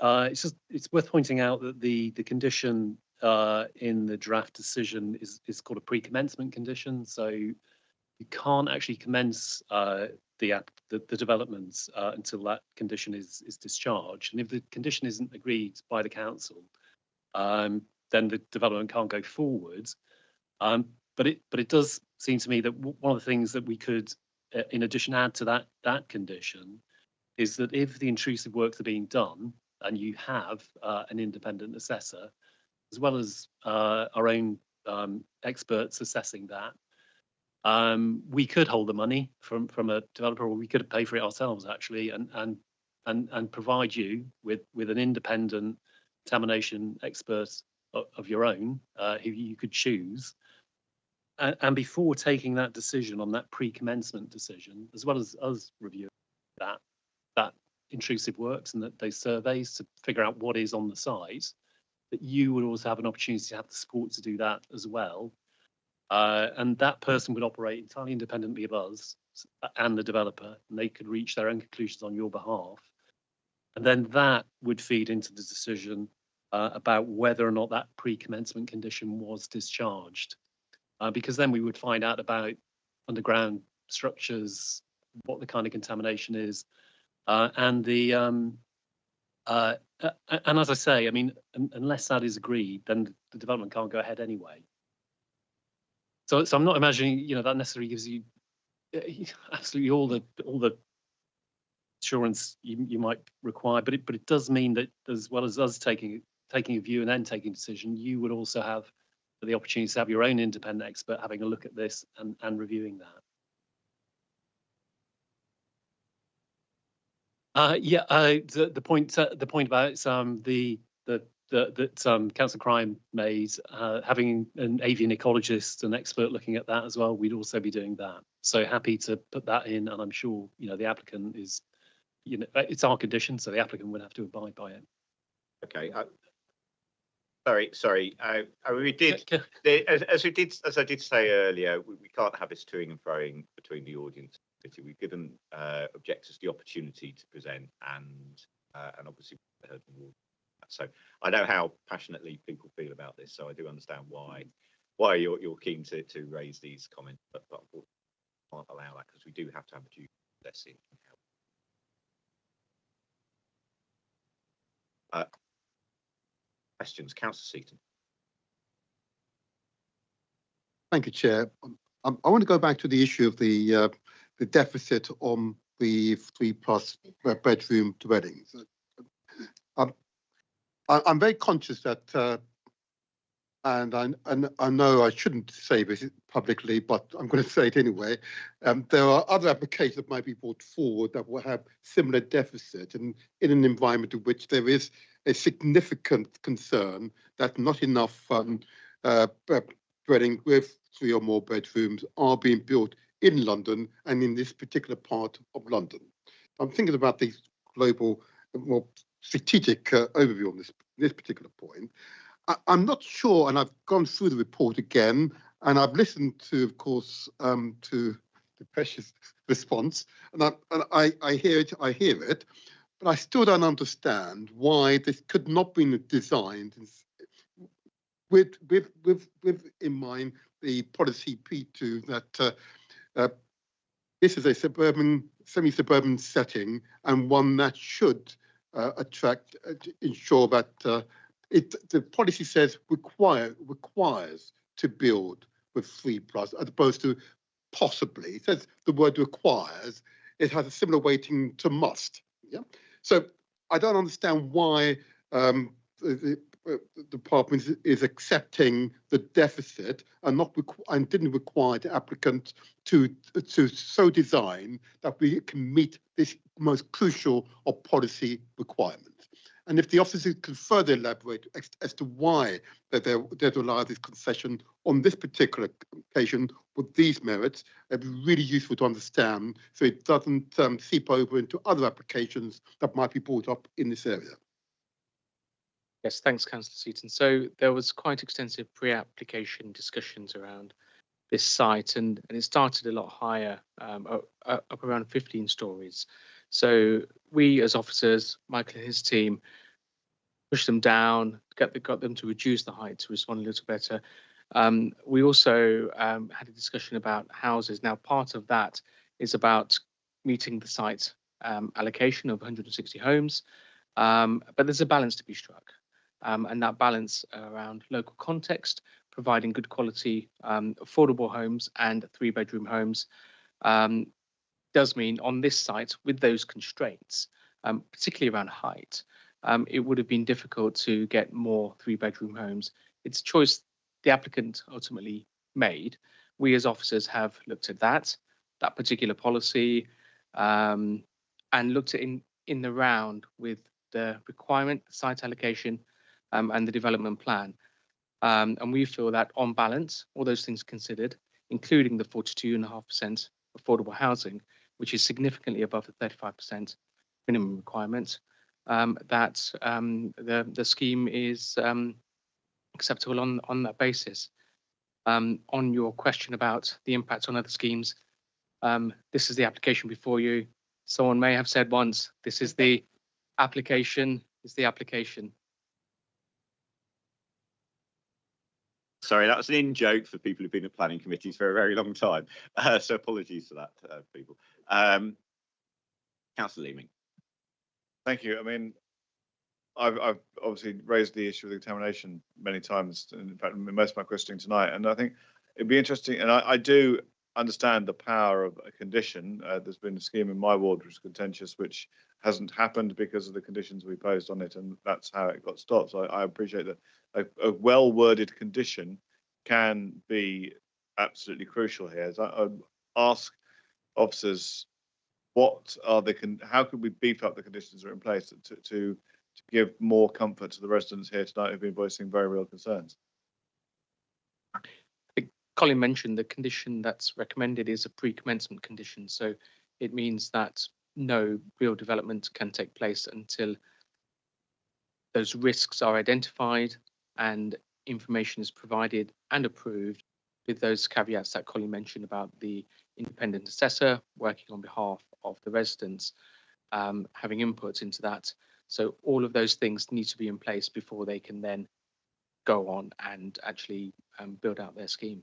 It's worth pointing out that the condition in the draft decision is called a pre-commencement condition, so you can't actually commence the developments until that condition is discharged. And if the condition isn't agreed by the council, then the development can't go forward. But it does seem to me that one of the things that we could, in addition, add to that condition is that if the intrusive works are being done and you have an independent assessor, as well as our own experts assessing that, we could hold the money from a developer, or we could pay for it ourselves actually, and provide you with an independent contamination expert of your own who you could choose. And before taking that decision on that pre-commencement decision, as well as us reviewing that intrusive works and those surveys to figure out what is on the site, that you would also have an opportunity to have the support to do that as well. And that person would operate entirely independently of us and the developer, and they could reach their own conclusions on your behalf. And then that would feed into the decision about whether or not that pre-commencement condition was discharged. Because then we would find out about underground structures, what the kind of contamination is, and and as I say, I mean, unless that is agreed, then the development can't go ahead anyway. So I'm not imagining, that necessarily gives you absolutely all the assurance you might require, but it does mean that as well as us taking a view and then taking a decision, you would also have the opportunity to have your own independent expert having a look at this and reviewing that. The point about that Councillor Crime made, having an avian ecologist, an expert looking at that as well, we'd also be doing that. So happy to put that in, and I'm sure the applicant is, it's our condition, so the applicant would have to abide by it. Okay. Sorry. We did, as I did say earlier, we can't have this toing and froing between the audience. We've given objectors the opportunity to present, and obviously heard from all. So I know how passionately people feel about this, so I do understand why you're keen to raise these comments, but unfortunately we can't allow that because we do have to have a due process. Questions, Councillor Seaton. Thank you, Chair. I want to go back to the issue of the deficit on the 3+ bedroom dwellings. I'm very conscious that, and I know I shouldn't say this publicly, but I'm going to say it anyway. There are other applications that might be brought forward that will have similar deficit, and in an environment in which there is a significant concern that not enough dwelling with 3 or more bedrooms are being built in London and in this particular part of London. I'm thinking about the global, more strategic overview on this particular point. I'm not sure, and I've gone through the report again, and I've listened to, of course, to the precious response, and I hear it, but I still don't understand why this could not be designed with in mind the policy P2 that this is a semi-suburban setting, and one that should ensure that the policy says requires to build with 3+, as opposed to possibly. It says the word requires. It has a similar weighting to must. Yeah. So I don't understand why the department is accepting the deficit and didn't require the applicant to so design that we can meet this most crucial of policy requirements. And if the officers could further elaborate as to why they'd allow this concession on this particular occasion with these merits, it'd be really useful to understand so it doesn't seep over into other applications that might be brought up in this area. Yes, thanks, Councillor Seaton. So there was quite extensive pre-application discussions around this site, and it started a lot higher, up around 15 stories. So we, as officers, Michael and his team, pushed them down, got them to reduce the height to respond a little better. We also had a discussion about houses. Now, part of that is about meeting the site allocation of 160 homes, but there's a balance to be struck. And that balance around local context, providing good quality, affordable homes and 3-bedroom homes, does mean on this site, with those constraints, particularly around height, it would have been difficult to get more 3-bedroom homes. It's a choice the applicant ultimately made. We as officers have looked at that particular policy, and looked at in the round with the requirement, the site allocation, and the development plan. And we feel that on balance, all those things considered, including the 42.5% affordable housing, which is significantly above the 35% minimum requirement, that the scheme is acceptable on that basis. On your question about the impact on other schemes, this is the application before you. Someone may have said once, this is the application, Sorry, that was an in-joke for people who've been at planning committees for a very long time. So apologies for that, people. Councillor Leeming. Thank you. I mean, I've obviously raised the issue of the examination many times, in fact, most of my questioning tonight, and I think it'd be interesting, and I do understand the power of a condition. There's been a scheme in my ward which is contentious, which hasn't happened because of the conditions we posed on it, and that's how it got stopped. So I appreciate that a well-worded condition can be absolutely crucial here. So I ask officers, what are how could we beef up the conditions that are in place to give more comfort to the residents here tonight who've been voicing very real concerns? I think Colin mentioned the condition that's recommended is a pre-commencement condition. So it means that no real development can take place until those risks are identified and information is provided and approved, with those caveats that Colin mentioned about the independent assessor working on behalf of the residents, having input into that. So all of those things need to be in place before they can then go on and actually build out their scheme.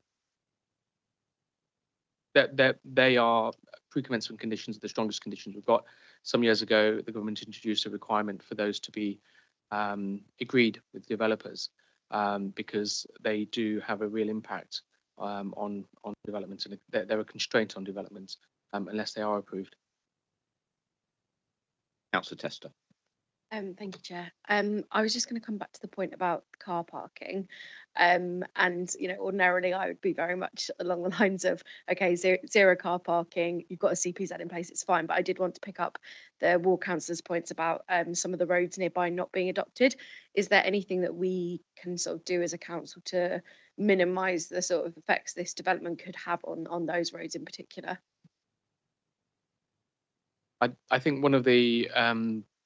They are pre-commencement conditions, the strongest conditions we've got. Some years ago, the government introduced a requirement for those to be agreed with developers, because they do have a real impact on development, and they're a constraint on development unless they are approved. Councillor Tester. Thank you, Chair. I was just going to come back to the point about car parking. And, ordinarily I would be very much along the lines of, okay, zero car parking, you've got a CPZ in place, it's fine. But I did want to pick up the ward councillor's points about some of the roads nearby not being adopted. Is there anything that we can sort of do as a council to minimise the sort of effects this development could have on those roads in particular? I think one of the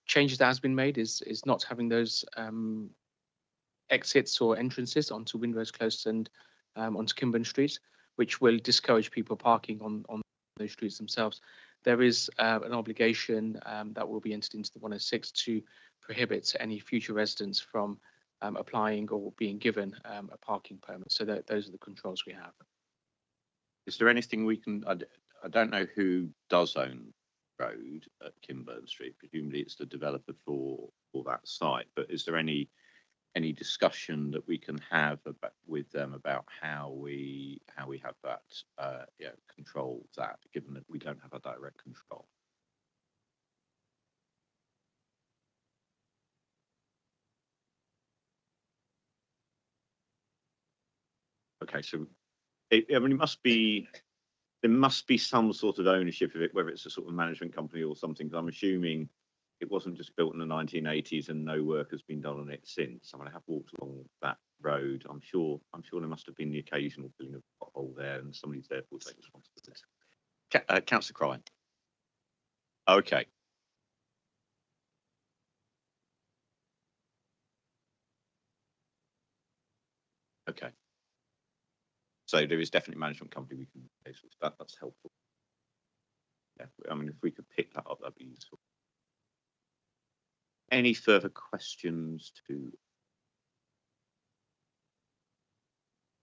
changes that has been made is not having those exits or entrances onto Windrose Close and onto Kimburn Street, which will discourage people parking on those streets themselves. There is an obligation that will be entered into the 106 to prohibit any future residents from applying or being given a parking permit. So those are the controls we have. Is there anything we can? I don't know who does own road at Kimburn Street. Presumably it's the developer for that site, but is there any discussion that we can have with them about how we have that control that, given that we don't have a direct control? Okay, so it must be. There must be some sort of ownership of it, whether it's a sort of management company or something. Because I'm assuming it wasn't just built in the 1980s and no work has been done on it since. I mean, I have walked along that road. I'm sure there must have been the occasional filling of a pothole there, and somebody's therefore take responsibility. Councillor Cryan. Okay. Okay. So there is definitely a management company we can use. That's helpful. Yeah, I mean, if we could pick that up, that'd be useful. Any further questions to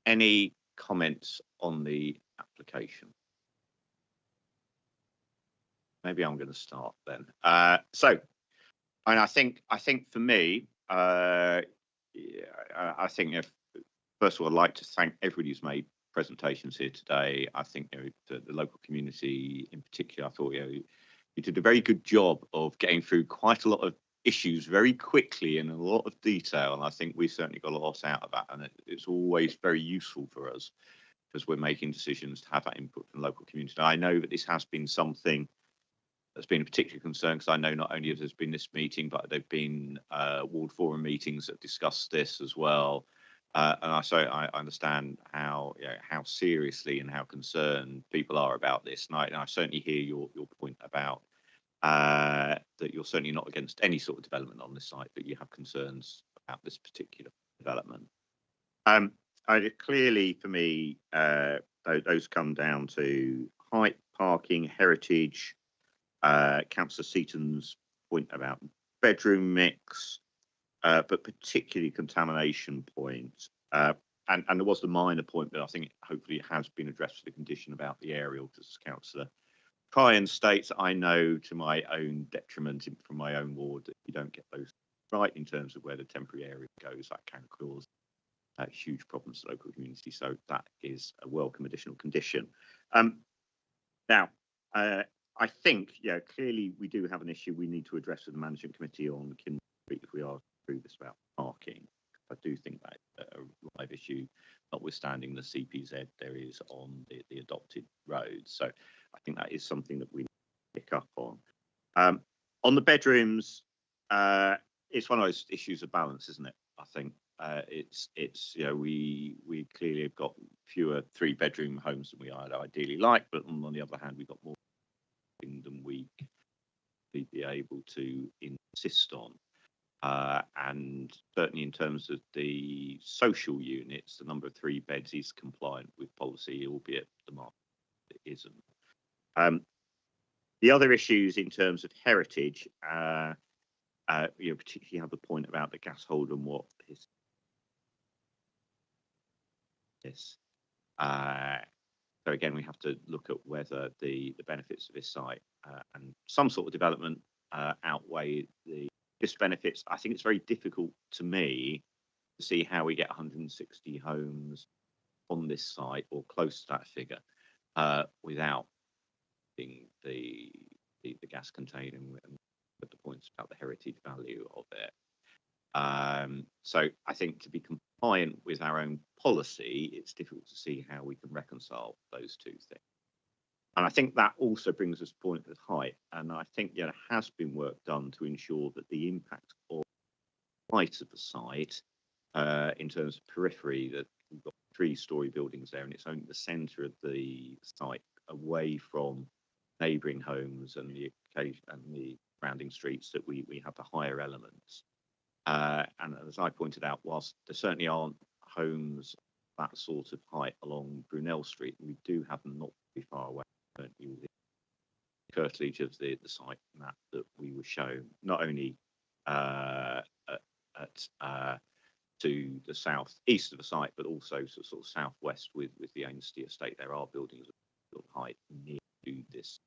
any comments on the application? Maybe I'm going to start then. So, and I think for me, I think first of all, I'd like to thank everybody who's made presentations here today. I think the local community in particular, I thought you did a very good job of getting through quite a lot of issues very quickly in a lot of detail, and I think we certainly got a lot out of that, and it's always very useful for us as we're making decisions to have that input from the local community. I know that this has been something that's been a particular concern, because I know not only has there been this meeting, but there have been ward forum meetings that discussed this as well. And I understand how seriously and how concerned people are about this. And I certainly hear your point about that you're certainly not against any sort of development on this site, but you have concerns about this particular development. Clearly, for me, those come down to height, parking, heritage, Councillor Seaton's point about bedroom mix, but particularly contamination point. And there was the minor point, but I think hopefully it has been addressed for the condition about the aerial, because Councillor Tryon states, I know to my own detriment from my own ward, that you don't get those right in terms of where the temporary area goes, that can cause huge problems to the local community. So that is a welcome additional condition. Now, I think, clearly we do have an issue we need to address with the management committee on Kindle Street if we are to prove this about parking. I do think that's a live issue, notwithstanding the CPZ there is on the adopted roads. So I think that is something that we need to pick up on. On the bedrooms, it's one of those issues of balance, isn't it? I think it's we clearly have got fewer 3-bedroom homes than we ideally like, but on the other hand, we've got more than we be able to insist on. And certainly in terms of the social units, the number of 3 beds is compliant with policy, albeit the market isn't. The other issues in terms of heritage, particularly have the point about the gas holder and what is this. So again, we have to look at whether the benefits of this site and some sort of development outweigh the benefits. I think it's very difficult to me to see how we get 160 homes on this site or close to that figure without the gas container and the points about the heritage value of it. So I think to be compliant with our own policy, it's difficult to see how we can reconcile those two things. And I think that also brings us to the point of height. And I think there has been work done to ensure that the impact of height of the site in terms of periphery, that we've got 3-storey buildings there, and it's only the centre of the site away from neighbouring homes and the surrounding streets that we have the higher elements. And as I pointed out, whilst there certainly aren't homes that sort of height along Brunel Street, we do have them not very far away, certainly within the curtilage of the site map that we were shown, not only to the south-east of the site, but also sort of southwest with the Ainsty estate. There are buildings of height near to this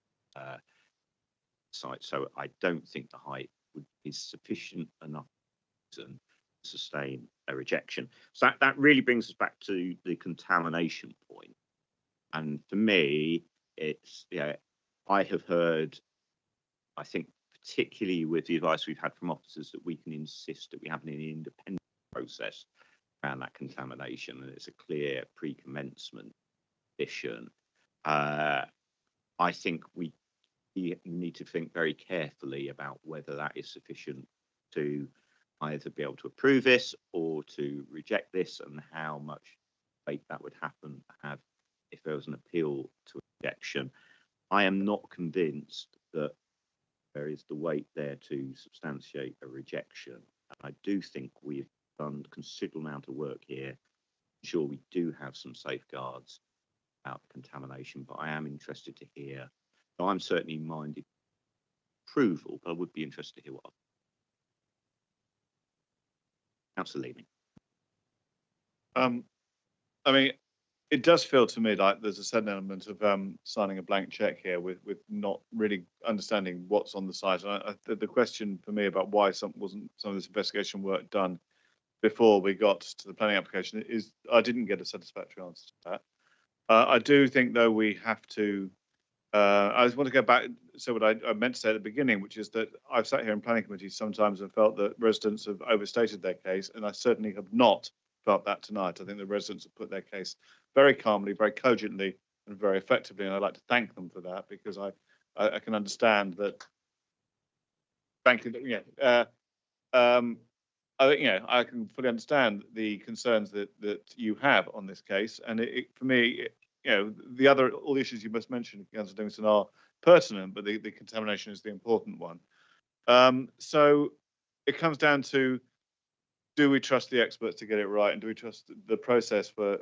site, so I don't think the height is sufficient enough to sustain a rejection. So that really brings us back to the contamination point. And for me, it's I have heard, I think particularly with the advice we've had from officers, that we can insist that we have an independent process around that contamination, and it's a clear pre-commencement condition. I think we need to think very carefully about whether that is sufficient to either be able to approve this or to reject this, and how much weight that would have if there was an appeal to rejection. I am not convinced that there is the weight there to substantiate a rejection. And I do think we've done a considerable amount of work here sure we do have some safeguards about contamination, but I am interested to hear. I'm certainly minded approval, but I would be interested to hear what Councillor Leaming. I mean, it does feel to me like there's a certain element of signing a blank check here with not really understanding what's on the site. And the question for me about why wasn't some of this investigation work done before we got to the planning application is I didn't get a satisfactory answer to that. I do think, though, we have to. I just want to go back. So what I meant to say at the beginning, which is that I've sat here in planning committees sometimes and felt that residents have overstated their case, and I certainly have not felt that tonight. I think the residents have put their case very calmly, very cogently, and very effectively, and I'd like to thank them for that, because I can understand that. Frankly, yeah. I can fully understand the concerns that you have on this case, and for me, all the issues you must mention, Councillor Livingston, are pertinent, but the contamination is the important one. So it comes down to, do we trust the experts to get it right, and do we trust the process for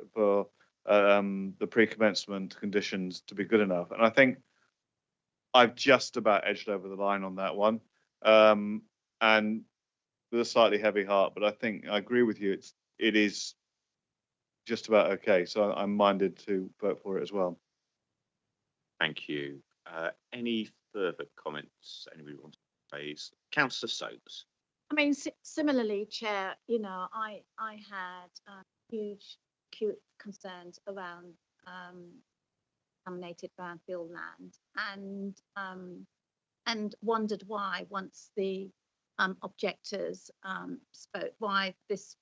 the pre-commencement conditions to be good enough? And I think I've just about edged over the line on that one, and with a slightly heavy heart, but I think I agree with you. It is just about okay. So I'm minded to vote for it as well. Thank you. Any further comments anybody wants to raise? Councillor Soames. I mean, similarly, Chair, I had huge acute concerns around contaminated brownfield land, and wondered why, once the objectors spoke, why this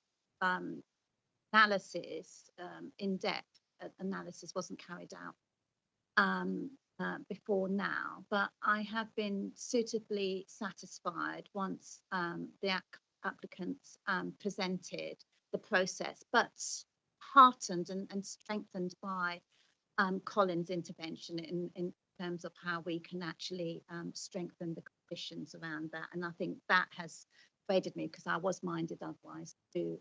analysis, in-depth analysis, wasn't carried out before now. But I have been suitably satisfied once the applicants presented the process, but heartened and strengthened by Colin's intervention in terms of how we can actually strengthen the conditions around that. And I think that has persuaded me, because I was minded otherwise to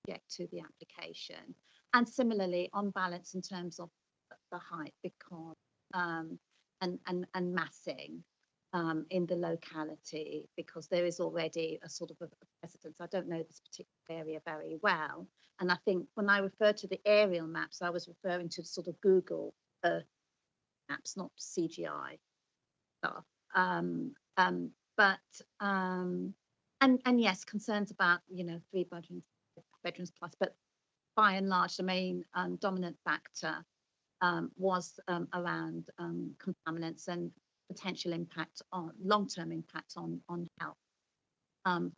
object to the application. And similarly, on balance in terms of the height, because and massing in the locality, because there is already a sort of a precedence. I don't know this particular area very well, and I think when I refer to the aerial maps, I was referring to sort of Google Earth maps, not CGI stuff. And yes, concerns about 3 bedrooms plus, but by and large, the main dominant factor was around contaminants and potential impact on long-term impact on health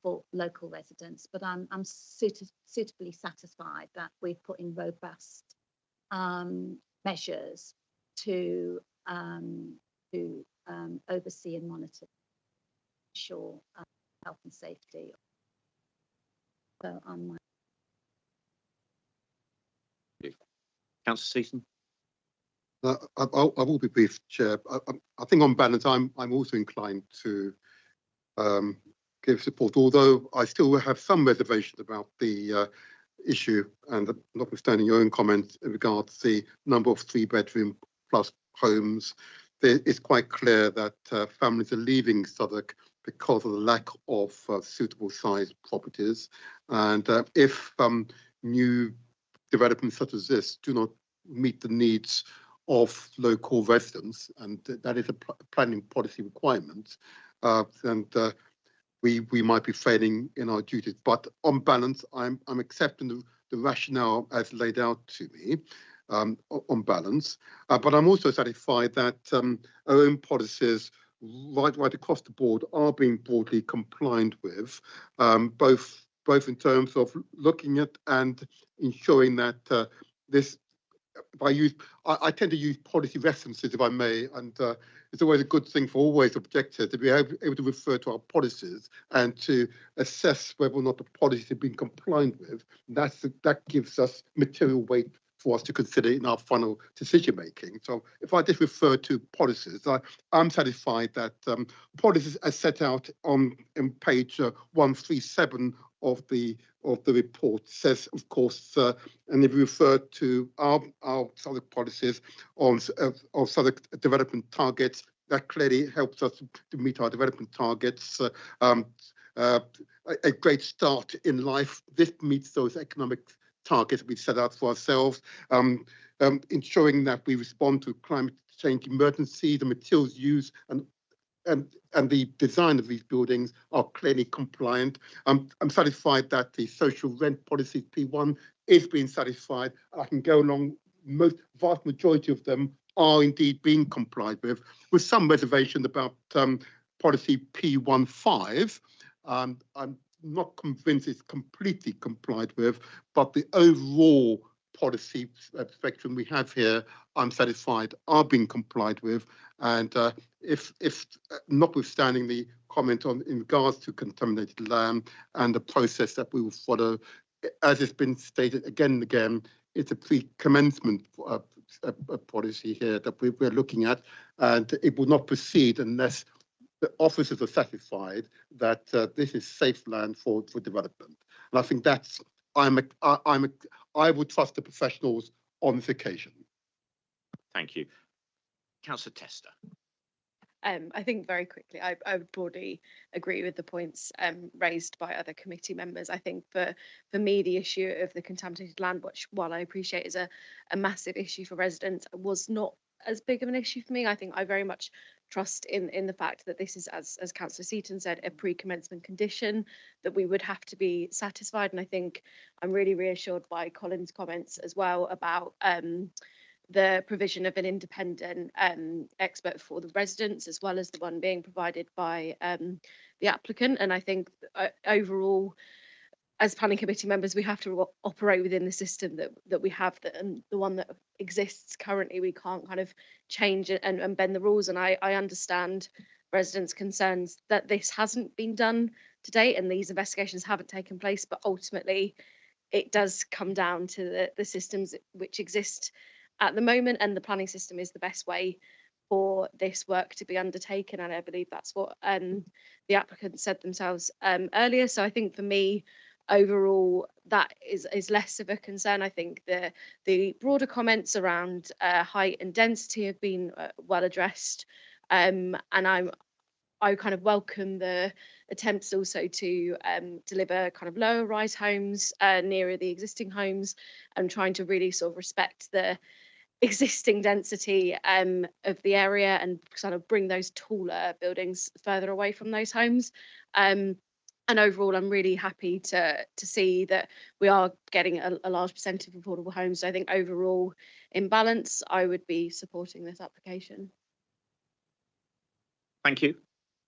for local residents. But I'm suitably satisfied that we've put in robust measures to oversee and monitor, ensure health and safety. So I'm. Councillor Seaton. I will be brief, Chair. I think on balance, I'm also inclined to give support, although I still have some reservations about the issue, and notwithstanding your own comments in regards to the number of 3-bedroom plus homes. It's quite clear that families are leaving Southwark because of the lack of suitable sized properties, and if new developments such as this do not meet the needs of local residents, and that is a planning policy requirement, and we might be failing in our duties. But on balance, I'm accepting the rationale as laid out to me on balance. But I'm also satisfied that our own policies right across the board are being broadly complied with, both in terms of looking at and ensuring that this. I tend to use policy references, if I may, and it's always a good thing for always objectors to be able to refer to our policies and to assess whether or not the policies have been complied with. That gives us material weight for us to consider in our final decision making. So if I just refer to policies, I'm satisfied that policies as set out in page 137 of the of the report says, of course, and if we refer to our SODC policies on of SODC development targets, that clearly helps us to meet our development targets. A great start in life. This meets those economic targets we set out for ourselves, ensuring that we respond to climate change emergency, the materials used and the design of these buildings are clearly compliant. I'm satisfied that the social rent policy P1 is being satisfied. I can go along, vast majority of them are indeed being complied with some reservation about policy P15. I'm not convinced it's completely complied with, but the overall policy spectrum we have here, I'm satisfied are being complied with. And if notwithstanding the comment on in regards to contaminated land and the process that we will follow, as it's been stated again and again, it's a pre-commencement policy here that we're looking at, and it will not proceed unless the officers are satisfied that this is safe land for development. And I think that's I would trust the professionals on this occasion. Thank you. Councillor Tester. I think very quickly, I would broadly agree with the points raised by other committee members. I think for me, the issue of the contaminated land, which while I appreciate is a massive issue for residents, was not as big of an issue for me. I think I very much trust in the fact that this is, as Councillor Seaton said, a pre-commencement condition that we would have to be satisfied. And I think I'm really reassured by Colin's comments as well about the provision of an independent expert for the residents, as well as the one being provided by the applicant. And I think overall, as planning committee members, we have to operate within the system that we have, and the one that exists currently, we can't kind of change it and bend the rules. And I understand residents' concerns that this hasn't been done to date and these investigations haven't taken place, but ultimately it does come down to the systems which exist at the moment, and the planning system is the best way for this work to be undertaken. And I believe that's what the applicant said themselves earlier. So I think for me, overall, that is less of a concern. I think the broader comments around height and density have been well addressed, and I kind of welcome the attempts also to deliver kind of lower rise homes nearer the existing homes, and trying to really sort of respect the existing density of the area and kind of bring those taller buildings further away from those homes. And overall, I'm really happy to see that we are getting a large percentage of affordable homes. So I think overall, in balance, I would be supporting this application. Thank you.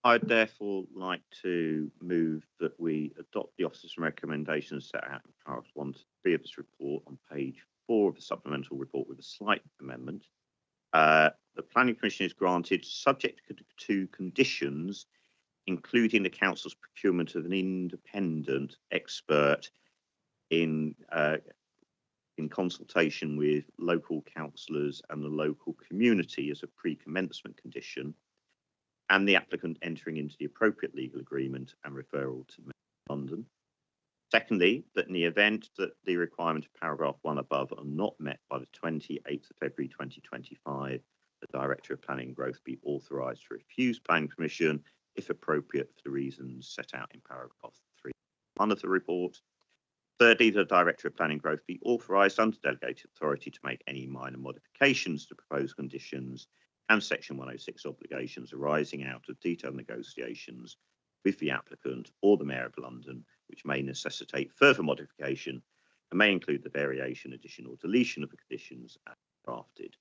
I'd therefore like to move that we adopt the officer's recommendations set out in paragraphs 1 to 3 of this report on page 4 of the supplemental report with a slight amendment. The Planning Commission is granted, subject to conditions, including the council's procurement of an independent expert in consultation with local councillors and the local community as a pre-commencement condition, and the applicant entering into the appropriate legal agreement and referral to London. Secondly, that in the event that the requirement of paragraph 1 above are not met by the 28th of February 2025, the Director of Planning and Growth be authorised to refuse planning permission if appropriate for the reasons set out in paragraph 3.1 of the report. Thirdly, the Director of Planning and Growth be authorised under delegated authority to make any minor modifications to proposed conditions and Section 106 obligations arising out of detailed negotiations with the applicant or the Mayor of London, which may necessitate further modification and may include the variation, addition or deletion of the conditions as drafted.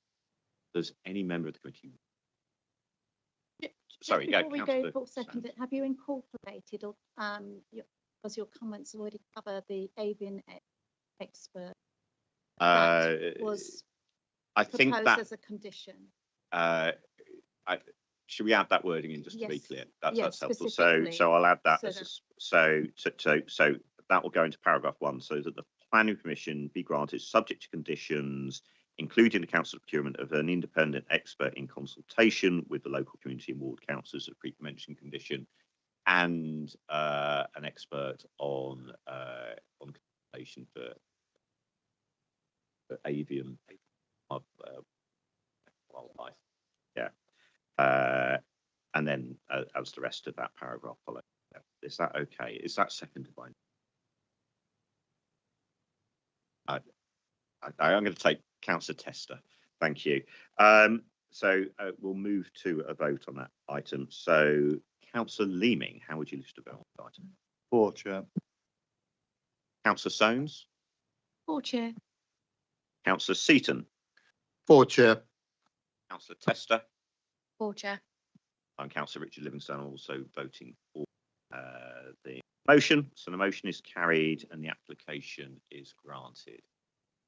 Does any member of the committee? Sorry, before we go for second, have you incorporated, or because your comments already cover the avian expert that was proposed as a condition? Should we add that wording in just to be clear? That's helpful. So I'll add that. So that will go into paragraph 1, so that the Planning Commission be granted, subject to conditions, including the council procurement of an independent expert in consultation with the local community and ward councillors, a pre-mentioned condition. and an expert on conservation for avian wildlife. Yeah. And then as the rest of that paragraph follows. Is that okay? Is that seconded by? I'm going to take Councillor Tester. Thank you. So we'll move to a vote on that item. So Councillor Leeming, how would you wish to vote on that item? For, Chair. Councillor Soames? For, Chair. Councillor Seaton? For, Chair. Councillor Tester? For, Chair. I'm Councillor Richard Livingstone, also voting for the motion. So the motion is carried and the application is granted.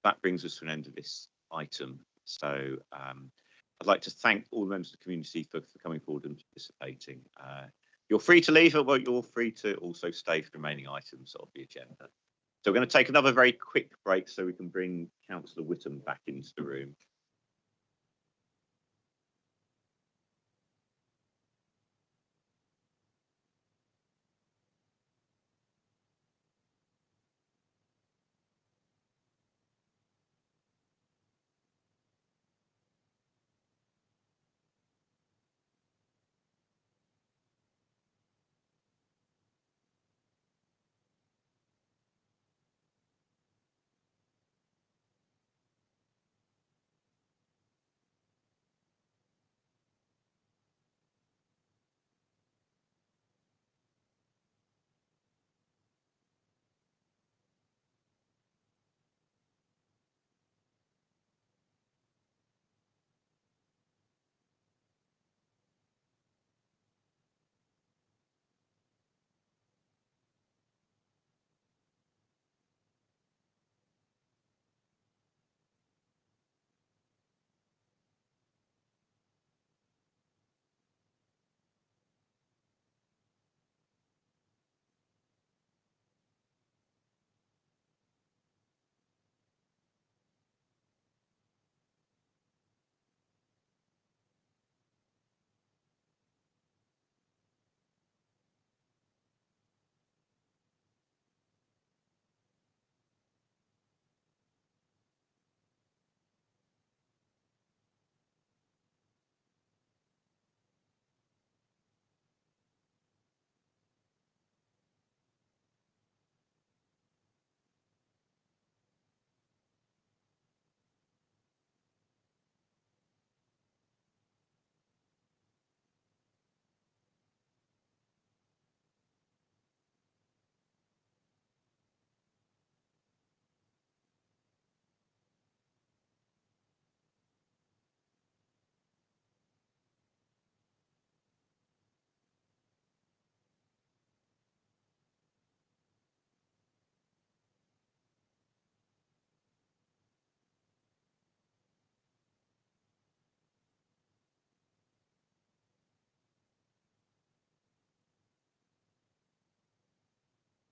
That brings us to an end of this item. So I'd like to thank all the members of the community for coming forward and participating. You're free to leave, but you're free to also stay for the remaining items of the agenda. So we're going to take another very quick break so we can bring Councillor Whittam back into the room.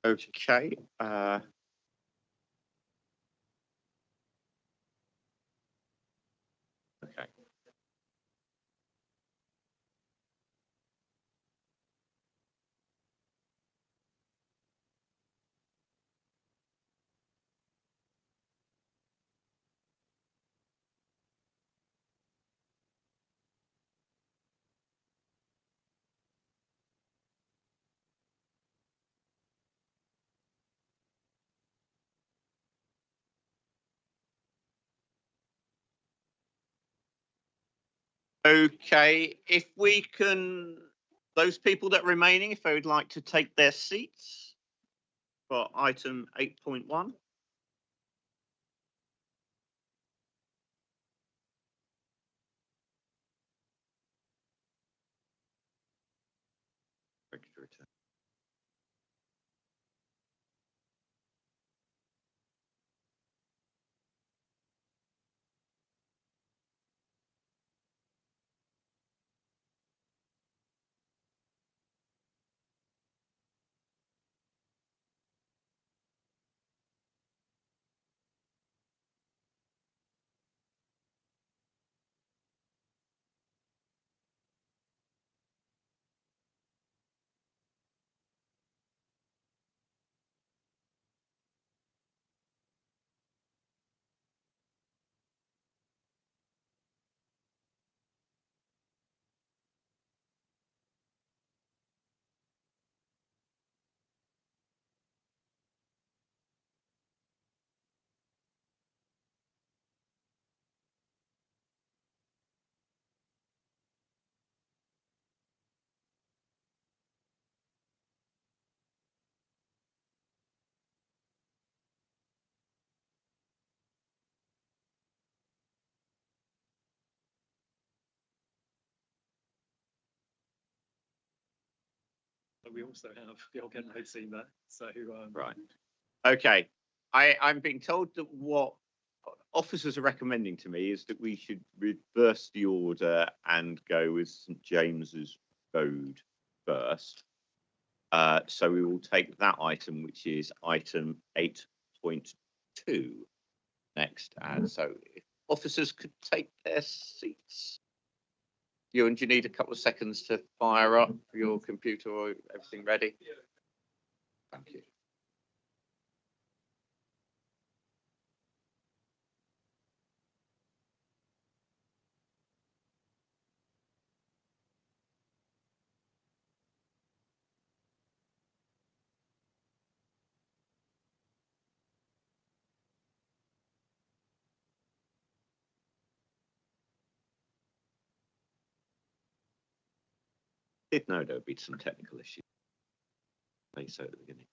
Okay. Okay. Okay, if we can, those people that are remaining, if they would like to take their seats for item 8.1. But we also have the Old Kent Road scene there. So Right. Okay. I'm being told that what officers are recommending to me is that we should reverse the order and go with St James's Road first. So we will take that item, which is item 8.2 next. And so if officers could take their seats. Ewan, do you need a couple of seconds to fire up your computer or everything ready? Thank you. Did know there would be some technical issues. They so at the beginning.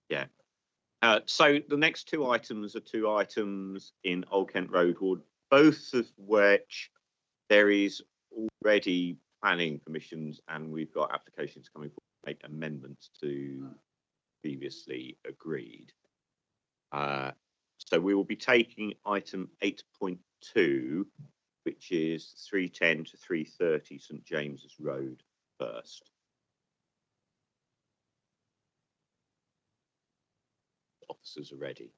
Yeah. So the next two items are two items in Old Kent Road Ward, both of which there is already planning permissions and we've got applications coming forward to make amendments to previously agreed. So we will be taking item 8.2, which is 310 to 330 St James's Road first. Officers are ready.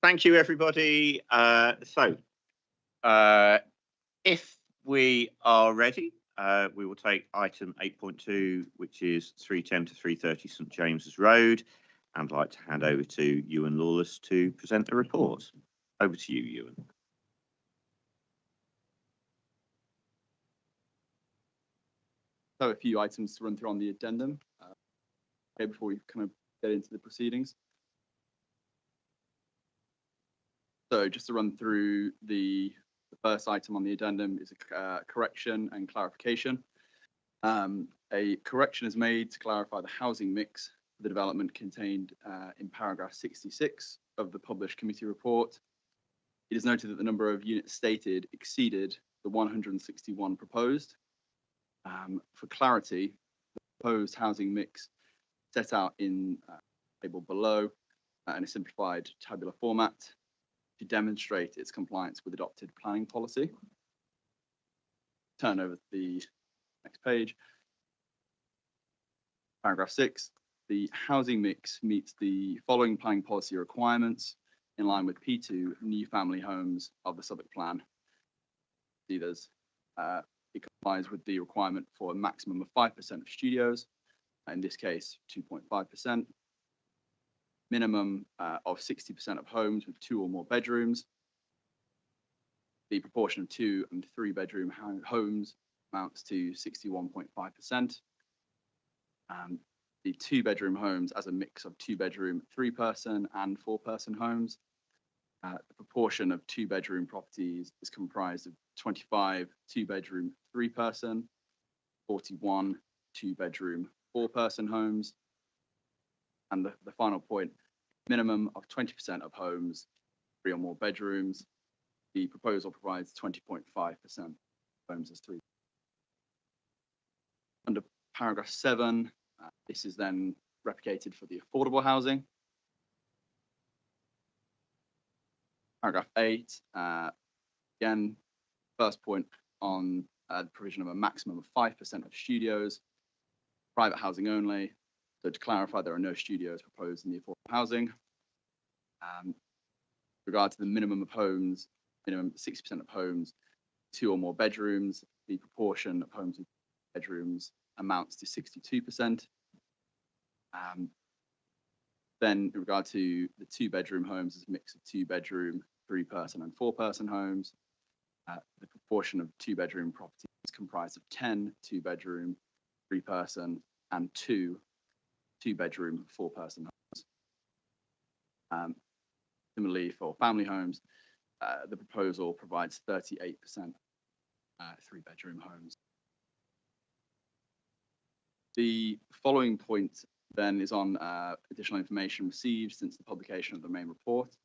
Thank you, everybody. If we are ready, we will take item 8.2, which is 310 to 330 St James's Road, and I'd like to hand over to Ewan Lawless to present the report. Over to you, Ewan. So a few items to run through on the addendum before we kind of get into the proceedings. So just to run through the first item on the addendum is a correction and clarification. A correction is made to clarify the housing mix for the development contained in paragraph 66 of the published committee report. It is noted that the number of units stated exceeded the 161 proposed. For clarity, the proposed housing mix set out in table below in a simplified tabular format to demonstrate its compliance with adopted planning policy. Turn over to the next page. Paragraph 6, the housing mix meets the following planning policy requirements in line with P2 new family homes of the Southwark Plan. See, it complies with the requirement for a maximum of 5% of studios, in this case 2.5%. Minimum of 60% of homes with 2 or more bedrooms. The proportion of 2 and 3 bedroom homes amounts to 61.5%. the 2-bedroom homes as a mix of 2-bedroom, 3-person and 4-person homes. The proportion of 2-bedroom properties is comprised of 25 2-bedroom, 3-person, 41 2-bedroom, 4-person homes. And the final point, minimum of 20% of homes, 3 or more bedrooms. The proposal provides 20.5% homes as 3. Under paragraph 7, this is then replicated for the affordable housing. Paragraph 8, again, first point on the provision of a maximum of 5% of studios, private housing only. So to clarify, there are no studios proposed in the affordable housing. With regard to the minimum of homes, minimum 60% of homes, 2 or more bedrooms, the proportion of homes with bedrooms amounts to 62%. Then in regard to the 2-bedroom homes, it's a mix of 2-bedroom, 3-person and 4-person homes. The proportion of 2-bedroom properties is comprised of 10 2-bedroom, 3-person and 2 2-bedroom, 4-person homes. Similarly, for family homes, the proposal provides 38% 3-bedroom homes. The following point then is on additional information received since the publication of the main report.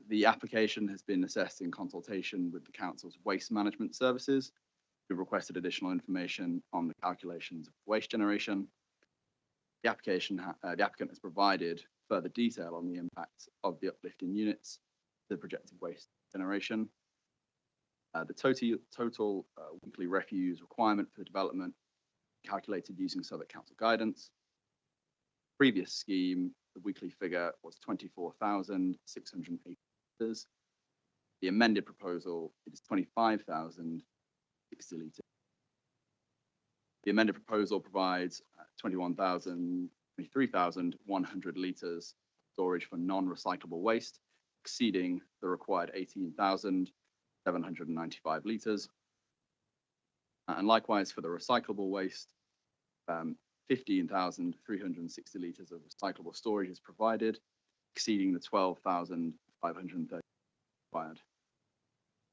The application has been assessed in consultation with the Council's waste management services, who requested additional information on the calculations of waste generation. The applicant has provided further detail on the impact of the uplift in units to the projected waste generation. The total weekly refuse requirement for the development calculated using Southwark Council guidance. Previous scheme, the weekly figure was 24,680 litres. The amended proposal is 25,060 litres. The amended proposal provides 23,100 litres storage for non-recyclable waste, exceeding the required 18,795 litres. And likewise for the recyclable waste, 15,360 litres of recyclable storage is provided, exceeding the 12,530 required.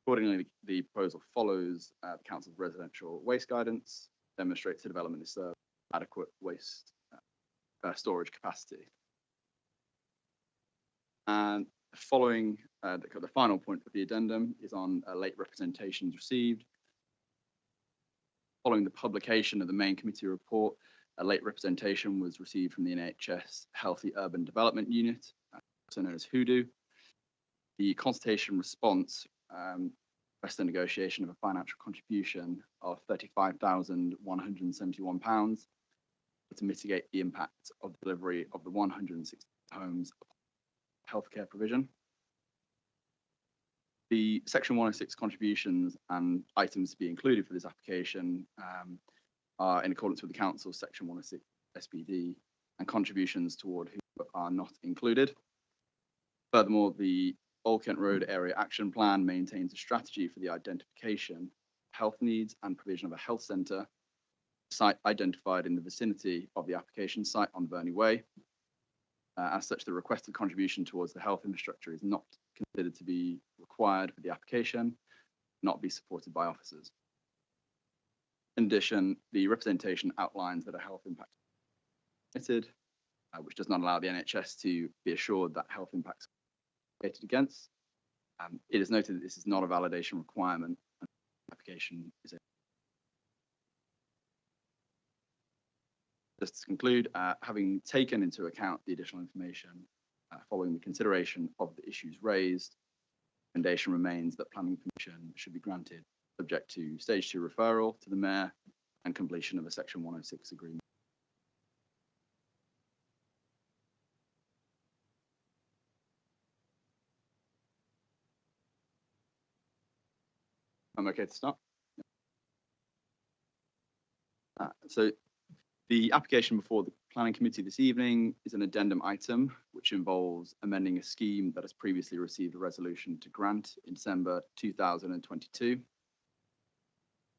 Accordingly, the proposal follows the Council's residential waste guidance, demonstrates the development is served adequate waste storage capacity. And following the final point of the addendum is on late representations received. Following the publication of the main committee report, a late representation was received from the NHS Healthy Urban Development Unit, also known as Hoodoo. The consultation response requested a negotiation of a financial contribution of £35,171 to mitigate the impact of the delivery of the 160 homes healthcare provision. The Section 106 contributions and items to be included for this application are in accordance with the Council's Section 106 SPD, and contributions toward who are not included. Furthermore, the Old Kent Road Area Action Plan maintains a strategy for the identification of health needs and provision of a health centre, site identified in the vicinity of the application site on Verney Way. As such, the requested contribution towards the health infrastructure is not considered to be required for the application, not be supported by officers. In addition, the representation outlines that a health impact is permitted, which does not allow the NHS to be assured that health impacts are mitigated against. It is noted that this is not a validation requirement, and the application is a Just to conclude, having taken into account the additional information following the consideration of the issues raised, the recommendation remains that planning permission should be granted, subject to stage 2 referral to the Mayor and completion of a Section 106 agreement. I'm okay to start. So the application before the Planning Committee this evening is an addendum item, which involves amending a scheme that has previously received a resolution to grant in December 2022.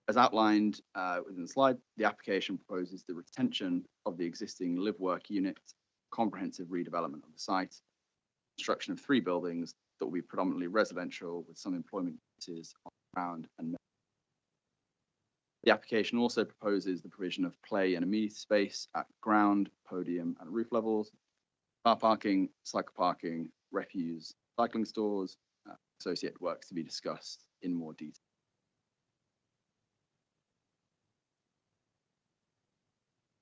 As outlined within the slide, the application proposes the retention of the existing live-work unit, comprehensive redevelopment of the site, construction of 3 buildings that will be predominantly residential with some employment uses on the ground and the application also proposes the provision of play and amenity space at ground, podium and roof levels, car parking, cycle parking, refuse, cycling stores, associated works to be discussed in more detail.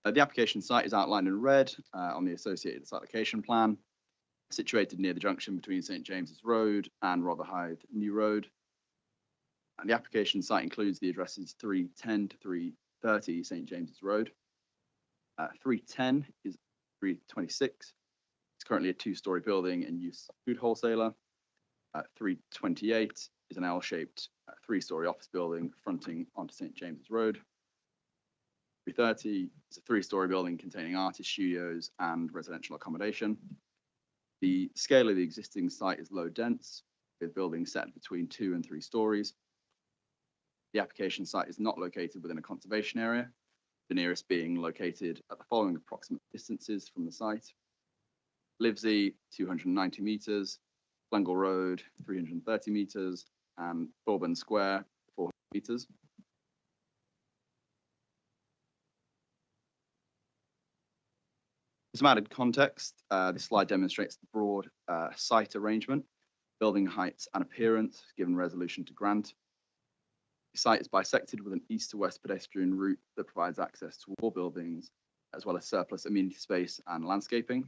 The application site is outlined in red on the associated site location plan, situated near the junction between St James's Road and Rotherhithe New Road. And the application site includes the addresses 310 to 330 St James's Road. 310 is 326. It's currently a 2-story building in use as a food wholesaler. 328 is an L-shaped 3-story office building fronting onto St James's Road. 330 is a 3-story building containing artist studios and residential accommodation. The scale of the existing site is low dense, with buildings set between 2 and 3 stories. The application site is not located within a conservation area, the nearest being located at the following approximate distances from the site. Livesey, 290 metres, Glengall Road, 330 metres, and Thorburn Square, 400 metres. For some added context, this slide demonstrates the broad site arrangement, building heights and appearance given resolution to grant. The site is bisected with an east to west pedestrian route that provides access to all buildings, as well as surplus amenity space and landscaping.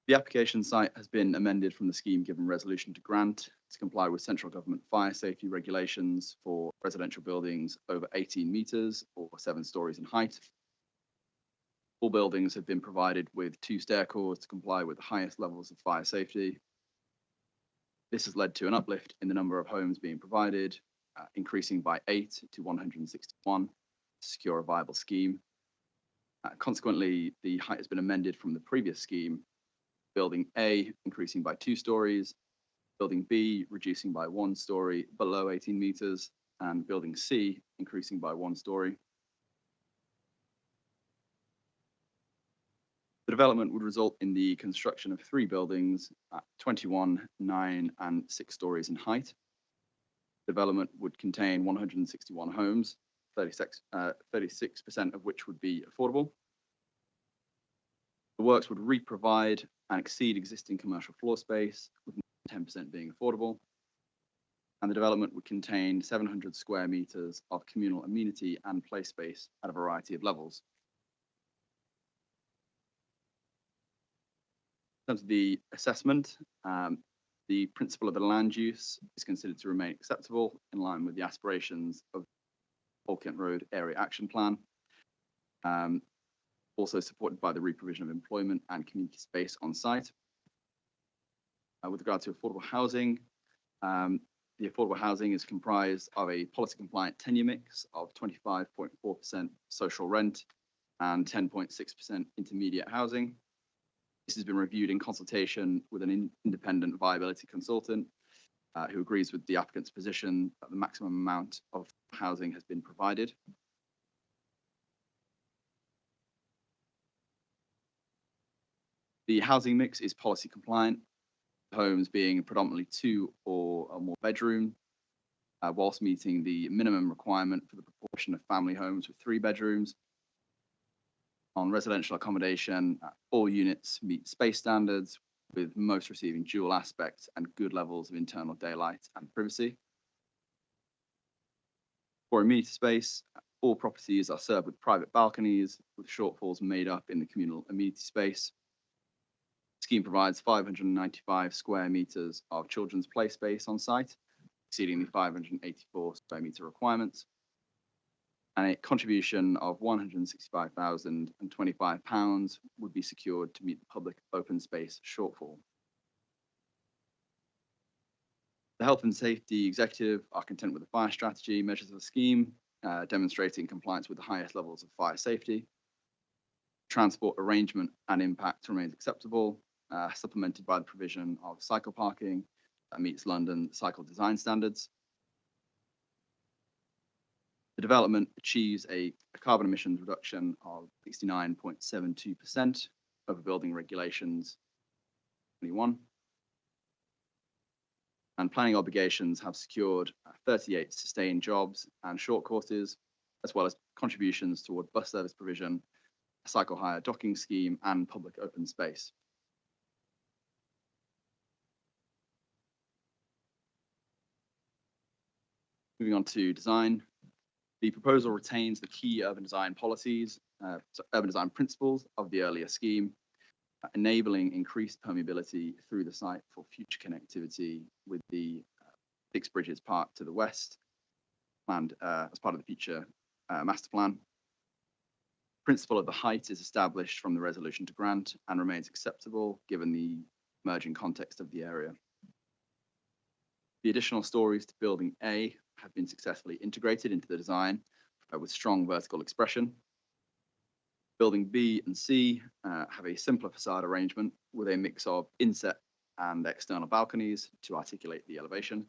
The application site has been amended from the scheme given resolution to grant to comply with central government fire safety regulations for residential buildings over 18 metres or 7 stories in height. All buildings have been provided with 2 stair cores to comply with the highest levels of fire safety. This has led to an uplift in the number of homes being provided, increasing by 8 to 161 to secure a viable scheme. Consequently, the height has been amended from the previous scheme, building A increasing by 2 stories, building B reducing by 1 story below 18 metres, and building C increasing by 1 story. The development would result in the construction of 3 buildings at 21, 9 and 6 stories in height. Development would contain 161 homes, 36% of which would be affordable. The works would re-provide and exceed existing commercial floor space, with 10% being affordable. And the development would contain 700 square metres of communal amenity and play space at a variety of levels. In terms of the assessment, the principle of the land use is considered to remain acceptable in line with the aspirations of the Old Kent Road Area Action Plan, also supported by the re-provision of employment and community space on site. With regard to affordable housing, the affordable housing is comprised of a policy compliant tenure mix of 25.4% social rent and 10.6% intermediate housing. This has been reviewed in consultation with an independent viability consultant who agrees with the applicant's position that the maximum amount of housing has been provided. The housing mix is policy compliant, homes being predominantly 2 or more bedroom, whilst meeting the minimum requirement for the proportion of family homes with 3 bedrooms. On residential accommodation, all units meet space standards, with most receiving dual aspects and good levels of internal daylight and privacy. For amenity space, all properties are served with private balconies, with shortfalls made up in the communal amenity space. The scheme provides 595 square metres of children's play space on site, exceeding the 584 square metre requirements, and a contribution of £165,025 would be secured to meet the public open space shortfall. The Health and Safety Executive are content with the fire strategy measures of the scheme, demonstrating compliance with the highest levels of fire safety. Transport arrangement and impact remains acceptable, supplemented by the provision of cycle parking that meets London cycle design standards. The development achieves a carbon emissions reduction of 69.72% over building regulations 21. And planning obligations have secured 38 sustained jobs and short courses, as well as contributions toward bus service provision, a cycle hire docking scheme, and public open space. Moving on to design. The proposal retains the key urban design policies, urban design principles of the earlier scheme, enabling increased permeability through the site for future connectivity with the Six Bridges Park to the west, planned as part of the future master plan. Principle of the height is established from the resolution to grant and remains acceptable given the emerging context of the area. The additional stories to building A have been successfully integrated into the design with strong vertical expression. Building B and C have a simpler facade arrangement with a mix of inset and external balconies to articulate the elevation.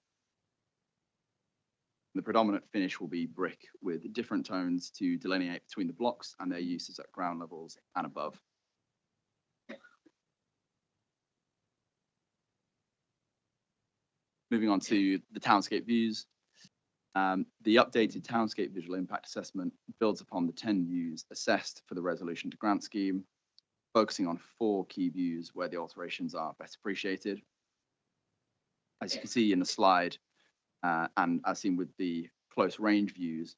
The predominant finish will be brick with different tones to delineate between the blocks and their uses at ground levels and above. Moving on to the townscape views. The updated townscape visual impact assessment builds upon the 10 views assessed for the resolution to grant scheme, focusing on 4 key views where the alterations are best appreciated. As you can see in the slide, and as seen with the close range views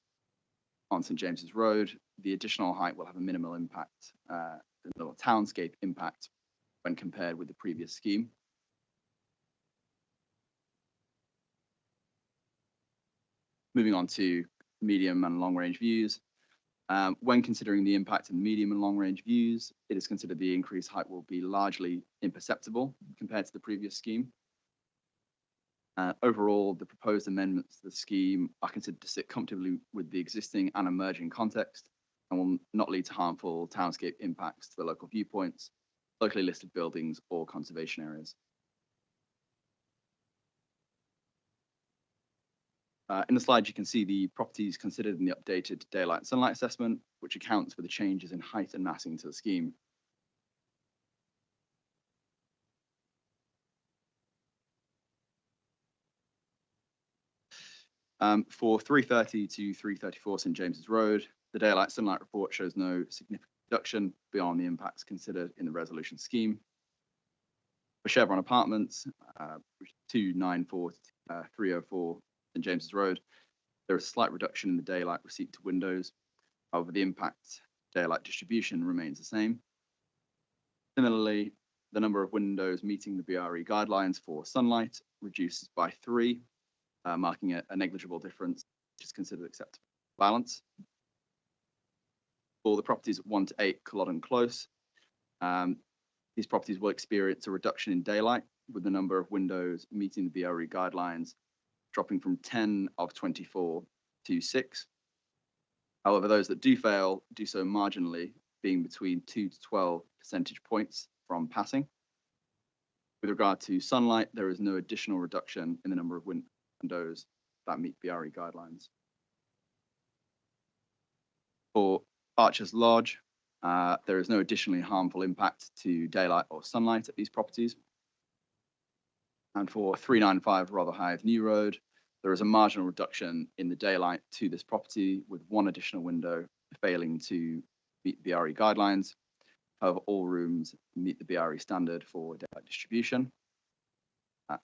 on St James's Road, the additional height will have a minimal impact, the townscape impact when compared with the previous scheme. Moving on to medium and long range views. When considering the impact of medium and long range views, it is considered the increased height will be largely imperceptible compared to the previous scheme. Overall, the proposed amendments to the scheme are considered to sit comfortably with the existing and emerging context and will not lead to harmful townscape impacts to the local viewpoints, locally listed buildings, or conservation areas. In the slide, you can see the properties considered in the updated daylight and sunlight assessment, which accounts for the changes in height and massing to the scheme. For 330 to 334 St James's Road, the daylight sunlight report shows no significant reduction beyond the impacts considered in the resolution scheme. For Chevron Apartments, 294 to 304 St James's Road, there is a slight reduction in the daylight received to windows. However, the impact daylight distribution remains the same. Similarly, the number of windows meeting the BRE guidelines for sunlight reduces by 3, marking a negligible difference, which is considered acceptable balance. For the properties at 1 to 8 Culloden Close, these properties will experience a reduction in daylight with the number of windows meeting the BRE guidelines dropping from 10 of 24 to 6. However, those that do fail do so marginally, being between 2 to 12 percentage points from passing. With regard to sunlight, there is no additional reduction in the number of windows that meet BRE guidelines. For Archers Lodge, there is no additionally harmful impact to daylight or sunlight at these properties. And for 395 Rotherhithe New Road, there is a marginal reduction in the daylight to this property with 1 additional window failing to meet BRE guidelines. However, all rooms meet the BRE standard for daylight distribution.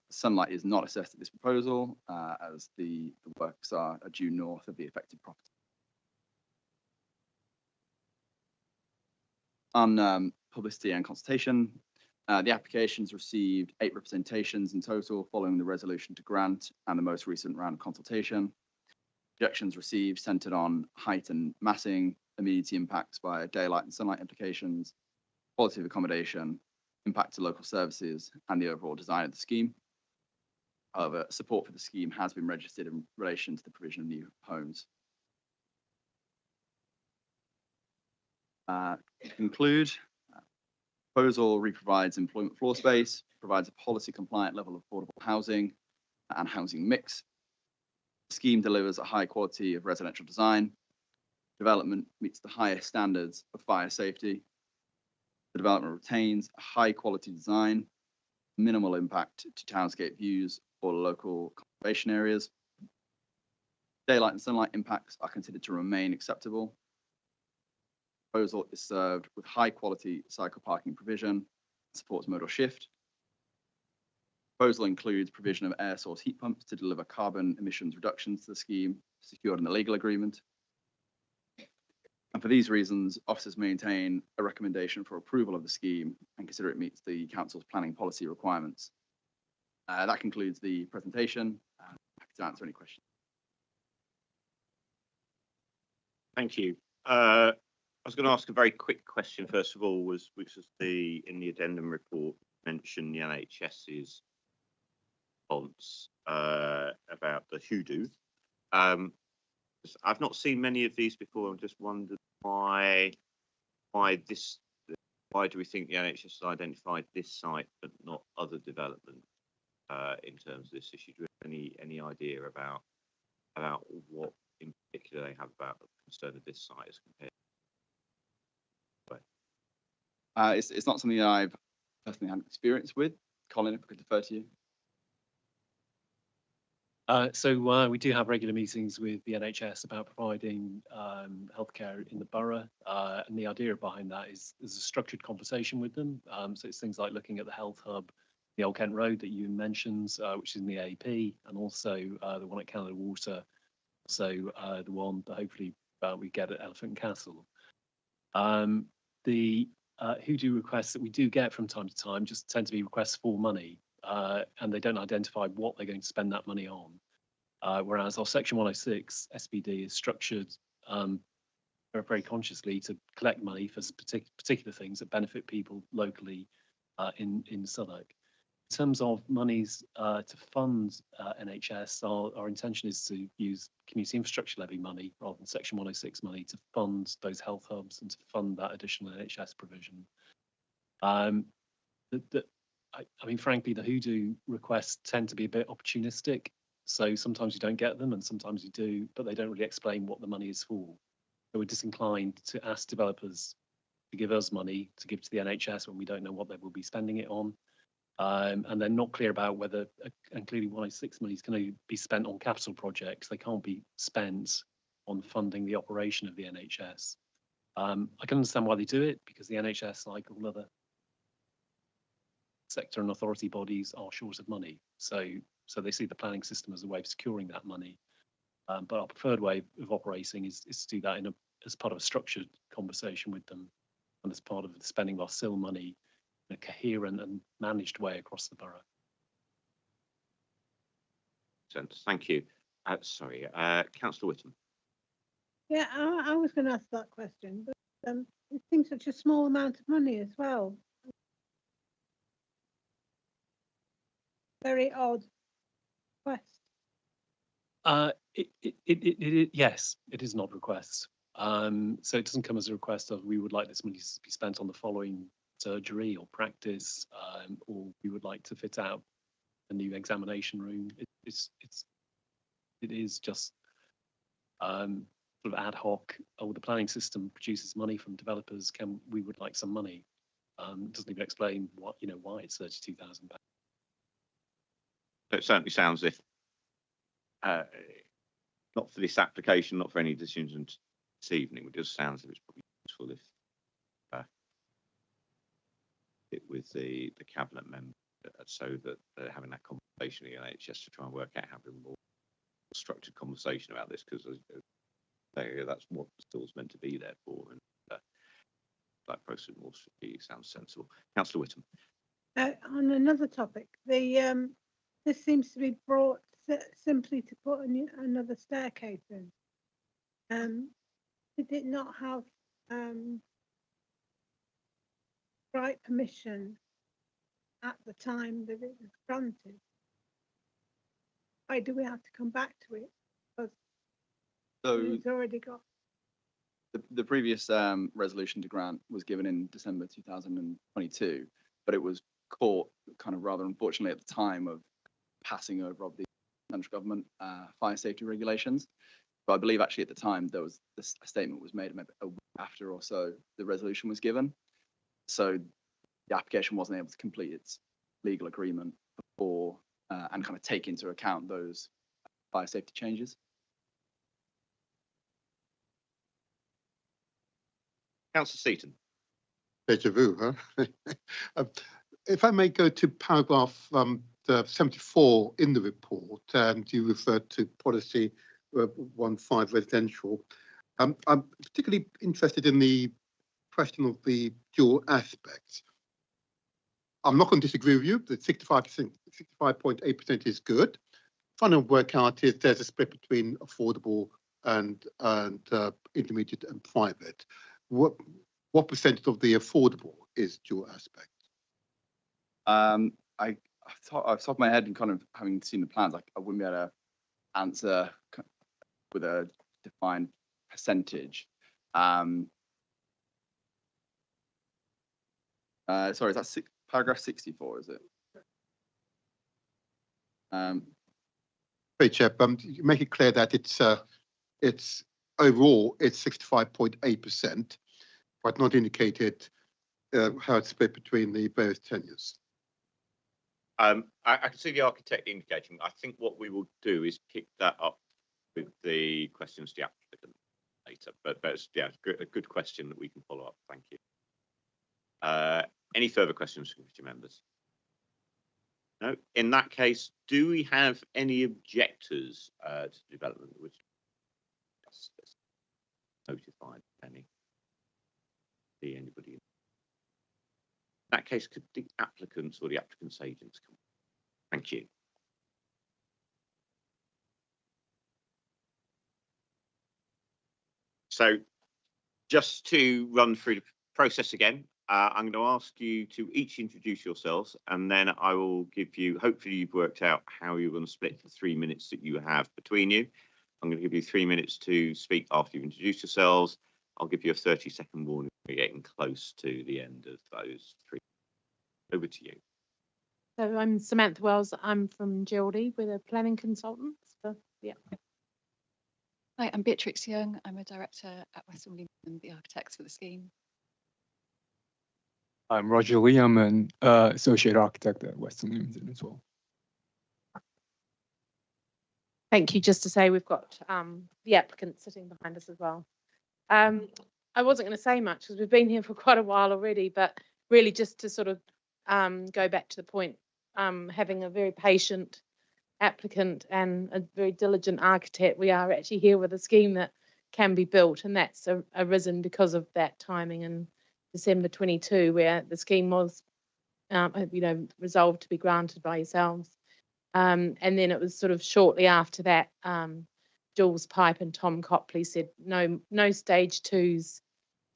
Sunlight is not assessed at this proposal as the works are due north of the affected property. On publicity and consultation, the applications received 8 representations in total following the resolution to grant and the most recent round of consultation. Objections received centered on height and massing, immediate impacts via daylight and sunlight implications, quality of accommodation, impact to local services, and the overall design of the scheme. However, support for the scheme has been registered in relation to the provision of new homes. To conclude, Proposal re-provides employment floor space, provides a policy compliant level of affordable housing and housing mix. The scheme delivers a high quality of residential design. Development meets the highest standards of fire safety. The development retains a high quality design, minimal impact to townscape views or local conservation areas. Daylight and sunlight impacts are considered to remain acceptable. Proposal is served with high quality cycle parking provision, supports modal shift. Proposal includes provision of air source heat pumps to deliver carbon emissions reductions to the scheme, secured in the legal agreement. And for these reasons, officers maintain a recommendation for approval of the scheme and consider it meets the council's planning policy requirements. That concludes the presentation. Happy to answer any questions. Thank you. I was going to ask a very quick question first of all, which was in the addendum report mentioned the NHS's response about the hoodoo. I've not seen many of these before. I've just wondered why do we think the NHS has identified this site but not other development in terms of this issue? Do you have any idea about what in particular they have about the concern of this site as compared? It's not something that I've personally had experience with. Colin, if I could defer to you. So we do have regular meetings with the NHS about providing healthcare in the borough, and the idea behind that is a structured conversation with them. So it's things like looking at the health hub, the Old Kent Road that you mentioned, which is in the AP, and also the one at Canada Water, also the one that hopefully we get at Elephant Castle. The hoodoo requests that we do get from time to time just tend to be requests for money. And they don't identify what they're going to spend that money on. Whereas our Section 106 SPD is structured very consciously to collect money for particular things that benefit people locally in Southwark. In terms of monies to fund NHS, our intention is to use community infrastructure levy money rather than Section 106 money to fund those health hubs and to fund that additional NHS provision. I mean, frankly, the hoodoo requests tend to be a bit opportunistic. So sometimes you don't get them and sometimes you do, but they don't really explain what the money is for. So we're disinclined to ask developers to give us money to give to the NHS when we don't know what they will be spending it on. And they're not clear about whether, and clearly 106 money is going to be spent on capital projects. They can't be spent on funding the operation of the NHS. I can understand why they do it, because the NHS, like all other sector and authority bodies, are short of money. So they see the planning system as a way of securing that money. But our preferred way of operating is to do that as part of a structured conversation with them and as part of the spending of our SIL money in a coherent and managed way across the borough. Thank you. Sorry, Councillor Whittam. Yeah, I was going to ask that question, but it seems such a small amount of money as well. Very odd request. Yes, it is an odd request. So it doesn't come as a request of we would like this money to be spent on the following surgery or practice, or we would like to fit out a new examination room. It is just sort of ad hoc. Oh, the planning system produces money from developers. We would like some money. It doesn't even explain why it's £32,000. So it certainly sounds as if, not for this application, not for any decisions this evening, it just sounds as if it's probably useful if it with the cabinet member, so that they're having that conversation in the NHS to try and work out how to have a more structured conversation about this, because that's what the still's meant to be there for, and that process more sounds sensible. Councillor Whittam. On another topic, this seems to be brought simply to put another staircase in. Did it not have right permission at the time that it was granted? Why do we have to come back to it? Because it's already got. The previous resolution to grant was given in December 2022, but it was caught kind of rather unfortunately at the time of passing over of the central government fire safety regulations. But I believe actually at the time there was a statement was made maybe a week after or so the resolution was given. So the application wasn't able to complete its legal agreement before and kind of take into account those fire safety changes. Councillor Seaton. Deja vu, huh? If I may go to paragraph 74 in the report, and you referred to policy 15 residential. I'm particularly interested in the question of the dual aspects. I'm not going to disagree with you that 65.8% is good. Trying to work out if there's a split between affordable and intermediate and private. What percentage of the affordable is dual aspect? Off the top of my head and kind of having seen the plans, I wouldn't be able to answer with a defined percentage. Sorry, is that paragraph 64, is it? Great, Chair. You make it clear that it's overall it's 65.8%, but not indicated how it's split between the various tenures. I can see the architect indicating. I think what we will do is pick that up with the questions to the applicant later. But it's, yeah, a good question that we can follow up. Thank you. Any further questions from committee members? No. In that case, do we have any objectors to development which notified any? See anybody? In that case, could the applicants or the applicant's agents come? Thank you. So just to run through the process again, I'm going to ask you to each introduce yourselves, and then I will give you, hopefully you've worked out how you're going to split the 3 minutes that you have between you. I'm going to give you 3 minutes to speak after you've introduced yourselves. I'll give you a 30-second warning. We're getting close to the end of those 3. Over to you. So I'm Samantha Wells. I'm from Geordie. We're the planning consultants. So, yeah. Hi, I'm Beatrix Young. I'm a director at Western Williamson, the architects for the scheme. I'm Roger Lee. I'm an associate architect at Western Williamson as well. Thank you. Just to say, we've got the applicant sitting behind us as well. I wasn't going to say much because we've been here for quite a while already, but really just to sort of go back to the point, having a very patient applicant and a very diligent architect, we are actually here with a scheme that can be built, and that's arisen because of that timing in December 22, where the scheme was, resolved to be granted by yourselves. And then it was sort of shortly after that, Jules Pipe and Tom Copley said, no stage 2s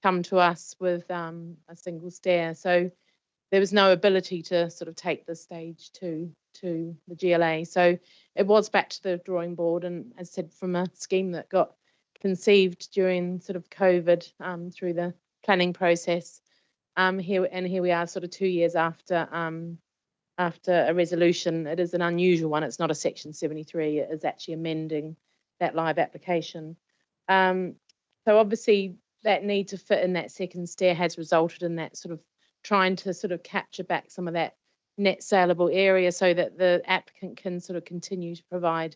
come to us with a single stair. So there was no ability to sort of take the stage 2 to the GLA. So it was back to the drawing board, and as I said, from a scheme that got conceived during sort of COVID through the planning process. Here we are, sort of 2 years after a resolution. It is an unusual one. It's not a Section 73. It is actually amending that live application. So obviously that need to fit in that second stair has resulted in that sort of trying to sort of capture back some of that net saleable area so that the applicant can sort of continue to provide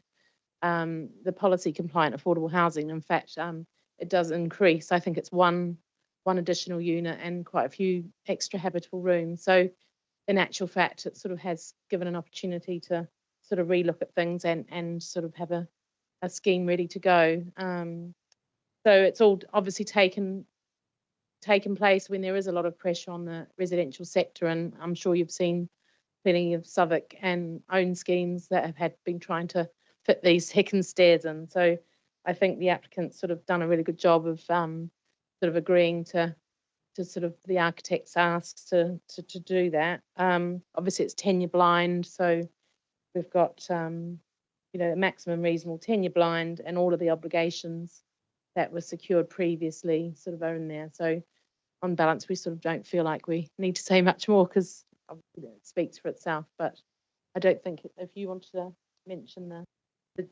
the policy compliant affordable housing. In fact, it does increase. I think it's one additional unit and quite a few extra habitable rooms. So in actual fact, it sort of has given an opportunity to sort of relook at things and sort of have a scheme ready to go. So it's all obviously taken place when there is a lot of pressure on the residential sector, and I'm sure you've seen plenty of Southwark and own schemes that have been trying to fit these second stairs in. So I think the applicant's sort of done a really good job of sort of agreeing to sort of the architect's asks to do that. Obviously it's tenure blind, so we've got a maximum reasonable tenure blind and all of the obligations that was secured previously sort of are in there. So on balance, we sort of don't feel like we need to say much more because it speaks for itself. But I don't think if you wanted to mention the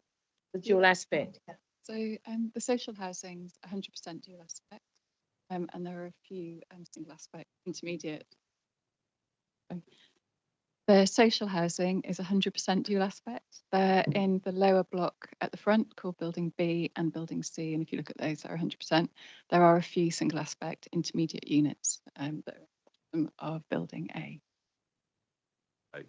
dual aspect. So the social housing is 100% dual aspect, and there are a few single aspect intermediate. The social housing is 100% dual aspect. They're in the lower block at the front called Building B and Building C, and if you look at those, they're 100%. There are a few single aspect intermediate units that are Building A.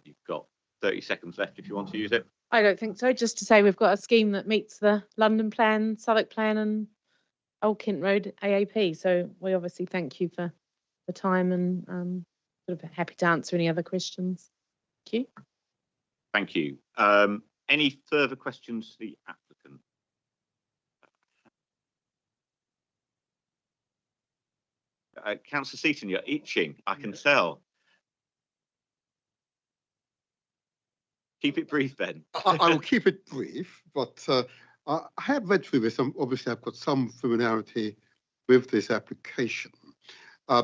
You've got 30 seconds left if you want to use it. I don't think so. Just to say we've got a scheme that meets the London Plan, Southwark Plan and Old Kent Road AAP. So we obviously thank you for the time and sort of happy to answer any other questions. Thank you. Thank you. Any further questions to the applicant? Councillor Seaton, you're itching, I can tell. Keep it brief, Ben. I will keep it brief, but I have read through this. Obviously, I've got some familiarity with this application. I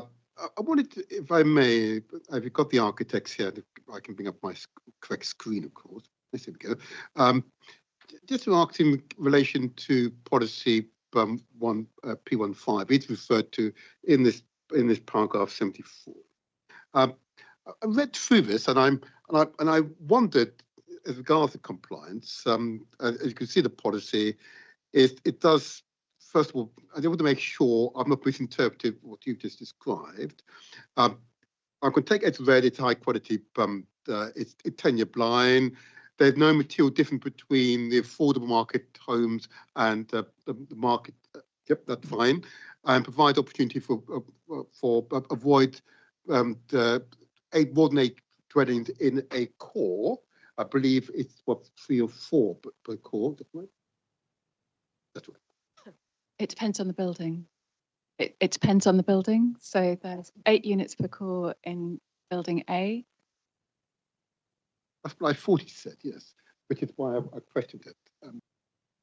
wanted to, if I may, I've got the architects here. I can bring up my correct screen, of course. There we go. Just to ask in relation to policy P15, it's referred to in this paragraph 74. I read through this, and I wondered, as regards to compliance, as you can see, the policy it does. First of all, I want to make sure I'm not misinterpreting what you've just described. I can take it as read. It's high quality. It's tenure blind. There's no material difference between the affordable market homes and the market. Yep, that's fine. And provide opportunity for avoid the more than 8 dwellings in a core. I believe it's what 3 or 4 per core. That's right. It depends on the building. It depends on the building. So there's 8 units per core in Building A. That's what I thought he said, yes, which is why I questioned it.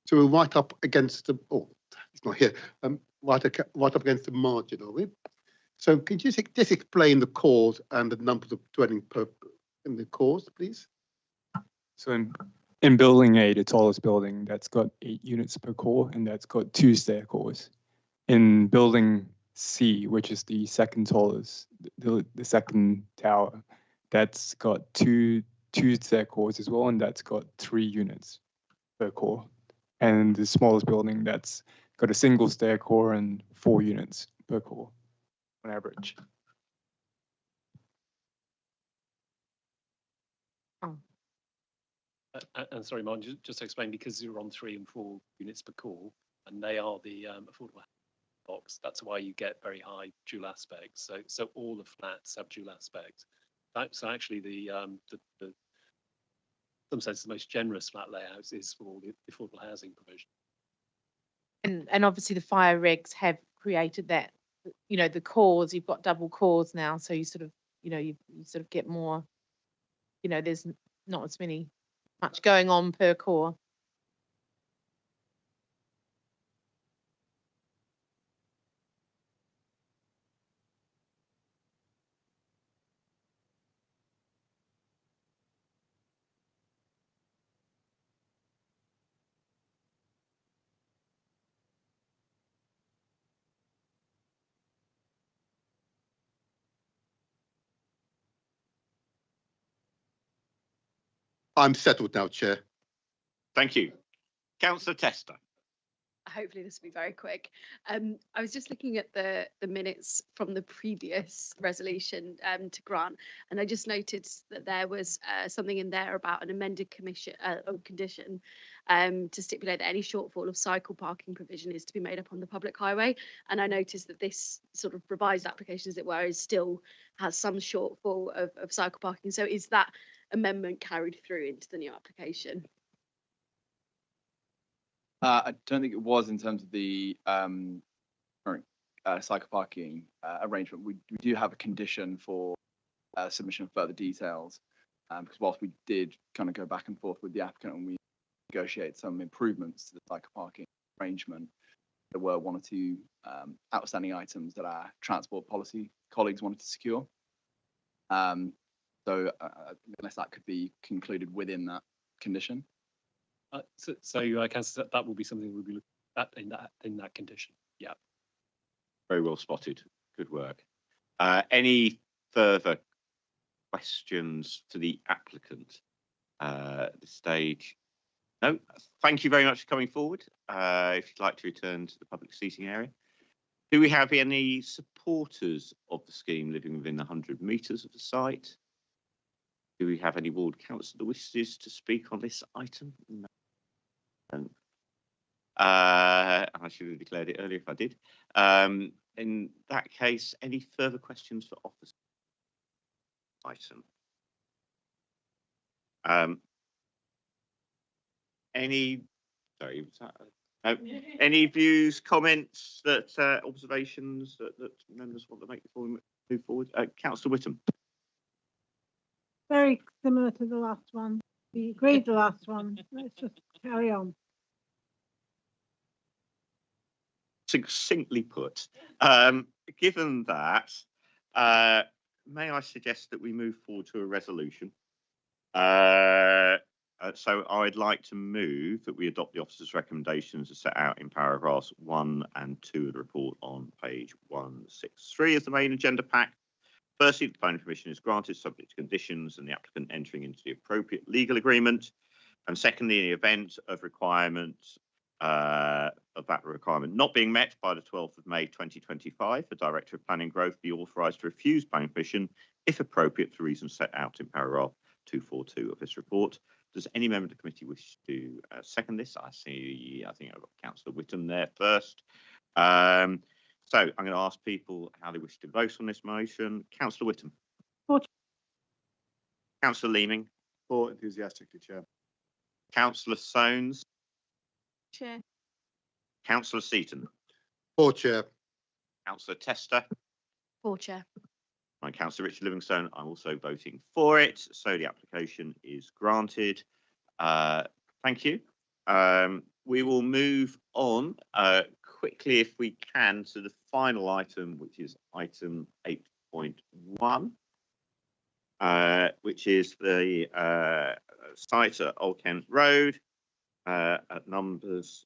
So we're right up against the, oh, it's not here, right up against the margin, are we? So could you just explain the cores and the numbers of dwelling in the cores, please? So in Building A, the tallest building, that's got 8 units per core, and that's got 2 stair cores. In Building C, which is the second tallest, the second tower, that's got two stair cores as well, and that's got 3 units per core. And the smallest building, that's got a single stair core and 4 units per core on average. And sorry, Martin, just to explain, because you're on 3 and 4 units per core, and they are the affordable box, that's why you get very high dual aspects. So all the flats have dual aspects. So actually, some sense the most generous flat layouts is for the affordable housing provision. And obviously the fire regs have created that. You know, the cores, you've got double cores now, so you sort of, you sort of get more. There's not as much going on per core. I'm settled now, Chair. Thank you. Councillor Tester. Hopefully this will be very quick. I was just looking at the minutes from the previous resolution to grant, and I just noticed that there was something in there about an amended condition to stipulate that any shortfall of cycle parking provision is to be made up on the public highway. And I noticed that this sort of revised application, as it were, is still has some shortfall of cycle parking. So is that amendment carried through into the new application? I don't think it was in terms of the current cycle parking arrangement. We do have a condition for submission of further details, because whilst we did kind of go back and forth with the applicant and we negotiate some improvements to the cycle parking arrangement, there were one or two outstanding items that our transport policy colleagues wanted to secure. So unless that could be concluded within that condition. So Councillor, that will be something we'll be looking at in that condition. Yeah. Very well spotted. Good work. Any further questions to the applicant at this stage? No. Thank you very much for coming forward. If you'd like to return to the public seating area. Do we have any supporters of the scheme living within 100 metres of the site? Do we have any ward councillor that wishes to speak on this item? No. I should have declared it earlier if I did. In that case, any further questions for officer item? Any views, comments, observations that members want to make before we move forward? Councillor Whittam. Very similar to the last one. We agreed the last one. Let's just carry on. Succinctly put. Given that, may I suggest that we move forward to a resolution? So I'd like to move that we adopt the officer's recommendations as set out in paragraphs 1 and 2 of the report on page 163 of the main agenda pack. Firstly, the planning permission is granted subject to conditions and the applicant entering into the appropriate legal agreement. And secondly, in the event of that requirement not being met by the 12th of May 2025, the Director of Planning Growth be authorised to refuse planning permission if appropriate for reasons set out in paragraph 242 of this report. Does any member of the committee wish to second this? I think I've got Councillor Whittam there first. So I'm going to ask people how they wish to vote on this motion. Councillor Whittam. For. Councillor Leeming. For, enthusiastically, Chair. Councillor Soanes. Chair. Councillor Seaton. For, Chair. Councillor Tester. For, Chair. And Councillor Richard Livingstone. I'm also voting for it. So the application is granted. Thank you. We will move on quickly, if we can, to the final item, which is item 8.1, which is the site at Old Kent Road at numbers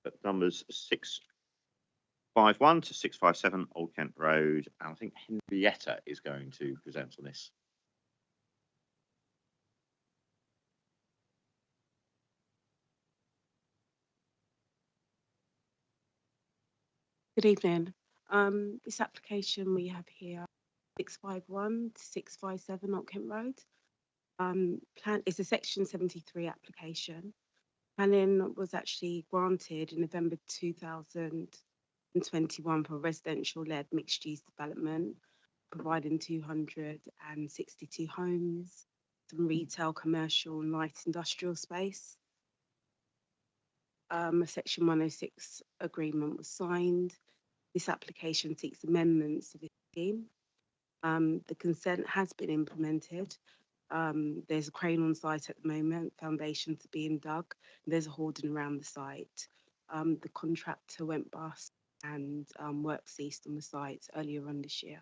651 to 657 Old Kent Road. And I think Henrietta is going to present on this. Good evening. This application we have here, 651 to 657 Old Kent Road. It's a Section 73 application. Planning was actually granted in November 2021 for residential-led mixed-use development, providing 262 homes, some retail, commercial, and light industrial space. A Section 106 agreement was signed. This application seeks amendments to this scheme. The consent has been implemented. There's a crane on site at the moment, foundations are being dug, and there's a hoarding around the site. The contractor went bust and work ceased on the site earlier on this year.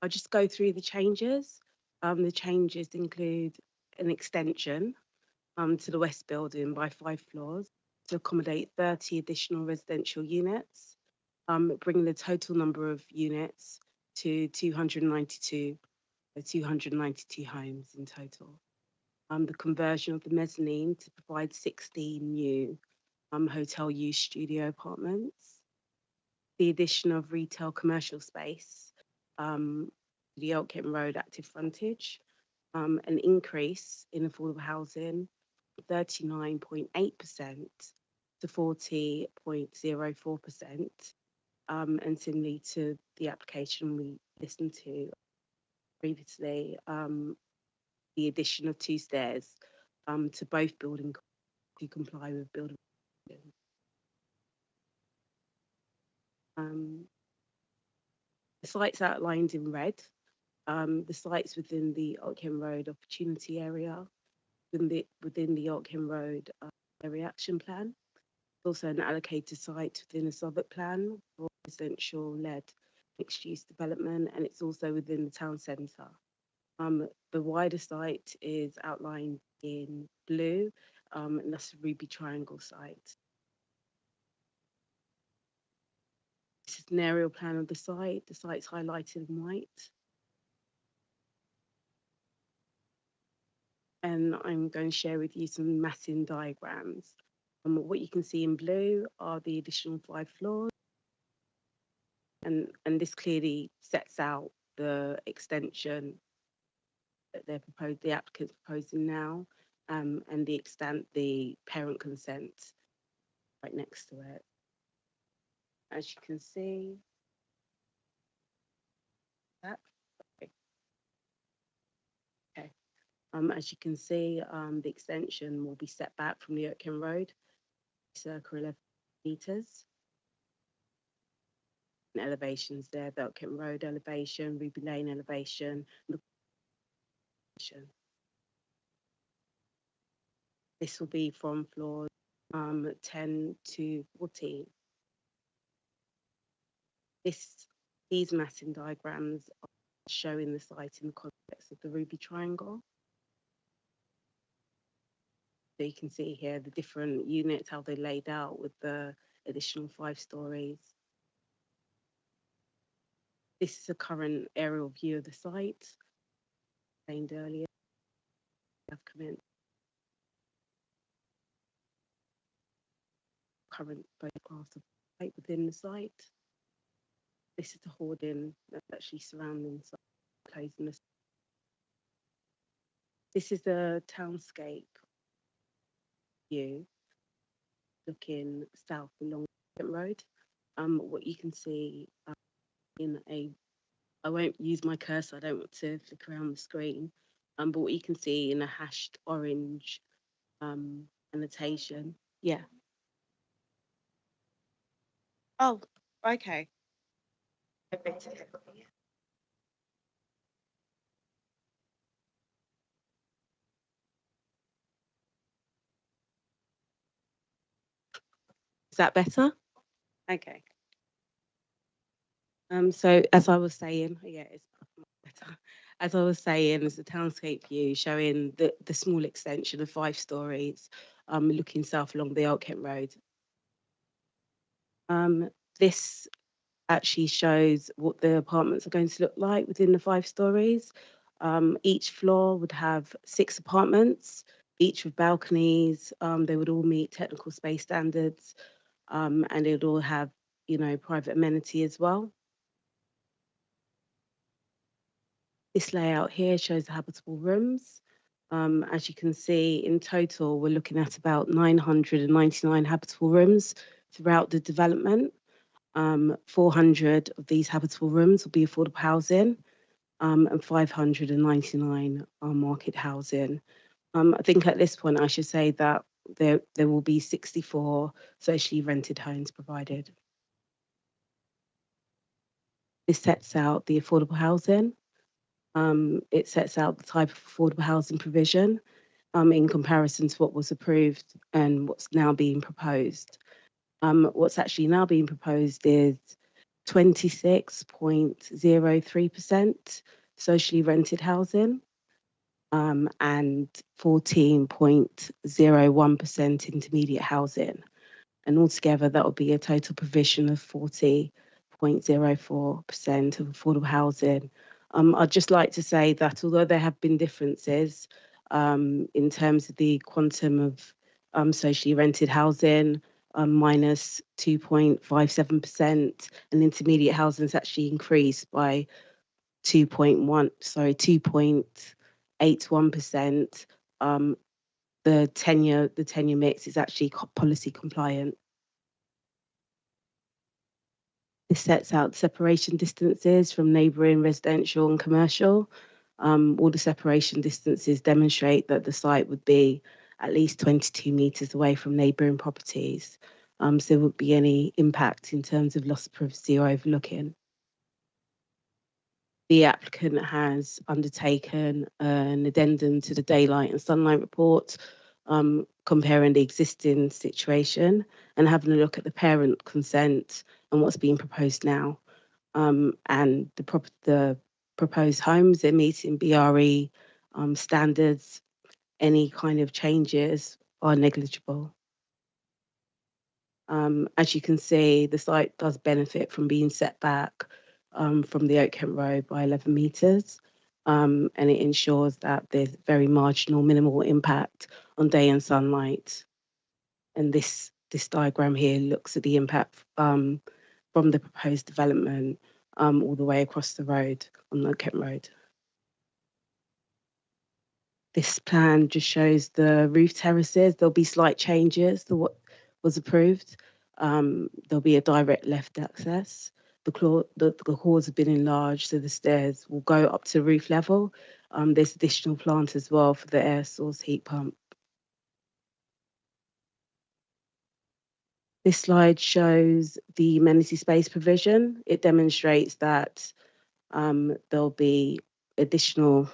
I'll just go through the changes. The changes include an extension to the west building by 5 floors to accommodate 30 additional residential units, bringing the total number of units to 292 homes in total. The conversion of the mezzanine to provide 16 new hotel use studio apartments, the addition of retail commercial space, the Old Kent Road active frontage, an increase in affordable housing 39.8% to 40.04%, and similarly to the application we listened to previously, the addition of 2 stairs to both buildings to comply with building. The sites outlined in red, the sites within the Old Kent Road opportunity area, within the Oakham Road area action plan. Also an allocated site within a Southwark plan for residential-led mixed-use development, and it's also within the town centre. The wider site is outlined in blue, and that's the Ruby Triangle site. This is an aerial plan of the site. The site's highlighted in white. And I'm going to share with you some massing diagrams. What you can see in blue are the additional 5 floors. And this clearly sets out the extension that the applicant's proposing now, and the parent consent right next to it. As you can see, as you can see, the extension will be set back from the Oakham Road, circa 11 metres. Elevations there, the Oakham Road elevation, Ruby Lane elevation. This will be from floors 10 to 14. These massing diagrams are showing the site in the context of the Ruby Triangle. So you can see here the different units, how they're laid out with the additional 5 stories. This is a current aerial view of the site. Explained earlier. Have commenced. Current photographs of the site within the site. This is the hoarding that's actually surrounding the site, closing the site. This is the townscape view looking south along the road. What you can see I won't use my cursor, I don't want to flick around the screen, but what you can see in a hashed orange annotation. Yeah. Oh, okay. Is that better? Okay. So as I was saying, yeah, it's better. As I was saying, there's a townscape view showing the small extension of 5 stories, looking south along the Oakham Road. This actually shows what the apartments are going to look like within the 5 stories. Each floor would have 6 apartments, each with balconies. They would all meet technical space standards, and they would all have, private amenity as well. This layout here shows the habitable rooms. As you can see, in total, we're looking at about 999 habitable rooms throughout the development. 400 of these habitable rooms will be affordable housing, and 599 are market housing. I think at this point, I should say that there will be 64 socially rented homes provided. This sets out the affordable housing. It sets out the type of affordable housing provision in comparison to what was approved and what's now being proposed. What's actually now being proposed is 26.03% socially rented housing, and 14.01% intermediate housing. And altogether, that will be a total provision of 40.04% of affordable housing. I'd just like to say that although there have been differences in terms of the quantum of socially rented housing, minus 2.57%, and intermediate housing has actually increased by 2.81%. The tenure mix is actually policy compliant. This sets out separation distances from neighbouring residential and commercial. All the separation distances demonstrate that the site would be at least 22 metres away from neighbouring properties. So there wouldn't be any impact in terms of loss of privacy or overlooking. The applicant has undertaken an addendum to the daylight and sunlight report, comparing the existing situation and having a look at the parent consent and what's being proposed now. And the proposed homes, they're meeting BRE standards. Any kind of changes are negligible. As you can see, the site does benefit from being set back from the Oak Kent Road by 11 metres, and it ensures that there's very marginal, minimal impact on day and sunlight. And this diagram here looks at the impact from the proposed development all the way across the road on Oak Kent Road. This plan just shows the roof terraces. There'll be slight changes to what was approved. There'll be a direct left access. The halls have been enlarged, so the stairs will go up to roof level. There's additional plant as well for the air source heat pump. This slide shows the amenity space provision. It demonstrates that there'll be additional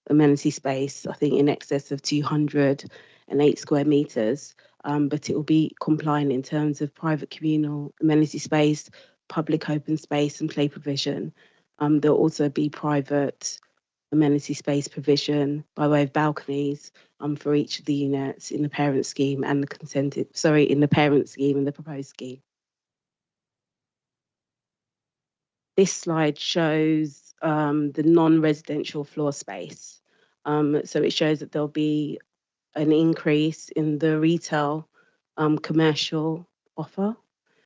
amenity space, I think in excess of 208 square metres, but it will be compliant in terms of private communal amenity space, public open space and play provision. There'll also be private amenity space provision by way of balconies for each of the units in the parent scheme and in the parent scheme and the proposed scheme. This slide shows the non-residential floor space. So it shows that there'll be an increase in the retail commercial offer.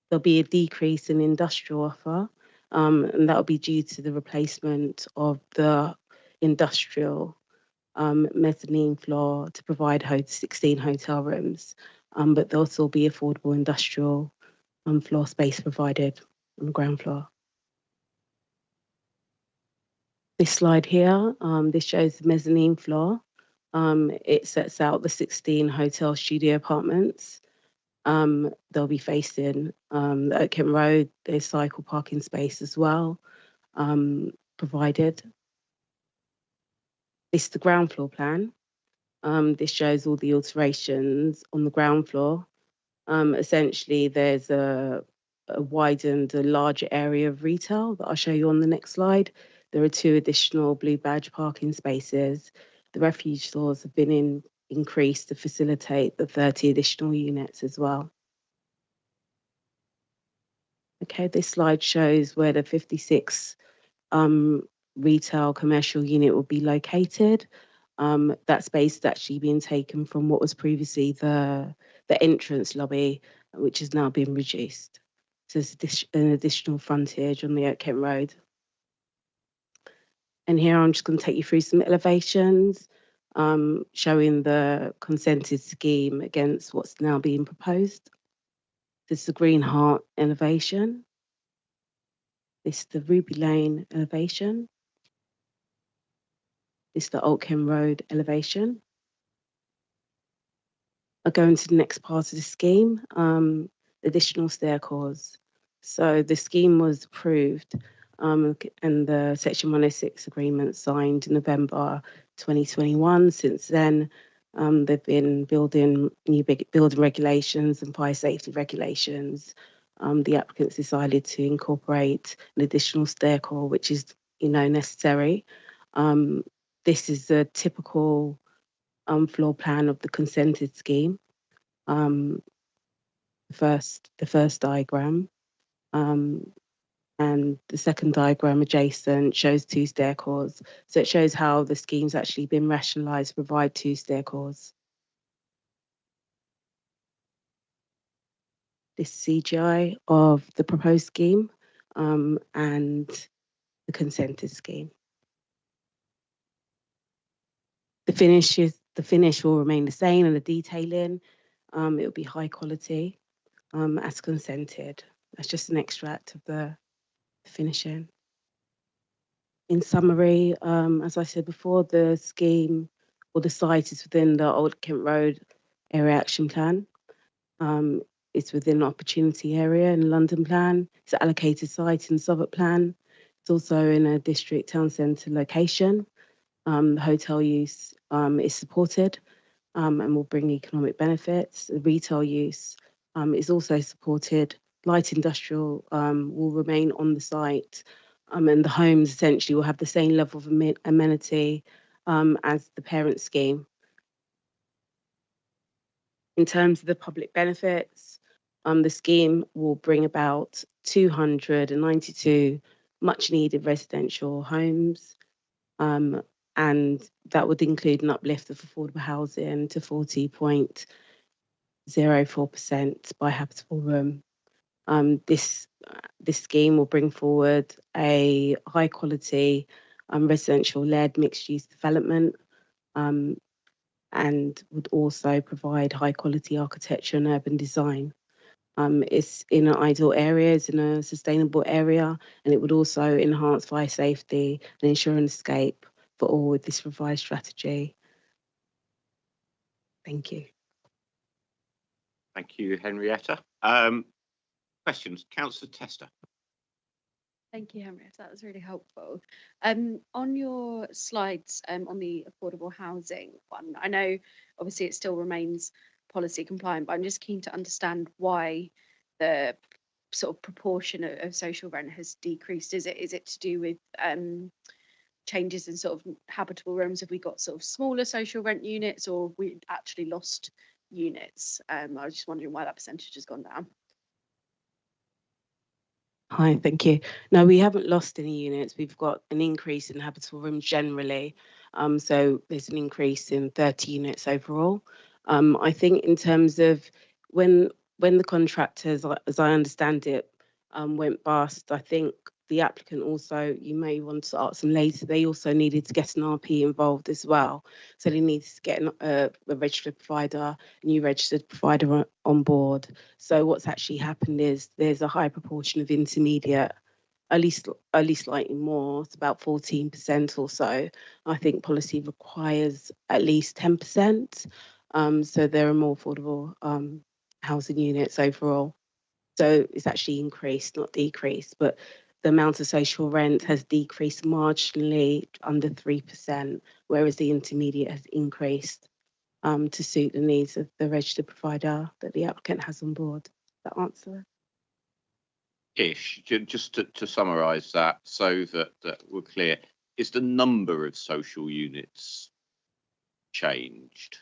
There'll be a decrease in industrial offer, and that'll be due to the replacement of the industrial mezzanine floor to provide 16 hotel rooms, but there'll still be affordable industrial floor space provided on the ground floor. This slide here, this shows the mezzanine floor. It sets out the 16 hotel studio apartments. They'll be facing the Oak Kent Road. There's cycle parking space as well provided. This is the ground floor plan. This shows all the alterations on the ground floor. Essentially, there's a widened, a larger area of retail that I'll show you on the next slide. There are 2 additional blue badge parking spaces. The refuge stores have been increased to facilitate the 30 additional units as well. Okay, this slide shows where the 56 retail commercial unit will be located. That space is actually being taken from what was previously the entrance lobby, which has now been reduced. So there's an additional frontage on the Oak Kent Road. And here I'm just going to take you through some elevations, showing the consented scheme against what's now being proposed. This is the Green Heart elevation. This is the Ruby Lane elevation. This is the Oak Kent Road elevation. I'll go into the next part of the scheme, additional staircores. So the scheme was approved and the Section 106 agreement signed in November 2021. Since then, they've been building new building regulations and fire safety regulations. The applicants decided to incorporate an additional staircore, which is necessary. This is a typical floor plan of the consented scheme. The first diagram. And the second diagram adjacent shows 2 staircores. So it shows how the scheme's actually been rationalised to provide 2 staircores. This CGI of the proposed scheme and the consented scheme. The finish will remain the same, and the detailing it will be high quality as consented. That's just an extract of the finishing. In summary, as I said before, the scheme or the site is within the Old Kent Road Area Action Plan. It's within the Opportunity Area in the London Plan. It's an allocated site in the Southwark Plan. It's also in a district town centre location. Hotel use is supported and will bring economic benefits. The retail use is also supported. Light industrial will remain on the site, and the homes essentially will have the same level of amenity as the parent scheme. In terms of the public benefits, the scheme will bring about 292 much needed residential homes, and that would include an uplift of affordable housing to 40.04% by habitable room. This scheme will bring forward a high quality residential led mixed use development, and would also provide high quality architecture and urban design. It's in an ideal area, it's in a sustainable area, and it would also enhance fire safety and ensure an escape for all with this revised strategy. Thank you. Thank you, Henrietta. Questions, Councillor Tester. Thank you, Henrietta. That was really helpful. On your slides on the affordable housing one, I know obviously it still remains policy compliant, but I'm just keen to understand why the sort of proportion of social rent has decreased. Is it to do with changes in sort of habitable rooms? Have we got sort of smaller social rent units, or have we actually lost units? I was just wondering why that percentage has gone down. Hi, thank you. No, we haven't lost any units. We've got an increase in habitable rooms generally. So there's an increase in 30 units overall. I think in terms of when the contractors, as I understand it, went bust, I think the applicant also, you may want to ask them later, they also needed to get an RP involved as well. So they needed to get a registered provider, a new registered provider on board. So what's actually happened is there's a high proportion of intermediate, at least slightly more, it's about 14% or so. I think policy requires at least 10%. So there are more affordable housing units overall. So it's actually increased, not decreased, but the amount of social rent has decreased marginally under 3%, whereas the intermediate has increased to suit the needs of the registered provider that the applicant has on board. That answer? Ish, just to summarise that so that we're clear, is the number of social units changed?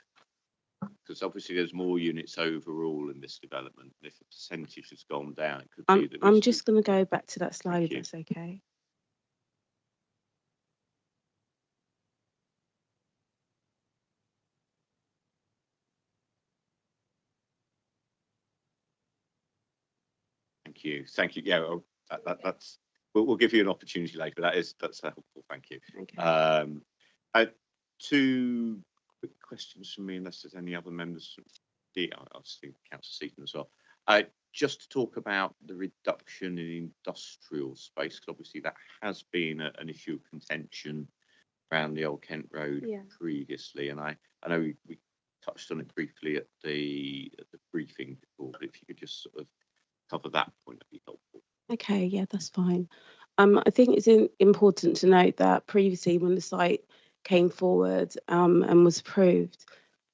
Because obviously there's more units overall in this development. If the percentage has gone down, it could be that I'm just going to go back to that slide, if that's okay. Thank you. Yeah, well, that's. We'll give you an opportunity later. That's helpful. Thank you. Okay. Two quick questions from me, unless there's any other members. I'll see Councillor Seaton as well. Just to talk about the reduction in industrial space, because obviously that has been an issue of contention around the Old Kent Road previously, and I know we touched on it briefly at the briefing before, but if you could just sort of cover that point, that'd be helpful. Okay, yeah, that's fine. I think it's important to note that previously when the site came forward and was approved,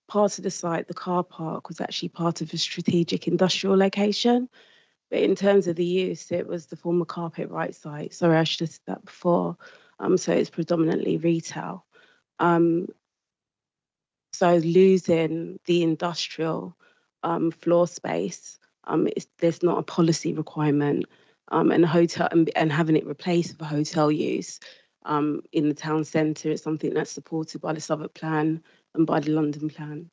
part of the site, the car park, was actually part of a strategic industrial location. But in terms of the use, it was the former Carpet Right site. Sorry, I should have said that before. So it's predominantly retail. So losing the industrial floor space, there's not a policy requirement. And a hotel and having it replaced for hotel use in the town centre is something that's supported by the Southwark Plan and by the London Plan.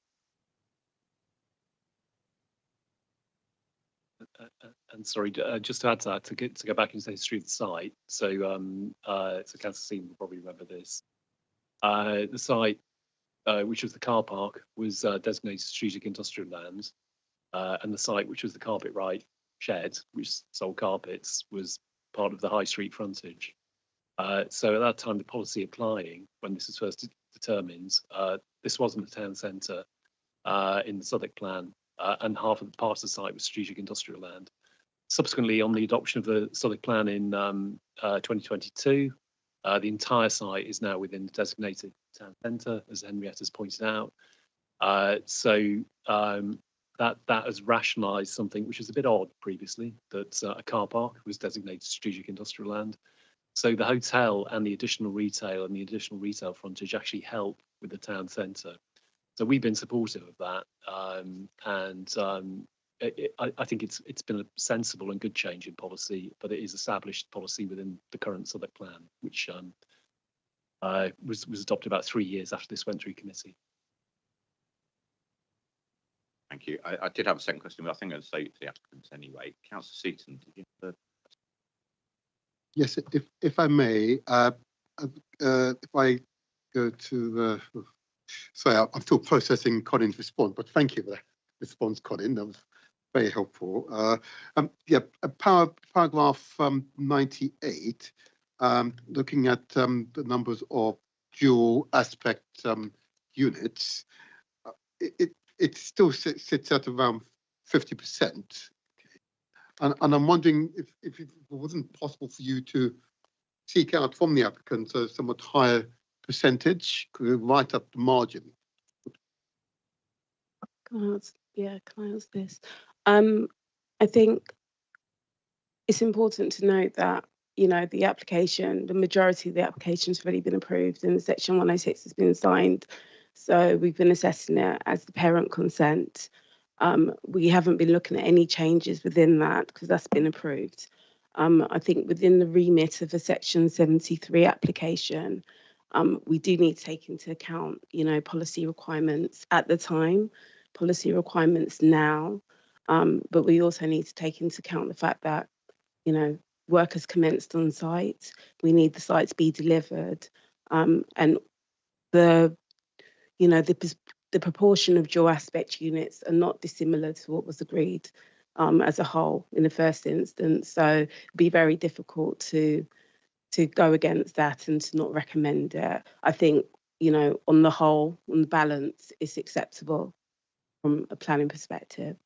And sorry, just to add to that, to go back and say through the site. So, Councillor Seaton will probably remember this. The site, which was the car park, was designated strategic industrial land, and the site, which was the Carpet Right shed, which sold carpets, was part of the high street frontage. So at that time, the policy applying, when this was first determined, this wasn't a town centre in the Southwark Plan, and half of the part of the site was strategic industrial land. Subsequently, on the adoption of the Southwark Plan in 2022, the entire site is now within the designated town centre, as Henrietta's pointed out. That has rationalised something which was a bit odd previously, that a car park was designated strategic industrial land. So the hotel and the additional retail frontage actually help with the town centre. So we've been supportive of that, I think it's been a sensible and good change in policy, but it is established policy within the current Southwark Plan, which was adopted about 3 years after this went through committee. Thank you. I did have a second question, but I think I'd say to the applicants anyway. Councillor Seaton, did you have a... Yes, if I may, if I go to the... Sorry, I'm still processing Colin's response, but thank you for that response, Colin. That was very helpful. Paragraph 98, looking at the numbers of dual aspect units, it still sits at around 50%. And I'm wondering if it wasn't possible for you to seek out from the applicants a somewhat higher percentage, right up the margin. Can I answer this? I think it's important to note that, you know, the majority of the applications have already been approved and Section 106 has been signed. So we've been assessing it as the parent consent. We haven't been looking at any changes within that because that's been approved. I think within the remit of a Section 73 application, we do need to take into account, you know, policy requirements at the time, policy requirements now, but we also need to take into account the fact that, you know, work has commenced on site. We need the site to be delivered, and the proportion of dual aspect units are not dissimilar to what was agreed as a whole in the first instance. So it'd be very difficult to go against that and to not recommend it. I think, you know, on the whole, on the balance, it's acceptable from a planning perspective.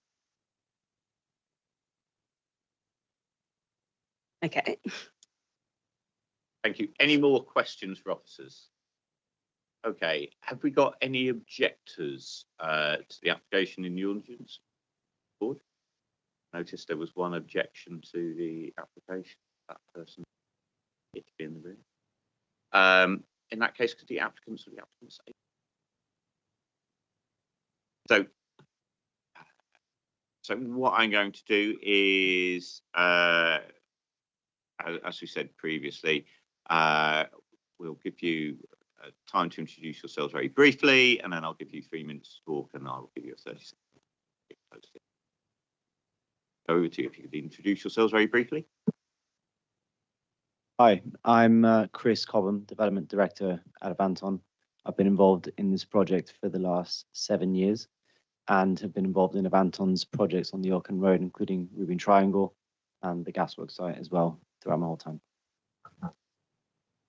Okay. Thank you. Any more questions for officers? Okay. Have we got any objectors to the application in the audience? Board? Noticed there was one objection to the application. That person needs to be in the room. In that case, could the applicants say? So what I'm going to do is, as we said previously, we'll give you time to introduce yourselves very briefly, and then I'll give you 3 minutes to talk, and I'll give you a 30 seconds. Over to you if you could introduce yourselves very briefly. Hi, I'm Chris Cobham, Development Director at Avanton. I've been involved in this project for the last 7 years and have been involved in Avanton's projects on the Ilken Road, including Ruby Triangle and the Gasworks site as well throughout my whole time.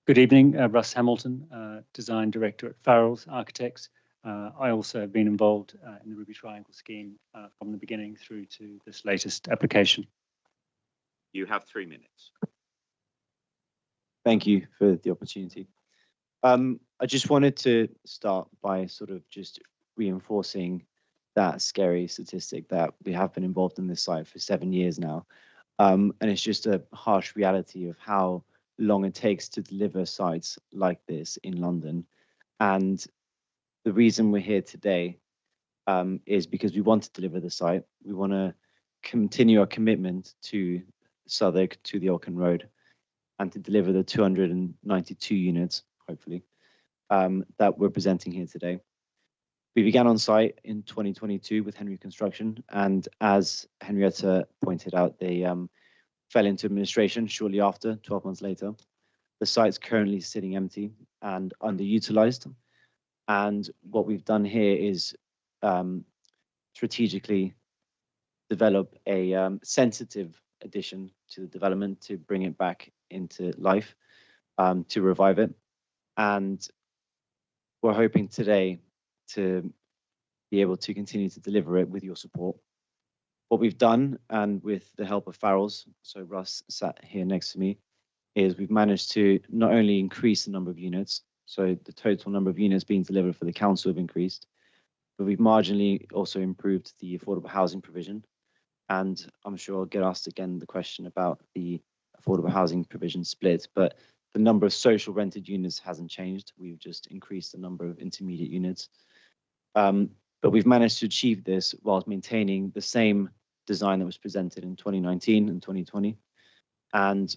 Good evening, Russ Hamilton, Design Director at Farrell's Architects. I also have been involved in the Ruby Triangle scheme from the beginning through to this latest application. You have 3 minutes. Thank you for the opportunity. I just wanted to start by sort of just reinforcing that scary statistic that we have been involved in this site for 7 years now. And it's just a harsh reality of how long it takes to deliver sites like this in London. And the reason we're here today is because we want to deliver the site. We want to continue our commitment to Southwark, to the Ilken Road, and to deliver the 292 units, hopefully, that we're presenting here today. We began on site in 2022 with Henry Construction, and as Henrietta pointed out, they fell into administration shortly after, 12 months later. The site's currently sitting empty and underutilized. And what we've done here is strategically develop a sensitive addition to the development to bring it back into life, to revive it. And we're hoping today to be able to continue to deliver it with your support. What we've done, and with the help of Farrell's, so Russ sat here next to me, is we've managed to not only increase the number of units, so the total number of units being delivered for the council have increased, but we've marginally also improved the affordable housing provision. And I'm sure I'll get asked again the question about the affordable housing provision split, but the number of social rented units hasn't changed. We've just increased the number of intermediate units. But we've managed to achieve this whilst maintaining the same design that was presented in 2019 and 2020. And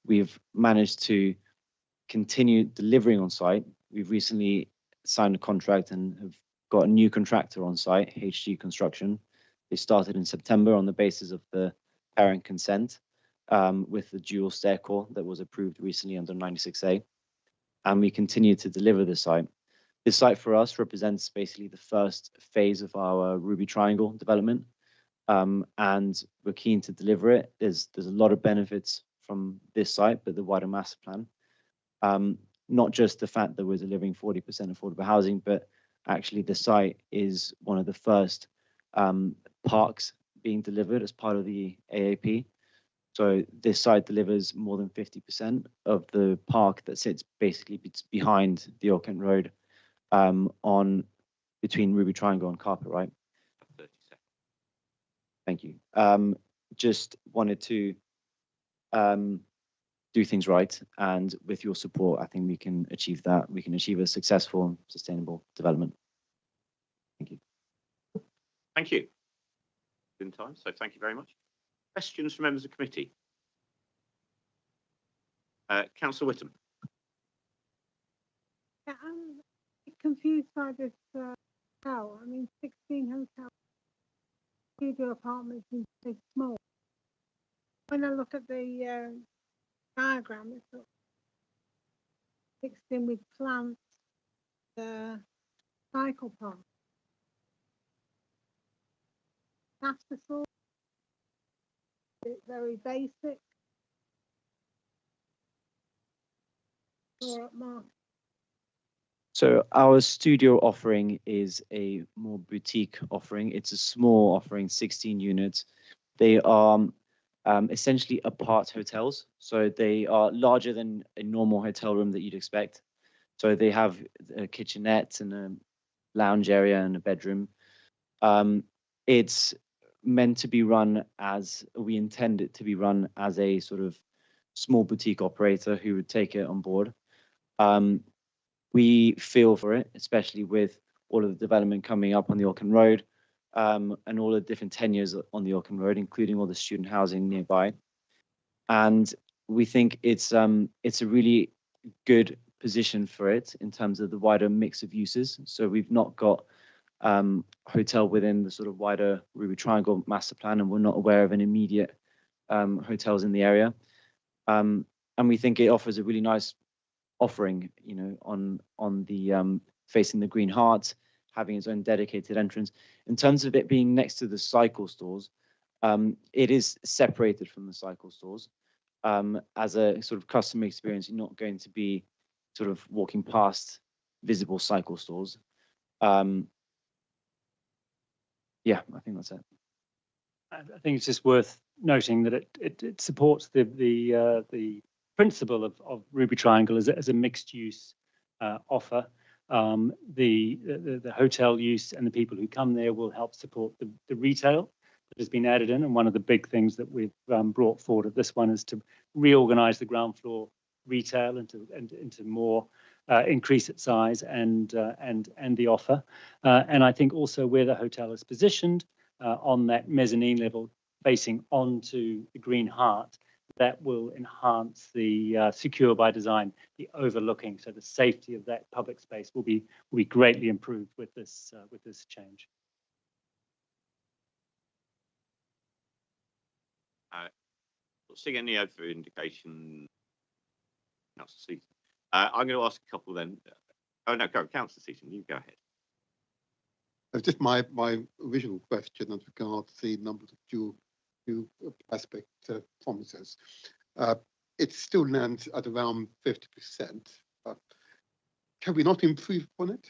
we've managed to continue delivering on site. We've recently signed a contract and have got a new contractor on site, HG Construction. They started in September on the basis of the parent consent with the dual stair core that was approved recently under 96A. And we continue to deliver the site. This site for us represents basically the first phase of our Ruby Triangle development. And we're keen to deliver it. There's a lot of benefits from this site, but the wider master plan. Not just the fact that we're delivering 40% affordable housing, but actually the site is one of the first parks being delivered as part of the AAP. So this site delivers more than 50% of the park that sits basically behind the Oak Kent Road on between Ruby Triangle and Carpet, 30 seconds. Thank you. Just wanted to do things right, and with your support, I think we can achieve that. We can achieve a successful and sustainable development. Thank you. Thank you. In time, so thank you very much. Questions from members of the committee? Councillor Whittam. Yeah, I'm confused by this tower. I mean, 16 hotel studio apartments is so small. When I look at the diagram, it's sort of mixed in with plants, the cycle park. That's the sort. It's very basic. So our studio offering is a more boutique offering. It's a small offering, 16 units. They are essentially apart hotels. So they are larger than a normal hotel room that you'd expect. So they have a kitchenette and a lounge area and a bedroom. It's meant to be run as, we intend it to be run as a sort of small boutique operator who would take it on board. We feel for it, especially with all of the development coming up on the Oak Kent Road and all the different tenures on the Oak Kent Road, including all the student housing nearby. And we think it's a really good position for it in terms of the wider mix of uses. So we've not got hotel within the sort of wider Ruby Triangle master plan, and we're not aware of an immediate hotels in the area. And we think it offers a really nice offering, you know, on the facing the Green Heart, having its own dedicated entrance. In terms of it being next to the cycle stores, it is separated from the cycle stores. As a sort of customer experience, you're not going to be sort of walking past visible cycle stores. Yeah, I think that's it. I think it's just worth noting that it supports the principle of Ruby Triangle as a mixed use offer. The hotel use and the people who come there will help support the retail that has been added in. And one of the big things that we've brought forward at this one is to reorganize the ground floor retail into more increase its size and the offer. And I think also where the hotel is positioned on that mezzanine level facing onto the Green Heart, that will enhance the secure by design, the overlooking. So the safety of that public space will be greatly improved with this change. Seeing any other indication? I'm going to ask a couple then. Oh no, go, Councillor Seaton, you go ahead. Just my original question as regards the number of dual aspect promises. It still lands at around 50%. Can we not improve on it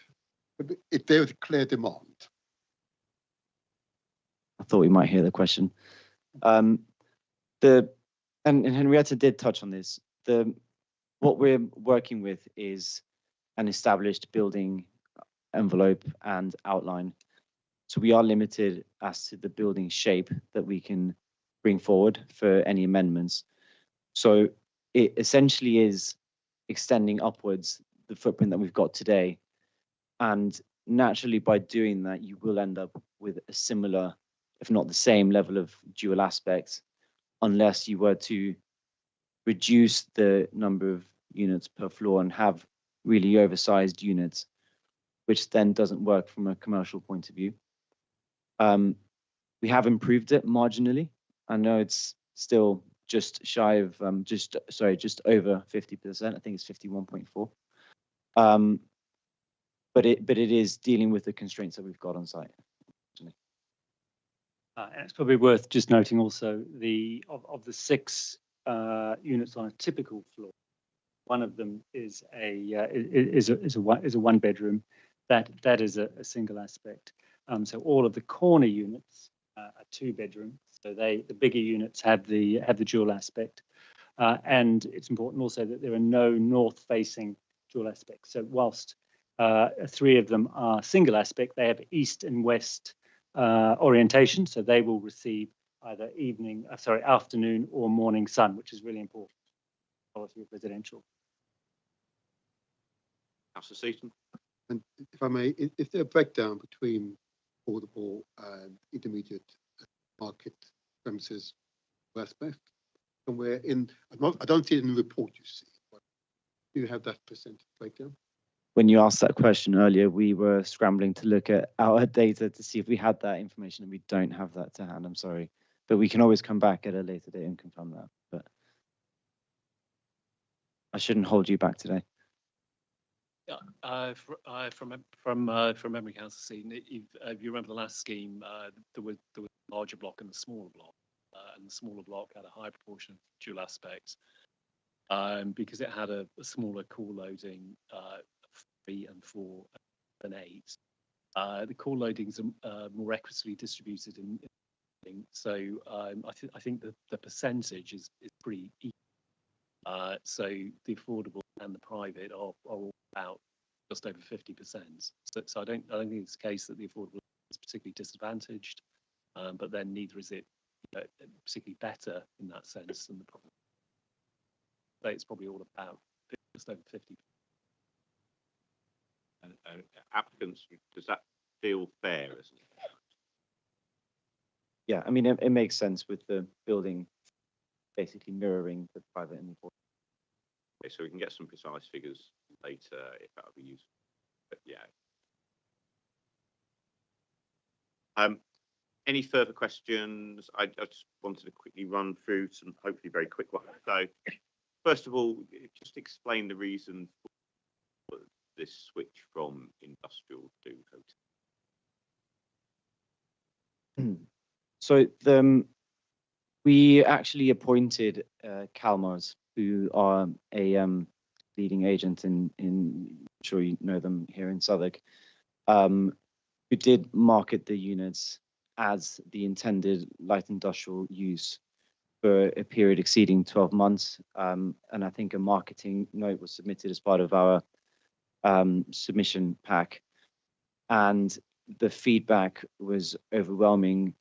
if there is a clear demand? I thought we might hear the question. And Henrietta did touch on this. What we're working with is an established building envelope and outline. So we are limited as to the building shape that we can bring forward for any amendments. So it essentially is extending upwards the footprint that we've got today. And naturally, by doing that, you will end up with a similar, if not the same level of dual aspects, unless you were to reduce the number of units per floor and have really oversized units, which then doesn't work from a commercial point of view. We have improved it marginally. I know it's still just shy of just over 50%. I think it's 51.4. But it is dealing with the constraints that we've got on site. And it's probably worth just noting also of the 6 units on a typical floor, one of them is a 1 bedroom. That is a single aspect. So all of the corner units are 2 bedrooms. So the bigger units have the dual aspect. And it's important also that there are no north-facing dual aspects. So whilst 3 of them are single aspect, they have east and west orientation. So they will receive either afternoon or morning sun, which is really important for quality of residential. Councillor Seaton. And if I may, is there a breakdown between affordable and intermediate market premises aspect? Somewhere in, I don't see it in the report you see, but do you have that percentage breakdown? When you asked that question earlier, we were scrambling to look at our data to see if we had that information, and we don't have that to hand. I'm sorry, but we can always come back at a later date and confirm that. But I shouldn't hold you back today. Yeah, from memory, Councillor Seaton, if you remember the last scheme, there was a larger block and a smaller block, and the smaller block had a high proportion of dual aspects because it had a smaller core loading, 3 and 4 and 8. The core loadings are more equitably distributed so I think the percentage is pretty equal. So the affordable and the private are all about just over 50%. So I don't think it's the case that the affordable is particularly disadvantaged, but then neither is it particularly better in that sense than the problem. So it's probably all about just over 50%. And applicants, does that feel fair? Isn't it? Yeah, I mean, it makes sense with the building basically mirroring the private and the affordable. Okay, so we can get some precise figures later if that would be useful. But yeah. Any further questions? I just wanted to quickly run through some hopefully very quick ones. So first of all, just explain the reason for this switch from industrial to hotel. So we actually appointed CalMARS, who are a leading agent in I'm sure you know them here in Southwark, who did market the units as the intended light industrial use for a period exceeding 12 months. And I think a marketing note was submitted as part of our submission pack. And the feedback was overwhelming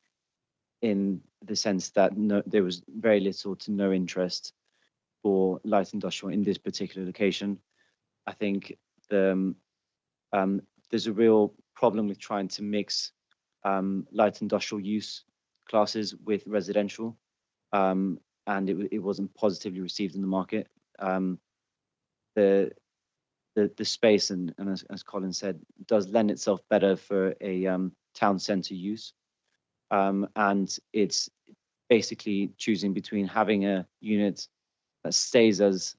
in the sense that there was very little to no interest for light industrial in this particular location. I think there's a real problem with trying to mix light industrial use classes with residential, and it wasn't positively received in the market. The space, and as Colin said, does lend itself better for a town centre use, and it's basically choosing between having a unit that stays as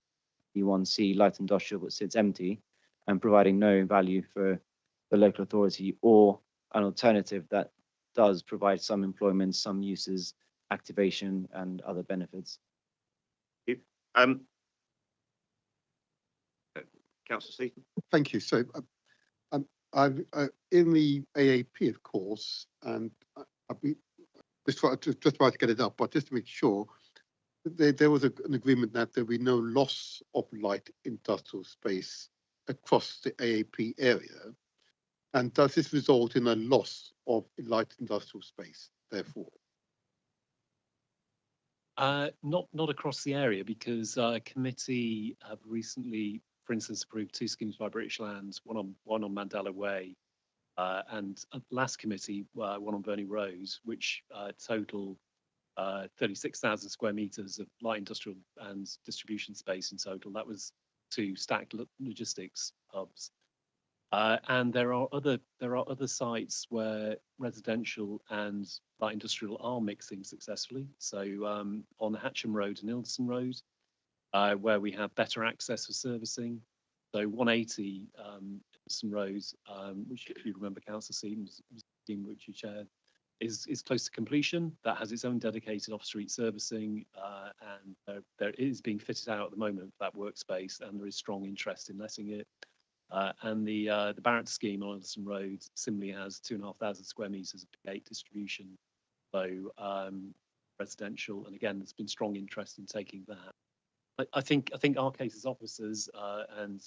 E1C light industrial but sits empty and providing no value for the local authority, or an alternative that does provide some employment, some uses, activation and other benefits. Councillor Seaton. Thank you. So I'm in the AAP, of course, and just try to get it up, but just to make sure, there was an agreement that there will be no loss of light industrial space across the AAP area. And does this result in a loss of light industrial space, therefore? Not across the area, because committee have recently, for instance, approved 2 schemes by British Land, one on Mandela Way, and last committee, one on Verney Road, which total 36,000 square meters of light industrial and distribution space in total. That was 2 stacked logistics hubs. And there are other sites where residential and light industrial are mixing successfully. So on Hatcham Road and Ilderson Road, where we have better access for servicing. So 180 Ilderson Road, which, if you remember, Councillor Seaton was the scheme which you chaired, is close to completion. That has its own dedicated off-street servicing, and there is being fitted out at the moment for that workspace, and there is strong interest in letting it. And the Barrett scheme on Ilderson Road similarly has 2,500 square meters of gate distribution, so residential, and again, there's been strong interest in taking that. I think our case as officers, and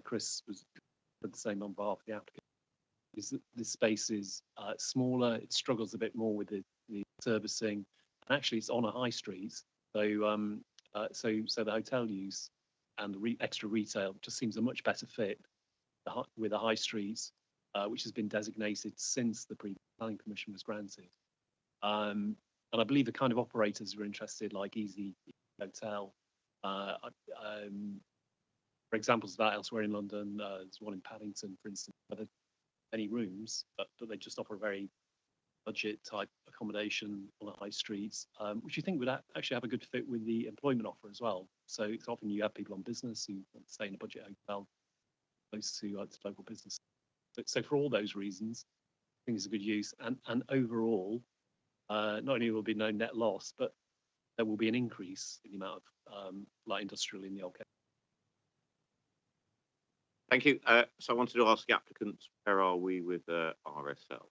Chris was the same on behalf of the applicant, is that this space is smaller. It struggles a bit more with the servicing, and actually it's on a high street, so so the hotel use and the extra retail just seems a much better fit with a high street, which has been designated since the pre-planning permission was granted. And I believe the kind of operators who are interested, like Easy Hotel, for examples of that elsewhere in London, there's one in Paddington, for instance, where many rooms, but they just offer a very budget type accommodation on a high street, which you think would actually have a good fit with the employment offer as well. So it's often you have people on business who want to stay in a budget hotel close to local business. So for all those reasons, I think it's a good use. And overall, not only will there be no net loss, but there will be an increase in the amount of light industrial in the old. Thank you. So I wanted to ask the applicants, where are we with RSL?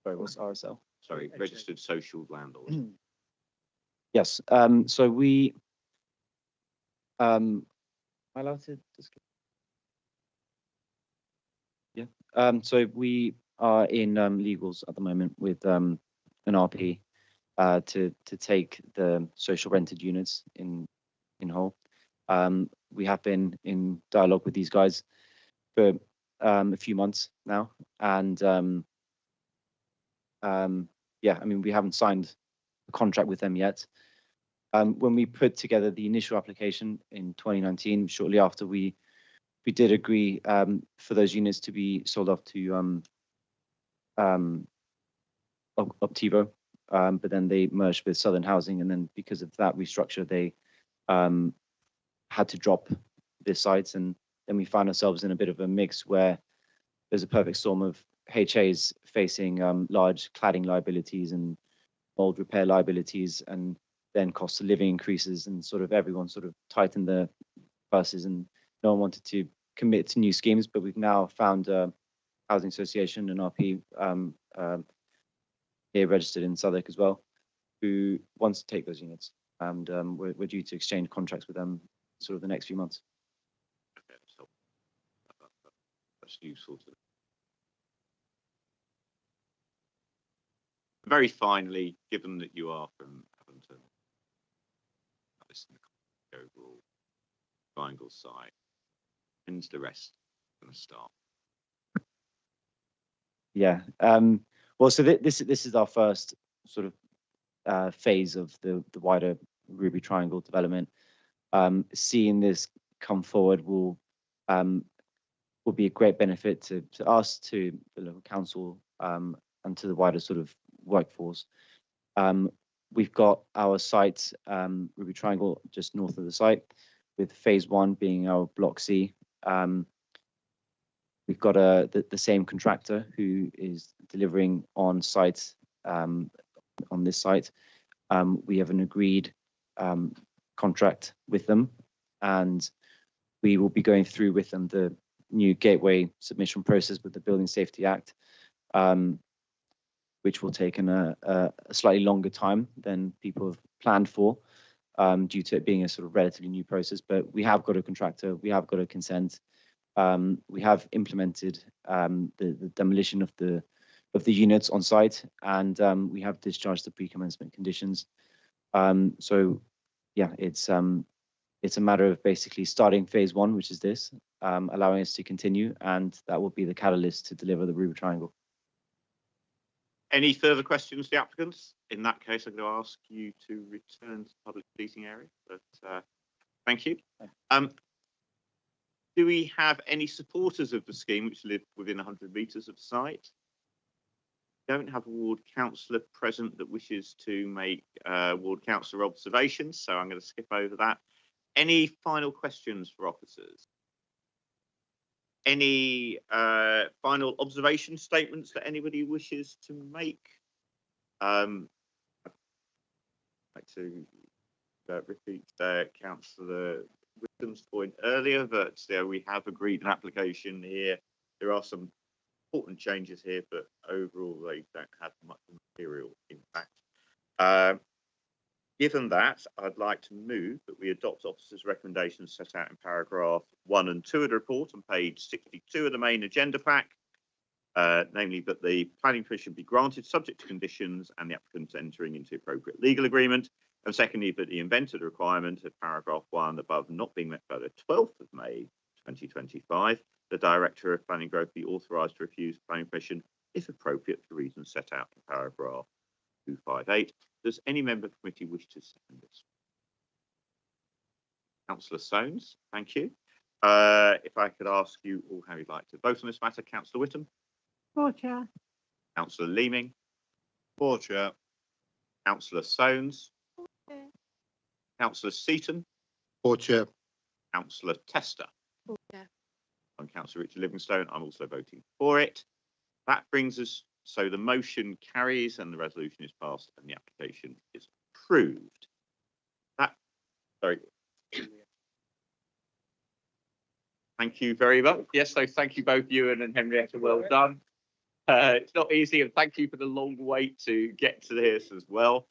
Sorry, what's RSL? Sorry, registered social landlord. Yes. So we am I allowed to discuss? Yeah. So we are in legals at the moment with an RP to take the social rented units in Hull. We have been in dialogue with these guys for a few months now, and yeah, I mean, we haven't signed a contract with them yet. When we put together the initial application in 2019, shortly after, we did agree for those units to be sold off to Optivo, but then they merged with Southern Housing, and then because of that restructure, they had to drop their sites, and then we found ourselves in a bit of a mix where there's a perfect storm of HAs facing large cladding liabilities and mold repair liabilities, and then cost of living increases, and sort of everyone sort of tightened their purses, and no one wanted to commit to new schemes. But we've now found a housing association, an RP here registered in Southwark as well, who wants to take those units, and we're due to exchange contracts with them sort of the next few months. Okay, so that's useful to. Very finally, given that you are from Avonton, the overall triangle side, when's the rest going to start? Yeah. Well, so this is our first sort of phase of the wider Ruby Triangle development. Seeing this come forward will be a great benefit to us, to the local council, and to the wider sort of workforce. We've got our site, Ruby Triangle, just north of the site, with phase 1 being our Block C. We've got the same contractor who is delivering on site, on this site. We have an agreed contract with them, and we will be going through with them the new gateway submission process with the Building Safety Act. which will take a slightly longer time than people have planned for, due to it being a sort of relatively new process. But we have got a contractor, we have got a consent, we have implemented the demolition of the units on site, and we have discharged the pre-commencement conditions. So yeah, it's a matter of basically starting phase 1, which is this, allowing us to continue, and that will be the catalyst to deliver the Ruby Triangle. Any further questions to the applicants? In that case, I'm going to ask you to return to the public seating area, but thank you. Do we have any supporters of the scheme which live within 100 metres of the site? Don't have a ward councillor present that wishes to make ward councillor observations, so I'm going to skip over that. Any final questions for officers? Any final observation statements that anybody wishes to make? I'd like to repeat Councillor Wisdom's point earlier that we have agreed an application here. There are some important changes here, but overall they don't have much material impact. Given that, I'd like to move that we adopt officers' recommendations set out in paragraph 1 and 2 of the report on page 62 of the main agenda pack, namely that the planning permission be granted subject to conditions and the applicant entering into appropriate legal agreement, and secondly that the event of the requirement of paragraph 1 above not being met by the 12th of May 2025, the Director of Planning Growth be authorised to refuse planning permission if appropriate for reasons set out in paragraph 258. Does any member of the committee wish to second this? Councillor Soanes, thank you. If I could ask you all how you'd like to vote on this matter. Councillor Whittam. For, Chair. Councillor Leaming. For, Chair. Councillor Soanes. For, Chair. Councillor Seaton. For, Chair. Councillor Tester. For, Chair. And Councillor Richard Livingstone. I'm also voting for it. That brings us, so the motion carries and the resolution is passed and the application is approved. Sorry. Thank you very much. Yes, so thank you both, Ewan and Henrietta, well done. It's not easy, and thank you for the long wait to get to this as well.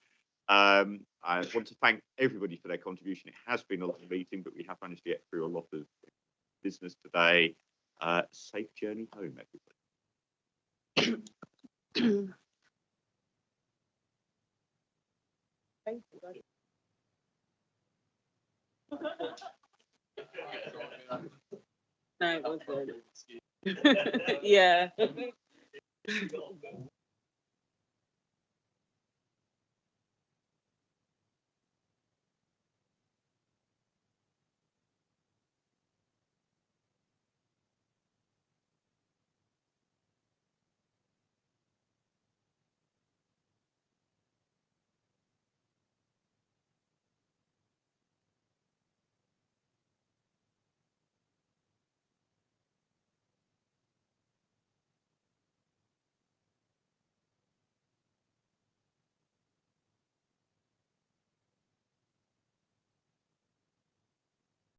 I want to thank everybody for their contribution. It has been a long meeting, but we have managed to get through a lot of business today. Safe journey home, everybody. Thank you. No, it wasn't. Yeah.